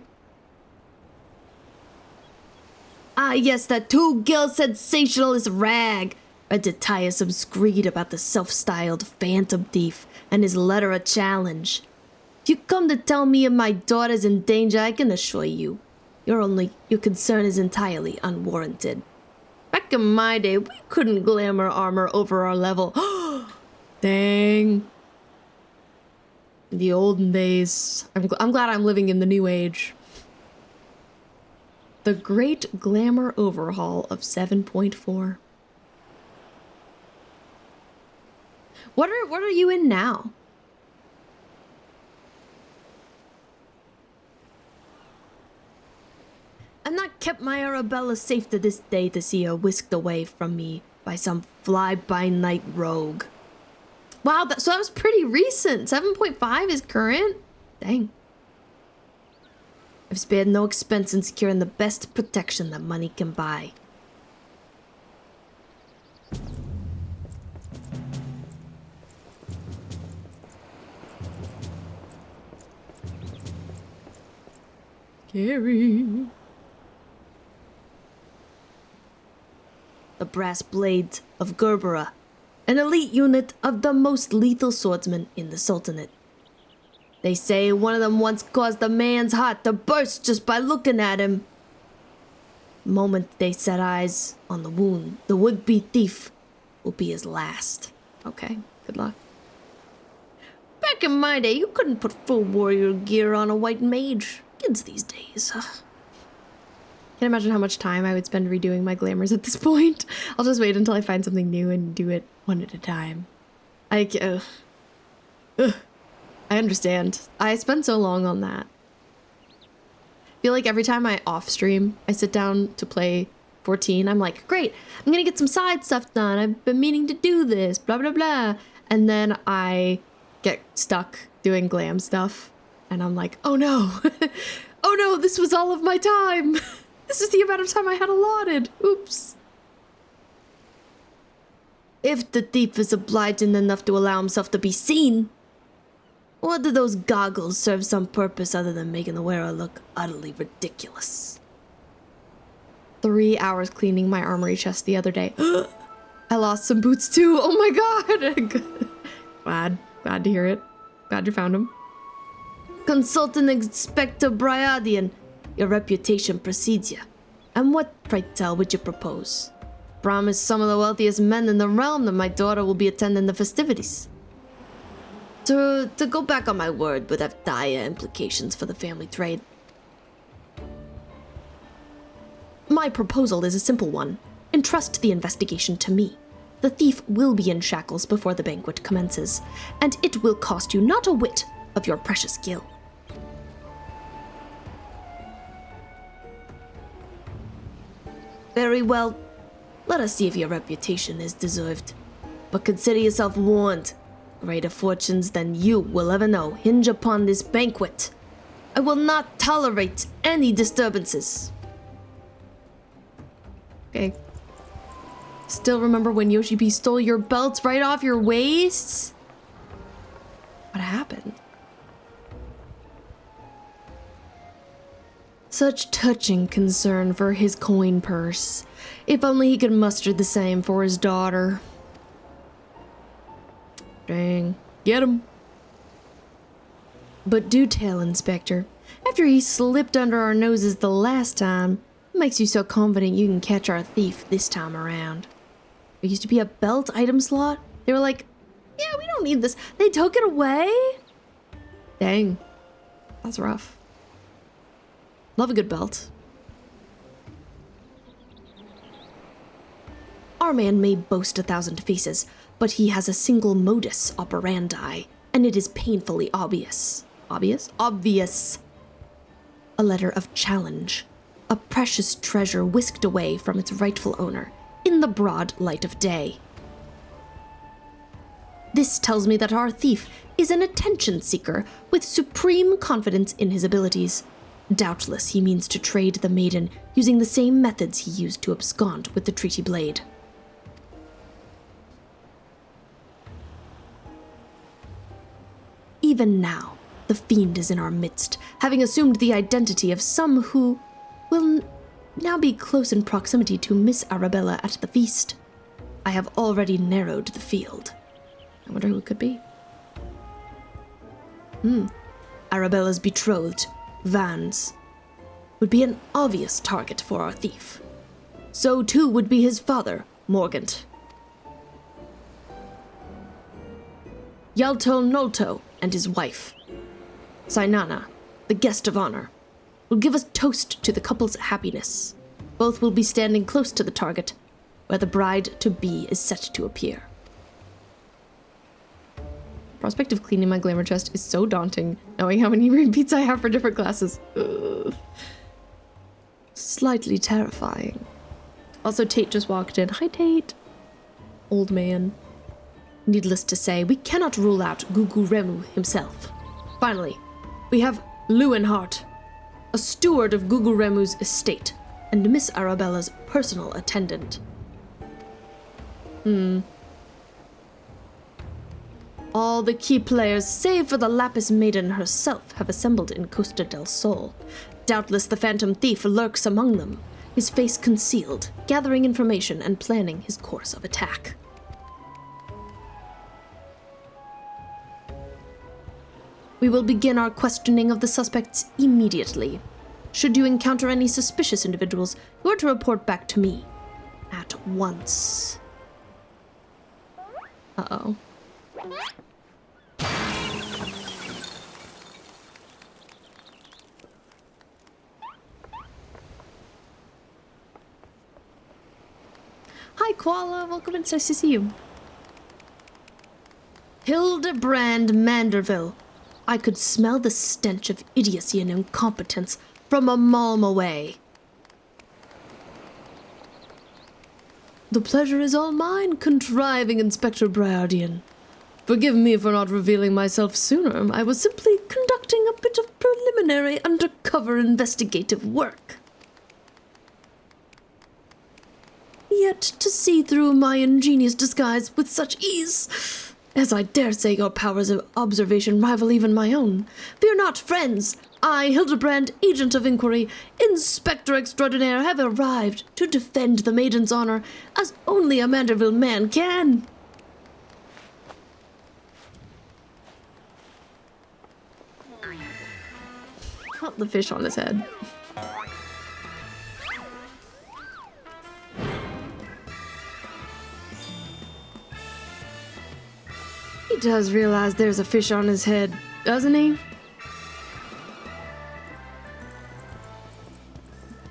Ah, yes, that two-gill sensationalist rag. Read to tiresome screed about the self-styled phantom thief and his letter of challenge. If you come to tell me my daughter's in danger, I can assure you, your concern is entirely unwarranted. Back in my day, we couldn't glamour armor over our level. Dang. The olden days. I'm glad I'm living in the new age. The Great Glamour Overhaul of 7.4. What are you in now? I've not kept my Arabella safe to this day to see her whisked away from me by some fly-by-night rogue. Wow, so that was pretty recent. 7.5 is current? Dang. I've spared no expense in securing the best protection that money can buy. Scary. The brass blades of Gerbera, an elite unit of the most lethal swordsmen in the Sultanate. They say one of them once caused a man's heart to burst just by looking at him. The moment they set eyes on the wound, the would-be thief will be his last. Okay, good luck. Back in my day, you couldn't put full warrior gear on a white mage. Kids these days. Can't imagine how much time I would spend redoing my glamours at this point. I'll just wait until I find something new and do it one at a time. I understand. I spend so long on that. I feel like every time I off stream, I sit down to play 14, I'm like, great, I'm gonna get some side stuff done. I've been meaning to do this, blah, blah, blah. And then I get stuck doing glam stuff. And I'm like, oh no, oh no, this was all of my time. This is the amount of time I had allotted. Oops. If the thief is obliging enough to allow himself to be seen, what do those goggles serve some purpose other than making the wearer look utterly ridiculous? 3 hours cleaning my armory chest the other day. I lost some boots too. Oh my god. Glad to hear it. Glad you found them. Consultant Inspector Bryadian, your reputation precedes you. And what, pray tell, would you propose? Promise some of the wealthiest men in the realm that my daughter will be attending the festivities. To go back on my word would have dire implications for the family trade. My proposal is a simple one. Entrust the investigation to me. The thief will be in shackles before the banquet commences, and it will cost you not a whit of your precious gil. Very well. Let us see if your reputation is deserved. But consider yourself warned. Greater fortunes than you will ever know hinge upon this banquet. I will not tolerate any disturbances. Okay. Still remember when Yoshi P stole your belts right off your waists? What happened? Such touching concern for his coin purse. If only he could muster the same for his daughter. Dang. Get him. But do tell, Inspector. After he slipped under our noses the last time, what makes you so confident you can catch our thief this time around? There used to be a belt item slot. They were like, yeah, we don't need this. They took it away? Dang. That's rough. Love a good belt. Our man may boast 1,000 faces, but he has a single modus operandi, and it is painfully obvious. Obvious? Obvious. A letter of challenge. A precious treasure whisked away from its rightful owner in the broad light of day. This tells me that our thief is an attention seeker with supreme confidence in his abilities. Doubtless he means to trade the maiden using the same methods he used to abscond with the treaty blade. Even now, the fiend is in our midst, having assumed the identity of some who will now be close in proximity to Miss Arabella at the feast. I have already narrowed the field. I wonder who it could be. Arabella's betrothed, Vans, would be an obvious target for our thief. So too would be his father, Morgant. Yalto Nolto and his wife, Sainana, the guest of honor, will give a toast to the couple's happiness. Both will be standing close to the target, where the bride-to-be is set to appear. Prospect of cleaning my glamour chest is so daunting, knowing how many repeats I have for different classes. Ugh. Slightly terrifying. Also, Tate just walked in. Hi, Tate. Old man. Needless to say, we cannot rule out Gugu Remu himself. Finally, we have Leuenhart, a steward of Gugu Remu's estate, and Miss Arabella's personal attendant. All the key players, save for the Lapis Maiden herself, have assembled in Costa del Sol. Doubtless the Phantom Thief lurks among them, his face concealed, gathering information and planning his course of attack. We will begin our questioning of the suspects immediately. Should you encounter any suspicious individuals, you are to report back to me at once. Uh-oh. Hi, Koala. Welcome in. It's nice to see you. Hildibrand Manderville. I could smell the stench of idiocy and incompetence from a malm away. The pleasure is all mine, contriving Inspector Briardian. Forgive me for not revealing myself sooner. I was simply conducting a bit of preliminary undercover investigative work. Yet to see through my ingenious disguise with such ease, as I dare say your powers of observation rival even my own. Fear not, friends. I, Hildibrand, Agent of Inquiry, Inspector Extraordinaire, have arrived to defend the maiden's honor as only a Manderville man can. Not the fish on his head. He does realize there's a fish on his head, doesn't he?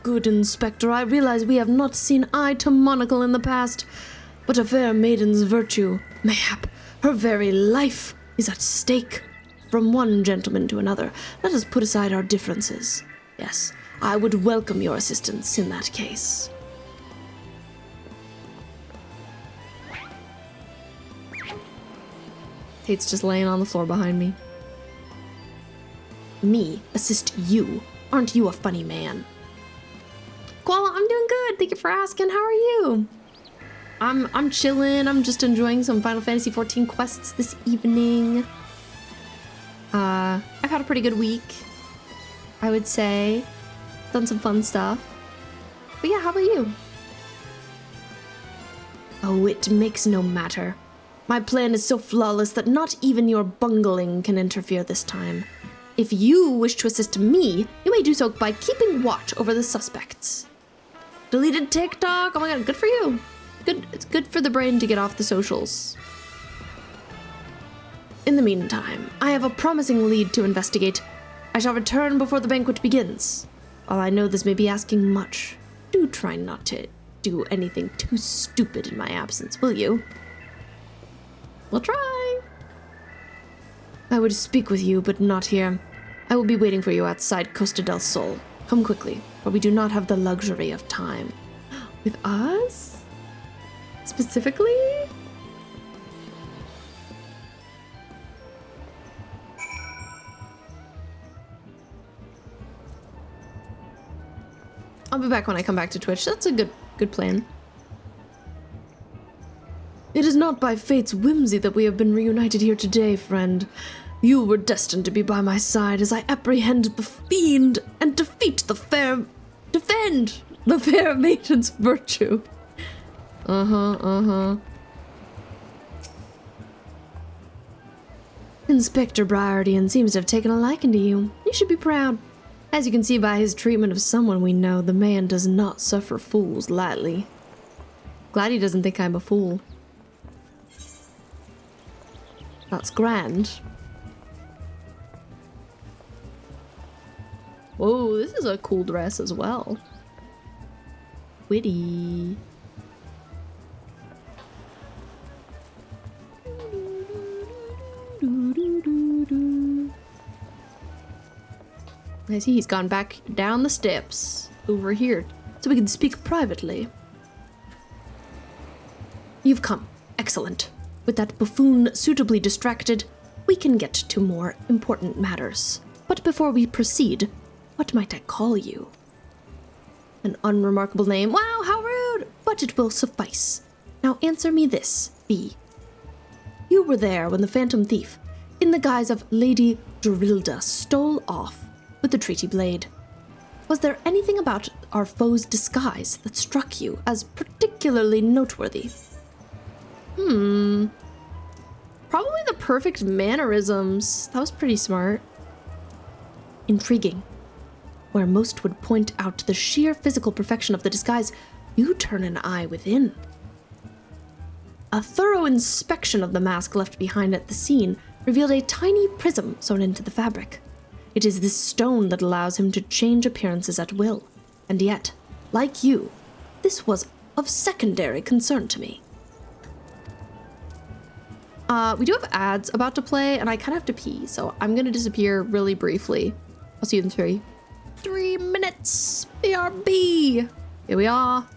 Good, Inspector. I realize we have not seen eye to monocle in the past. but a fair maiden's virtue, mayhap her very life, is at stake. From one gentleman to another, let us put aside our differences. Yes, I would welcome your assistance in that case. Tate's just laying on the floor behind me. Me assist you? Aren't you a funny man? Koala, I'm doing good. Thank you for asking. How are you? I'm chilling. I'm just enjoying some Final Fantasy XIV quests this evening. I've had a pretty good week, I would say. Done some fun stuff. But yeah, how about you? Oh, it makes no matter. My plan is so flawless that not even your bungling can interfere this time. If you wish to assist me, you may do so by keeping watch over the suspects. Deleted TikTok. Oh my god, good for you. Good. It's good for the brain to get off the socials. In the meantime, I have a promising lead to investigate. I shall return before the banquet begins. While I know this may be asking much, do try not to do anything too stupid in my absence, will you? We'll try. I would speak with you, but not here. I will be waiting for you outside Costa del Sol. Come quickly, for we do not have the luxury of time. With us? Specifically? I'll be back when I come back to Twitch. That's a good plan. It is not by fate's whimsy that we have been reunited here today, friend. You were destined to be by my side as I apprehend the fiend and defend the fair maiden's virtue. Inspector Briardian seems to have taken a liking to you. You should be proud. As you can see by his treatment of someone we know, the man does not suffer fools lightly. Glad he doesn't think I'm a fool. That's grand. Whoa, this is a cool dress as well. Witty. I see he's gone back down the steps over here so we can speak privately. You've come. Excellent. With that buffoon suitably distracted, we can get to more important matters. But before we proceed, what might I call you? An unremarkable name. Wow, how rude! But it will suffice. Now answer me this, B. You were there when the Phantom Thief, in the guise of Lady Dorilda, stole off with the treaty blade. Was there anything about our foe's disguise that struck you as particularly noteworthy? Probably the perfect mannerisms. That was pretty smart. Intriguing. Where most would point out the sheer physical perfection of the disguise, you turn an eye within. A thorough inspection of the mask left behind at the scene revealed a tiny prism sewn into the fabric. It is this stone that allows him to change appearances at will. And yet, like you, this was of secondary concern to me. We do have ads about to play, and I kind of have to pee, so I'm gonna disappear really briefly. I'll see you in 3 minutes. BRB. Here we are.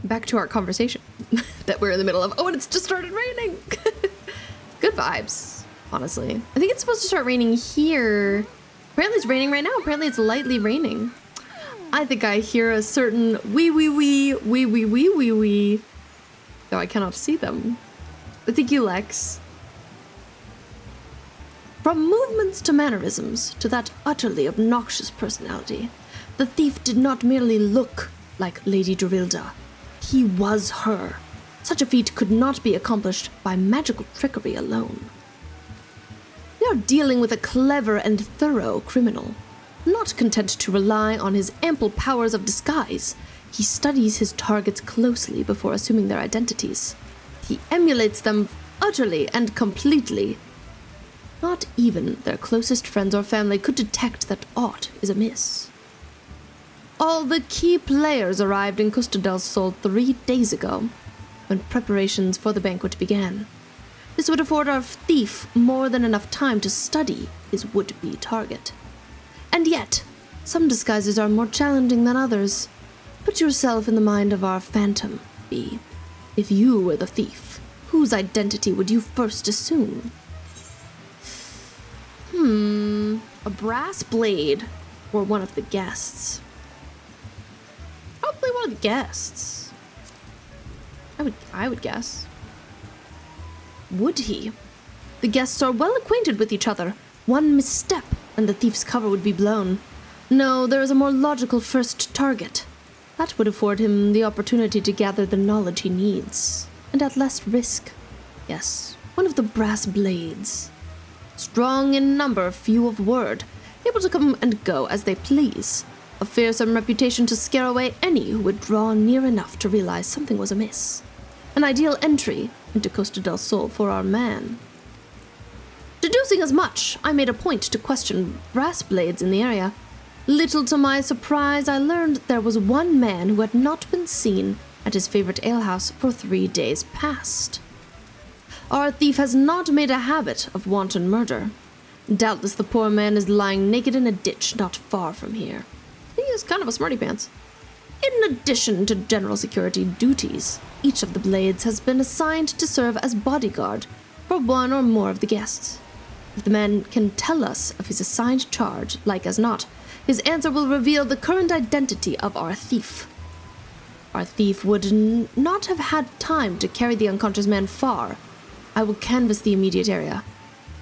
Back to our conversation that we're in the middle of. Oh, and it's just started raining. Good vibes, honestly. I think it's supposed to start raining here. Apparently it's raining right now. Apparently it's lightly raining. I think I hear a certain wee. Though I cannot see them. But thank you, Lex. From movements to mannerisms to that utterly obnoxious personality, the thief did not merely look like Lady Dorilda. He was her. Such a feat could not be accomplished by magical trickery alone. We are dealing with a clever and thorough criminal. Not content to rely on his ample powers of disguise, he studies his targets closely before assuming their identities. He emulates them utterly and completely. Not even their closest friends or family could detect that aught is amiss. All the key players arrived in Costa del Sol 3 days ago, when preparations for the banquet began. This would afford our thief more than enough time to study his would-be target. And yet, some disguises are more challenging than others. Put yourself in the mind of our phantom, B. If you were the thief, whose identity would you first assume? A brass blade, or one of the guests. Probably one of the guests. I would guess. Would he? The guests are well acquainted with each other. One misstep, and the thief's cover would be blown. No, there is a more logical first target. That would afford him the opportunity to gather the knowledge he needs, and at less risk. Yes, one of the brass blades. Strong in number, few of word, able to come and go as they please. A fearsome reputation to scare away any who would draw near enough to realize something was amiss. An ideal entry into Costa del Sol for our man. Deducing as much, I made a point to question brass blades in the area. Little to my surprise, I learned there was one man who had not been seen at his favorite alehouse for 3 days past. Our thief has not made a habit of wanton murder. Doubtless the poor man is lying naked in a ditch not far from here. He is kind of a smarty pants. In addition to general security duties, each of the blades has been assigned to serve as bodyguard for one or more of the guests. If the man can tell us of his assigned charge, like as not, his answer will reveal the current identity of our thief. Our thief would not have had time to carry the unconscious man far. I will canvass the immediate area.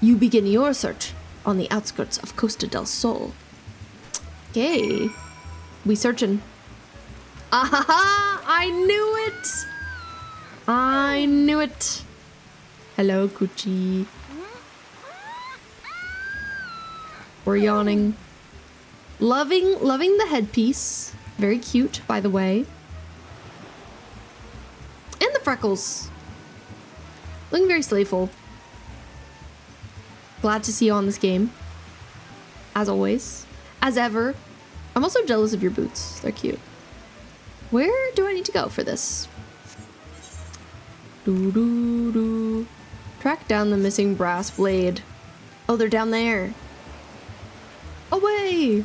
You begin your search on the outskirts of Costa del Sol. Okay. We searching. Ah, I knew it! I knew it. Hello, Coochie. We're yawning. Loving the headpiece. Very cute, by the way. And the freckles. Looking very slayful. Glad to see you on this game. As always. As ever. I'm also jealous of your boots. They're cute. Where do I need to go for this? Track down the missing brass blade. Oh, they're down there. Away!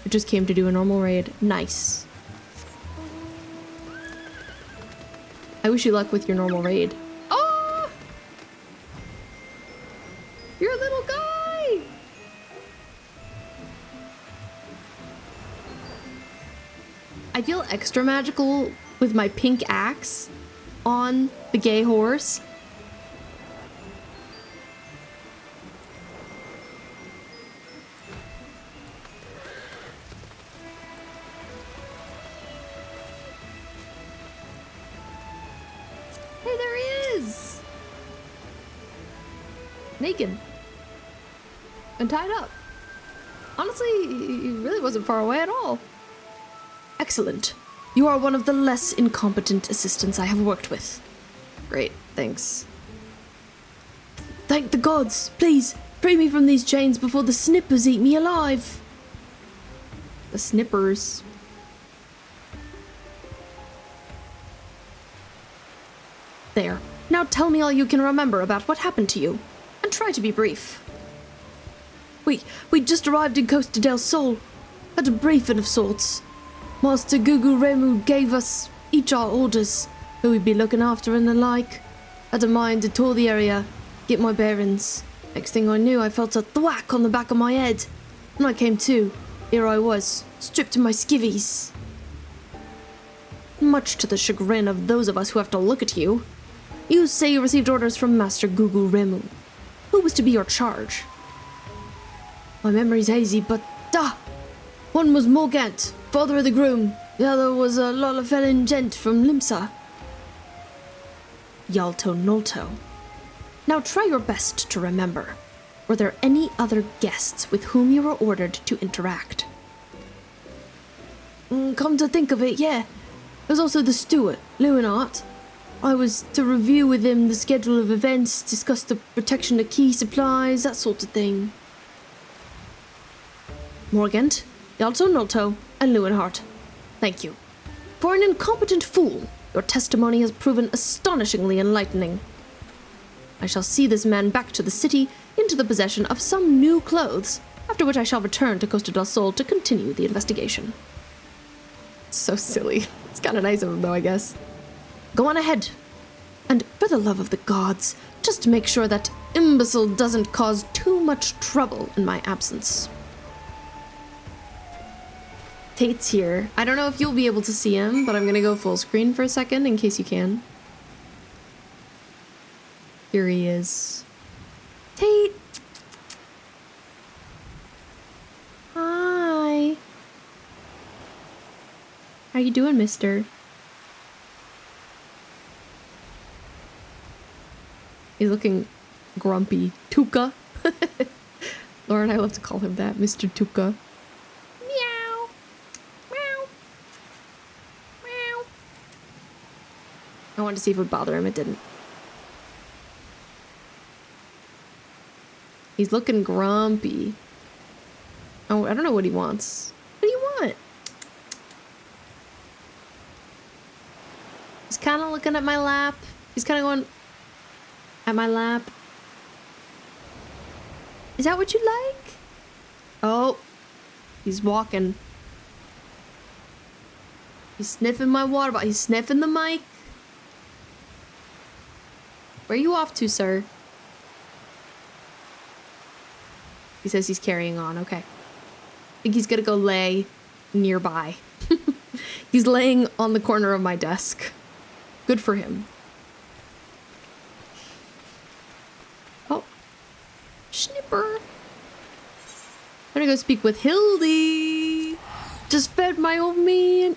I just came to do a normal raid. Nice. I wish you luck with your normal raid. Oh! You're a little guy! I feel extra magical with my pink axe on the gay horse. Hey, there he is! Naked. And tied up. Honestly, he really wasn't far away at all. Excellent. You are one of the less incompetent assistants I have worked with. Great, thanks. Thank the gods. Please, free me from these chains before the snippers eat me alive. The snippers. There. Now tell me all you can remember about what happened to you. And try to be brief. We just arrived in Costa del Sol. Had a briefing of sorts. Master Gugu Remu gave us each our orders, who we'd be looking after and the like. Had a mind to tour the area, get my bearings. Next thing I knew, I felt a thwack on the back of my head. When I came to, here I was, stripped to my skivvies. Much to the chagrin of those of us who have to look at you. You say you received orders from Master Gugu Remu. Who was to be your charge? My memory's hazy, but one was Morgant, father of the groom. The other was a Lolafelin gent from Limsa. Yalto Nolto. Now try your best to remember. Were there any other guests with whom you were ordered to interact? Come to think of it, yeah. There's also the steward, Leonard. I was to review with him the schedule of events, discuss the protection of key supplies, that sort of thing. Morgant? Yalto Nolto, and Lewinhart. Thank you. For an incompetent fool, your testimony has proven astonishingly enlightening. I shall see this man back to the city into the possession of some new clothes, after which I shall return to Costa del Sol to continue the investigation. So silly. It's kind of nice of him, though, I guess. Go on ahead. And for the love of the gods, just make sure that imbecile doesn't cause too much trouble in my absence. Tate's here. I don't know if you'll be able to see him, but I'm gonna go full screen for a second in case you can. Here he is. Tate! Hi. How you doing, mister? He's looking grumpy. Tuca. Laura and I love to call him that, Mr. Tuca. Meow. Meow. Meow. I wanted to see if it would bother him. It didn't. He's looking grumpy. Oh, I don't know what he wants. What do you want? He's kind of looking at my lap. He's kind of going at my lap. Is that what you like? Oh, he's walking. He's sniffing my water bottle. He's sniffing the mic. Where are you off to, sir? He says he's carrying on. Okay. I think he's gonna go lay nearby. He's laying on the corner of my desk. Good for him. Oh. Snipper. I'm gonna go speak with Hildy. Just fed my old man.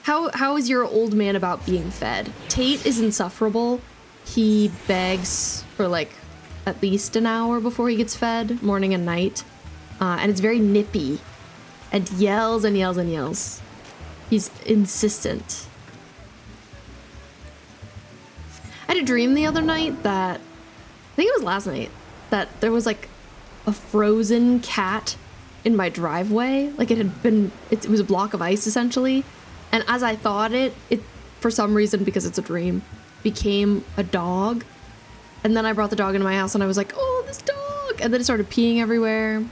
How is your old man about being fed? Tate is insufferable. He begs for like at least an hour before he gets fed, morning and night. And it's very nippy and yells and yells and yells. He's insistent. I had a dream the other night that, I think it was last night, that there was like a frozen cat in my driveway. Like it had been, it was a block of ice essentially. And as I thought it, for some reason, because it's a dream, became a dog. And then I brought the dog into my house and I was like, oh, this dog. And then it started peeing everywhere.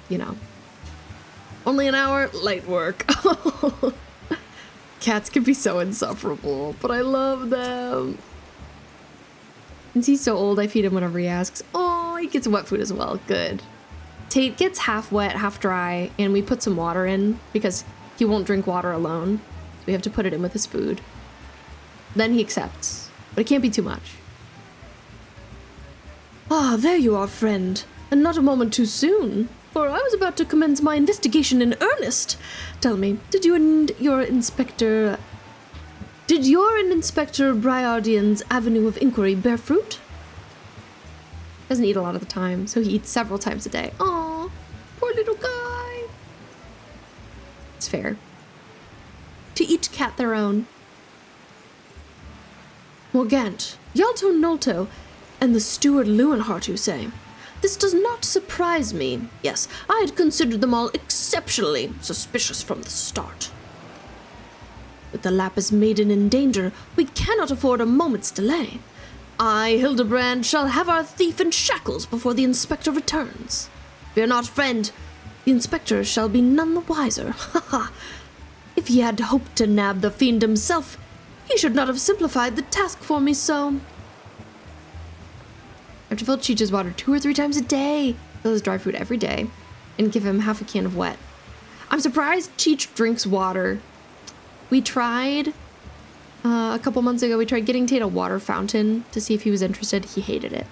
You know, only an hour, light work. Cats can be so insufferable, but I love them. Since he's so old, I feed him whenever he asks. Oh, he gets wet food as well. Good. Tate gets half wet, half dry, and we put some water in because he won't drink water alone. So we have to put it in with his food. Then he accepts, but it can't be too much. Ah, there you are, friend. And not a moment too soon, for I was about to commence my investigation in earnest. Tell me, did you and your Inspector Briardian's avenue of inquiry bear fruit? Doesn't eat a lot of the time, so he eats several times a day. Aw, poor little guy. It's fair. To each cat their own. Morgant, Yalto Nolto, and the steward Lewinhart, you say? This does not surprise me. Yes, I had considered them all exceptionally suspicious from the start. With the Lapis Maiden in danger, we cannot afford a moment's delay. I, Hildibrand, shall have our thief in shackles before the inspector returns. Fear not, friend. The inspector shall be none the wiser. Ha ha! If he had hoped to nab the fiend himself, he should not have simplified the task for me so. I have to fill Cheech's water 2 or 3 times a day, fill his dry food every day, and give him half a can of wet. I'm surprised Cheech drinks water. We tried, a couple months ago, we tried getting Tate a water fountain to see if he was interested. He hated it.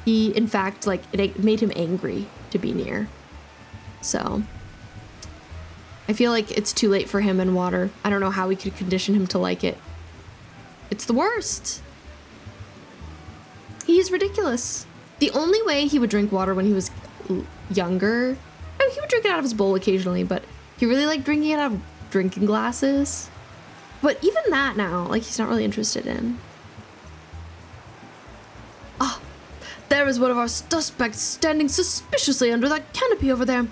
He, in fact, like, it made him angry to be near. So, I feel like it's too late for him and water. I don't know how we could condition him to like it. It's the worst. He's ridiculous. The only way he would drink water when he was younger, I mean, he would drink it out of his bowl occasionally, but he really liked drinking it out of drinking glasses. But even that now, like, he's not really interested in. Ah, there is one of our suspects standing suspiciously under that canopy over there.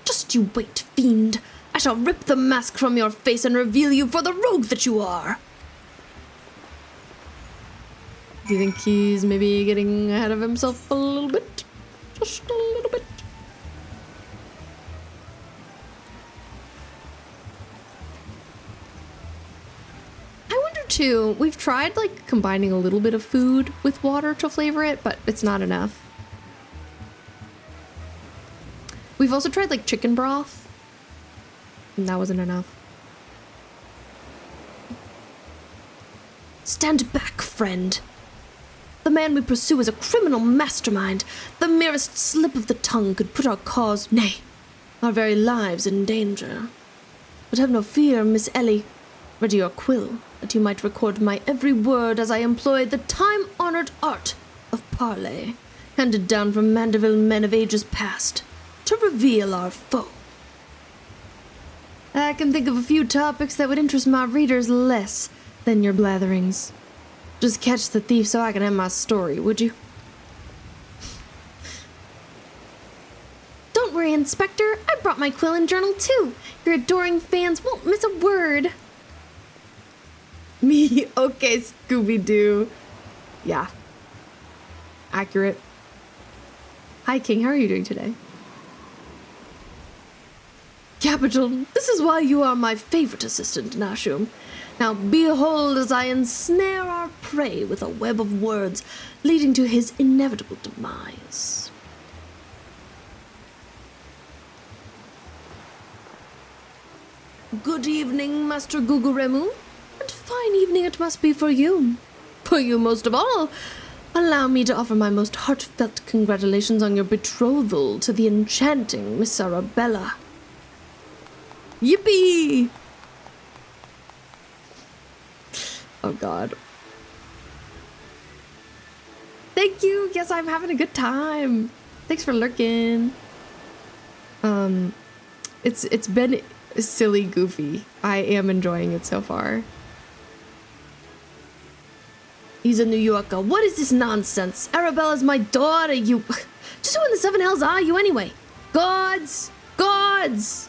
Just Just you wait, fiend. I shall rip the mask from your face and reveal you for the rogue that you are. Do you think he's maybe getting ahead of himself a little bit? Just a little bit. I wonder too, we've tried like combining a little bit of food with water to flavor it, but it's not enough. We've also tried like chicken broth, and that wasn't enough. Stand back, friend. The man we pursue is a criminal mastermind. The merest slip of the tongue could put our cause, nay, our very lives in danger. But have no fear, Miss Ellie. Ready your quill, that you might record my every word as I employ the time-honored art of parley, handed down from Manderville Men of ages past, to reveal our foe. I can think of a few topics that would interest my readers less than your blatherings. Just catch the thief so I can have my story, would you? Don't worry, Inspector. I brought my quill and journal too. Your adoring fans won't miss a word. Me? Okay, Scooby-Doo. Yeah. Accurate. Hi, King. How are you doing today? Capital. This is why you are my favorite assistant, Nashum. Now behold as I ensnare our prey with a web of words leading to his inevitable demise. Good evening, Master Guguremu, and fine evening it must be for you. For you most of all. Allow me to offer my most heartfelt congratulations on your betrothal to the enchanting Miss Arabella. Yippee! Oh god. Thank you! Yes, I'm having a good time. Thanks for lurking. It's been silly goofy. I am enjoying it so far. He's a New Yorker. What is this nonsense? Arabella's my daughter, you... Just who in the seven hells are you anyway? Gods! Gods!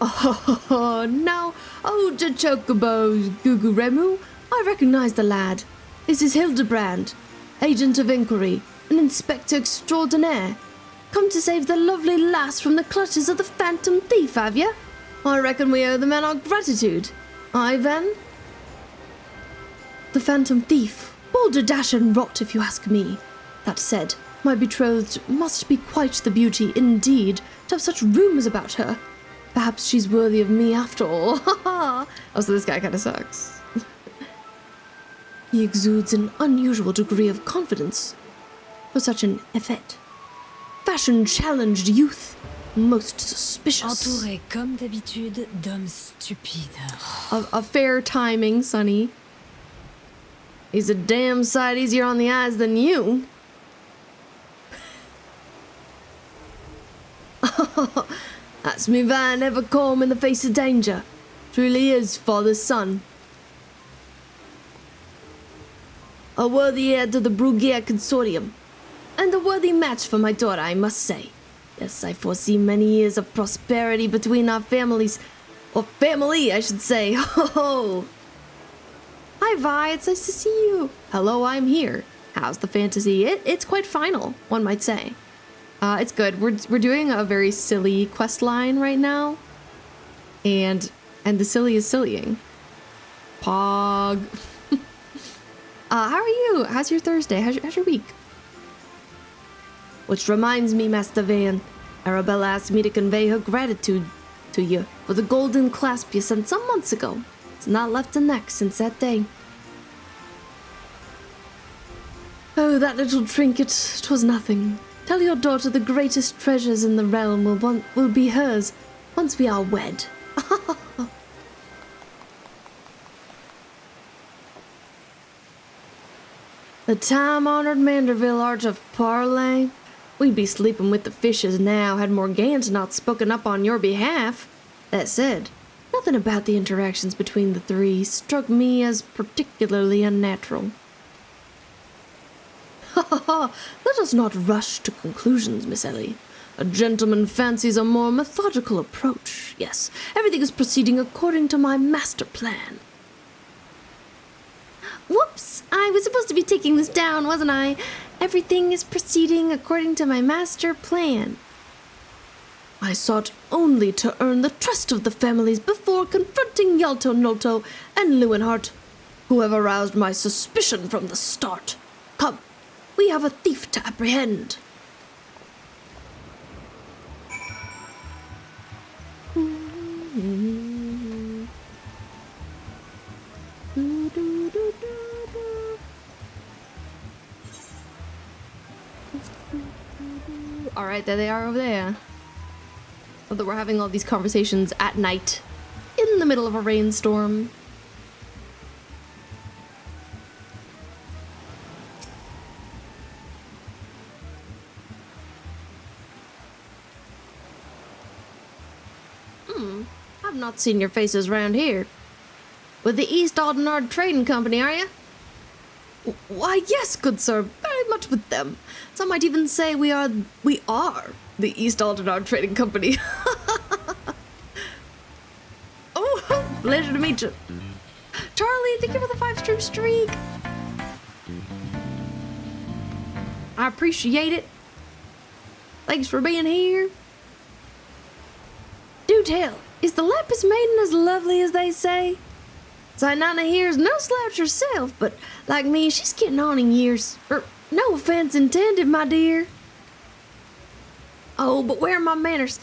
Oh, now, oh, the chocobos, Guguremu. I recognize the lad. This is Hildibrand, agent of inquiry, an inspector extraordinaire. Come to save the lovely lass from the clutches of the phantom thief, have ya? I reckon we owe the man our gratitude. Aye, then? The phantom thief, balderdash and rot, if you ask me. That said, my betrothed must be quite the beauty indeed to have such rumors about her. Perhaps she's worthy of me after all. Ha ha! Oh, so this guy kind of sucks. He exudes an unusual degree of confidence for such an effete. Fashion-challenged youth. Most suspicious. Entouré comme d'habitude d'hommes stupides. A fair timing, Sonny. He's a damn sight easier on the eyes than you. That's me van ever calm in the face of danger. Truly is father's son. A worthy heir to the Brugier Consortium. And a worthy match for my daughter, I must say. Yes, I foresee many years of prosperity between our families. Or family, I should say. Ho ho! Hi Vi, it's nice to see you. Hello, I'm here. How's the fantasy? It's quite final, one might say. It's good. We're doing a very silly quest line right now, and the silly is sillying. Pog. How are you? How's your Thursday? How's your week? Which reminds me, Master Van, Arabella asked me to convey her gratitude to you for the golden clasp you sent some months ago. It's not left a neck since that day. Oh, that little trinket, 'twas nothing. Tell your daughter the greatest treasures in the realm will be hers once we are wed. The time-honored Manderville art of parley. We'd be sleeping with the fishes now had Morgana not spoken up on your behalf. That said, nothing about the interactions between the three struck me as particularly unnatural. Let us not rush to conclusions, Miss Ellie. A gentleman fancies a more methodical approach. Yes, everything is proceeding according to my master plan. Whoops! I was supposed to be taking this down, wasn't I? Everything is proceeding according to my master plan. I sought only to earn the trust of the families before confronting Yalto Nolto and Lewinhart, who have aroused my suspicion from the start. Come, we have a thief to apprehend. Alright, there they are over there. Although we're having all these conversations at night, in the middle of a rainstorm. I've not seen your faces round here. With the East Aldenard Trading Company, are you? Why, yes, good sir, very much with them. Some might even say we are the East Aldenard Trading Company. Oh, pleasure to meet you. Charlie, thank you for the 5-stream streak. I appreciate it. Thanks for being here. Do tell, is the Lapis Maiden as lovely as they say? Zainana here's no slouch herself, but like me, she's getting on in years. No offense intended, my dear. Oh, but where are my manners?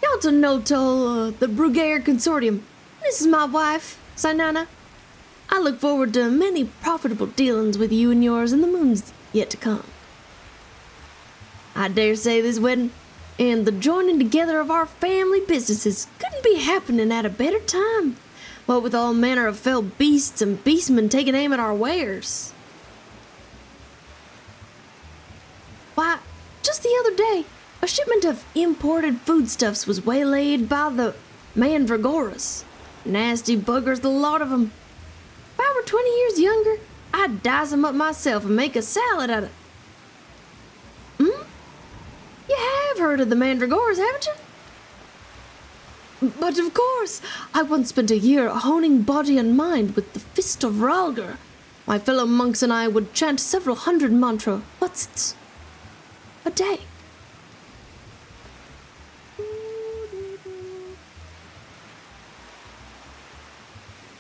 Y'all to know the Brugaire Consortium. This is my wife, Zainana. I look forward to many profitable dealings with you and yours in the moons yet to come. I dare say this wedding and the joining together of our family businesses couldn't be happening at a better time. What with all manner of fell beasts and beastmen taking aim at our wares. Why, just the other day, a shipment of imported foodstuffs was waylaid by the Mandragoras. Nasty buggers, the lot of them. If I were 20 years younger, I'd dice them up myself and make a salad out of... You have heard of the Mandragoras, haven't you? But of course, I once spent a year honing body and mind with the Fist of Ralgar. My fellow monks and I would chant several hundred mantra what's a day.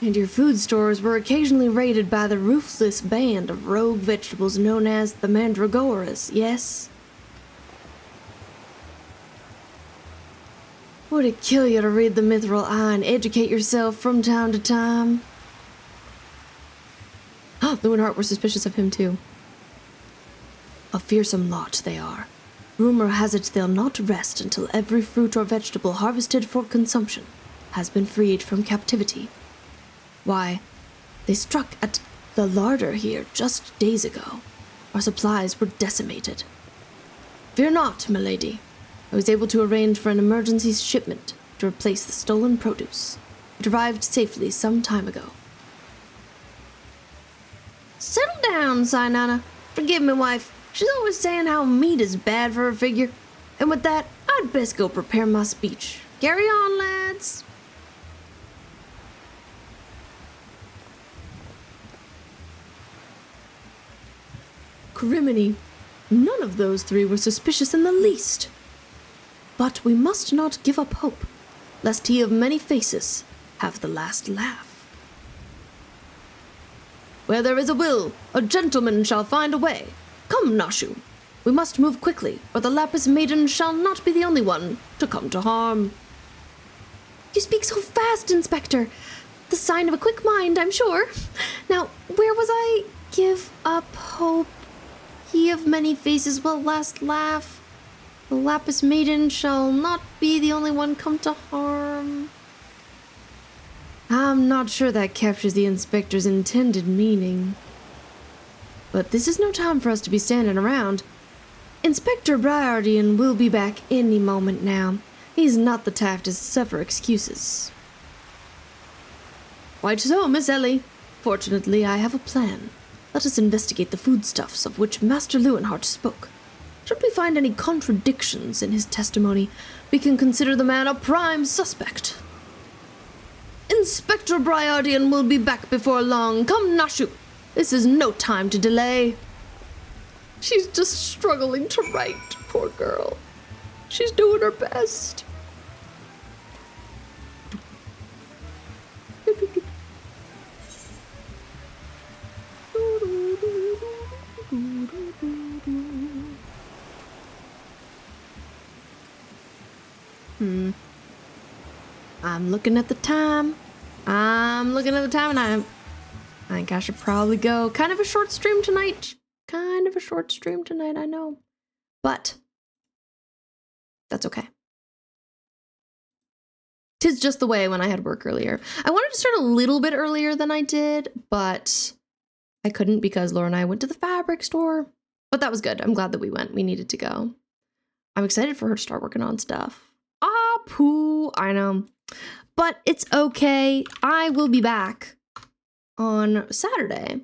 And your food stores were occasionally raided by the ruthless band of rogue vegetables known as the Mandragoras, yes? Would it kill you to read the Mithril Eye and educate yourself from time to time? Lewinhart were suspicious of him too. A fearsome lot they are. Rumor has it they'll not rest until every fruit or vegetable harvested for consumption has been freed from captivity. Why, they struck at the larder here just days ago. Our supplies were decimated. Fear not, milady. I was able to arrange for an emergency shipment to replace the stolen produce. It arrived safely some time ago. Settle down, Zainana. Forgive me, wife. She's always saying how meat is bad for her figure. And with that, I'd best go prepare my speech. Carry on, lads. Criminy. None of those three were suspicious in the least. But we must not give up hope, lest he of many faces have the last laugh. Where there is a will, a gentleman shall find a way. Come, Nashu. We must move quickly, or the Lapis Maiden shall not be the only one to come to harm. You speak so fast, Inspector. The sign of a quick mind, I'm sure. Now, where was I? Give up hope. He of many faces will last laugh. The Lapis Maiden shall not be the only one come to harm. I'm not sure that captures the Inspector's intended meaning. But this is no time for us to be standing around. Inspector Briardian will be back any moment now. He's not the type to suffer excuses. Quite so, Miss Ellie. Fortunately, I have a plan. Let us investigate the foodstuffs of which Master Lewinhart spoke. Should we find any contradictions in his testimony, we can consider the man a prime suspect. Inspector Bryardian will be back before long. Come, Nashu. This is no time to delay. She's just struggling to write, poor girl. She's doing her best. I'm looking at the time. And I think I should probably go. Kind of a short stream tonight, I know. But that's okay. 'Tis just the way when I had work earlier. I wanted to start a little bit earlier than I did, but I couldn't because Laura and I went to the fabric store. But that was good. I'm glad that we went. We needed to go. I'm excited for her to start working on stuff. Ah, poo. I know. But it's okay. I will be back on Saturday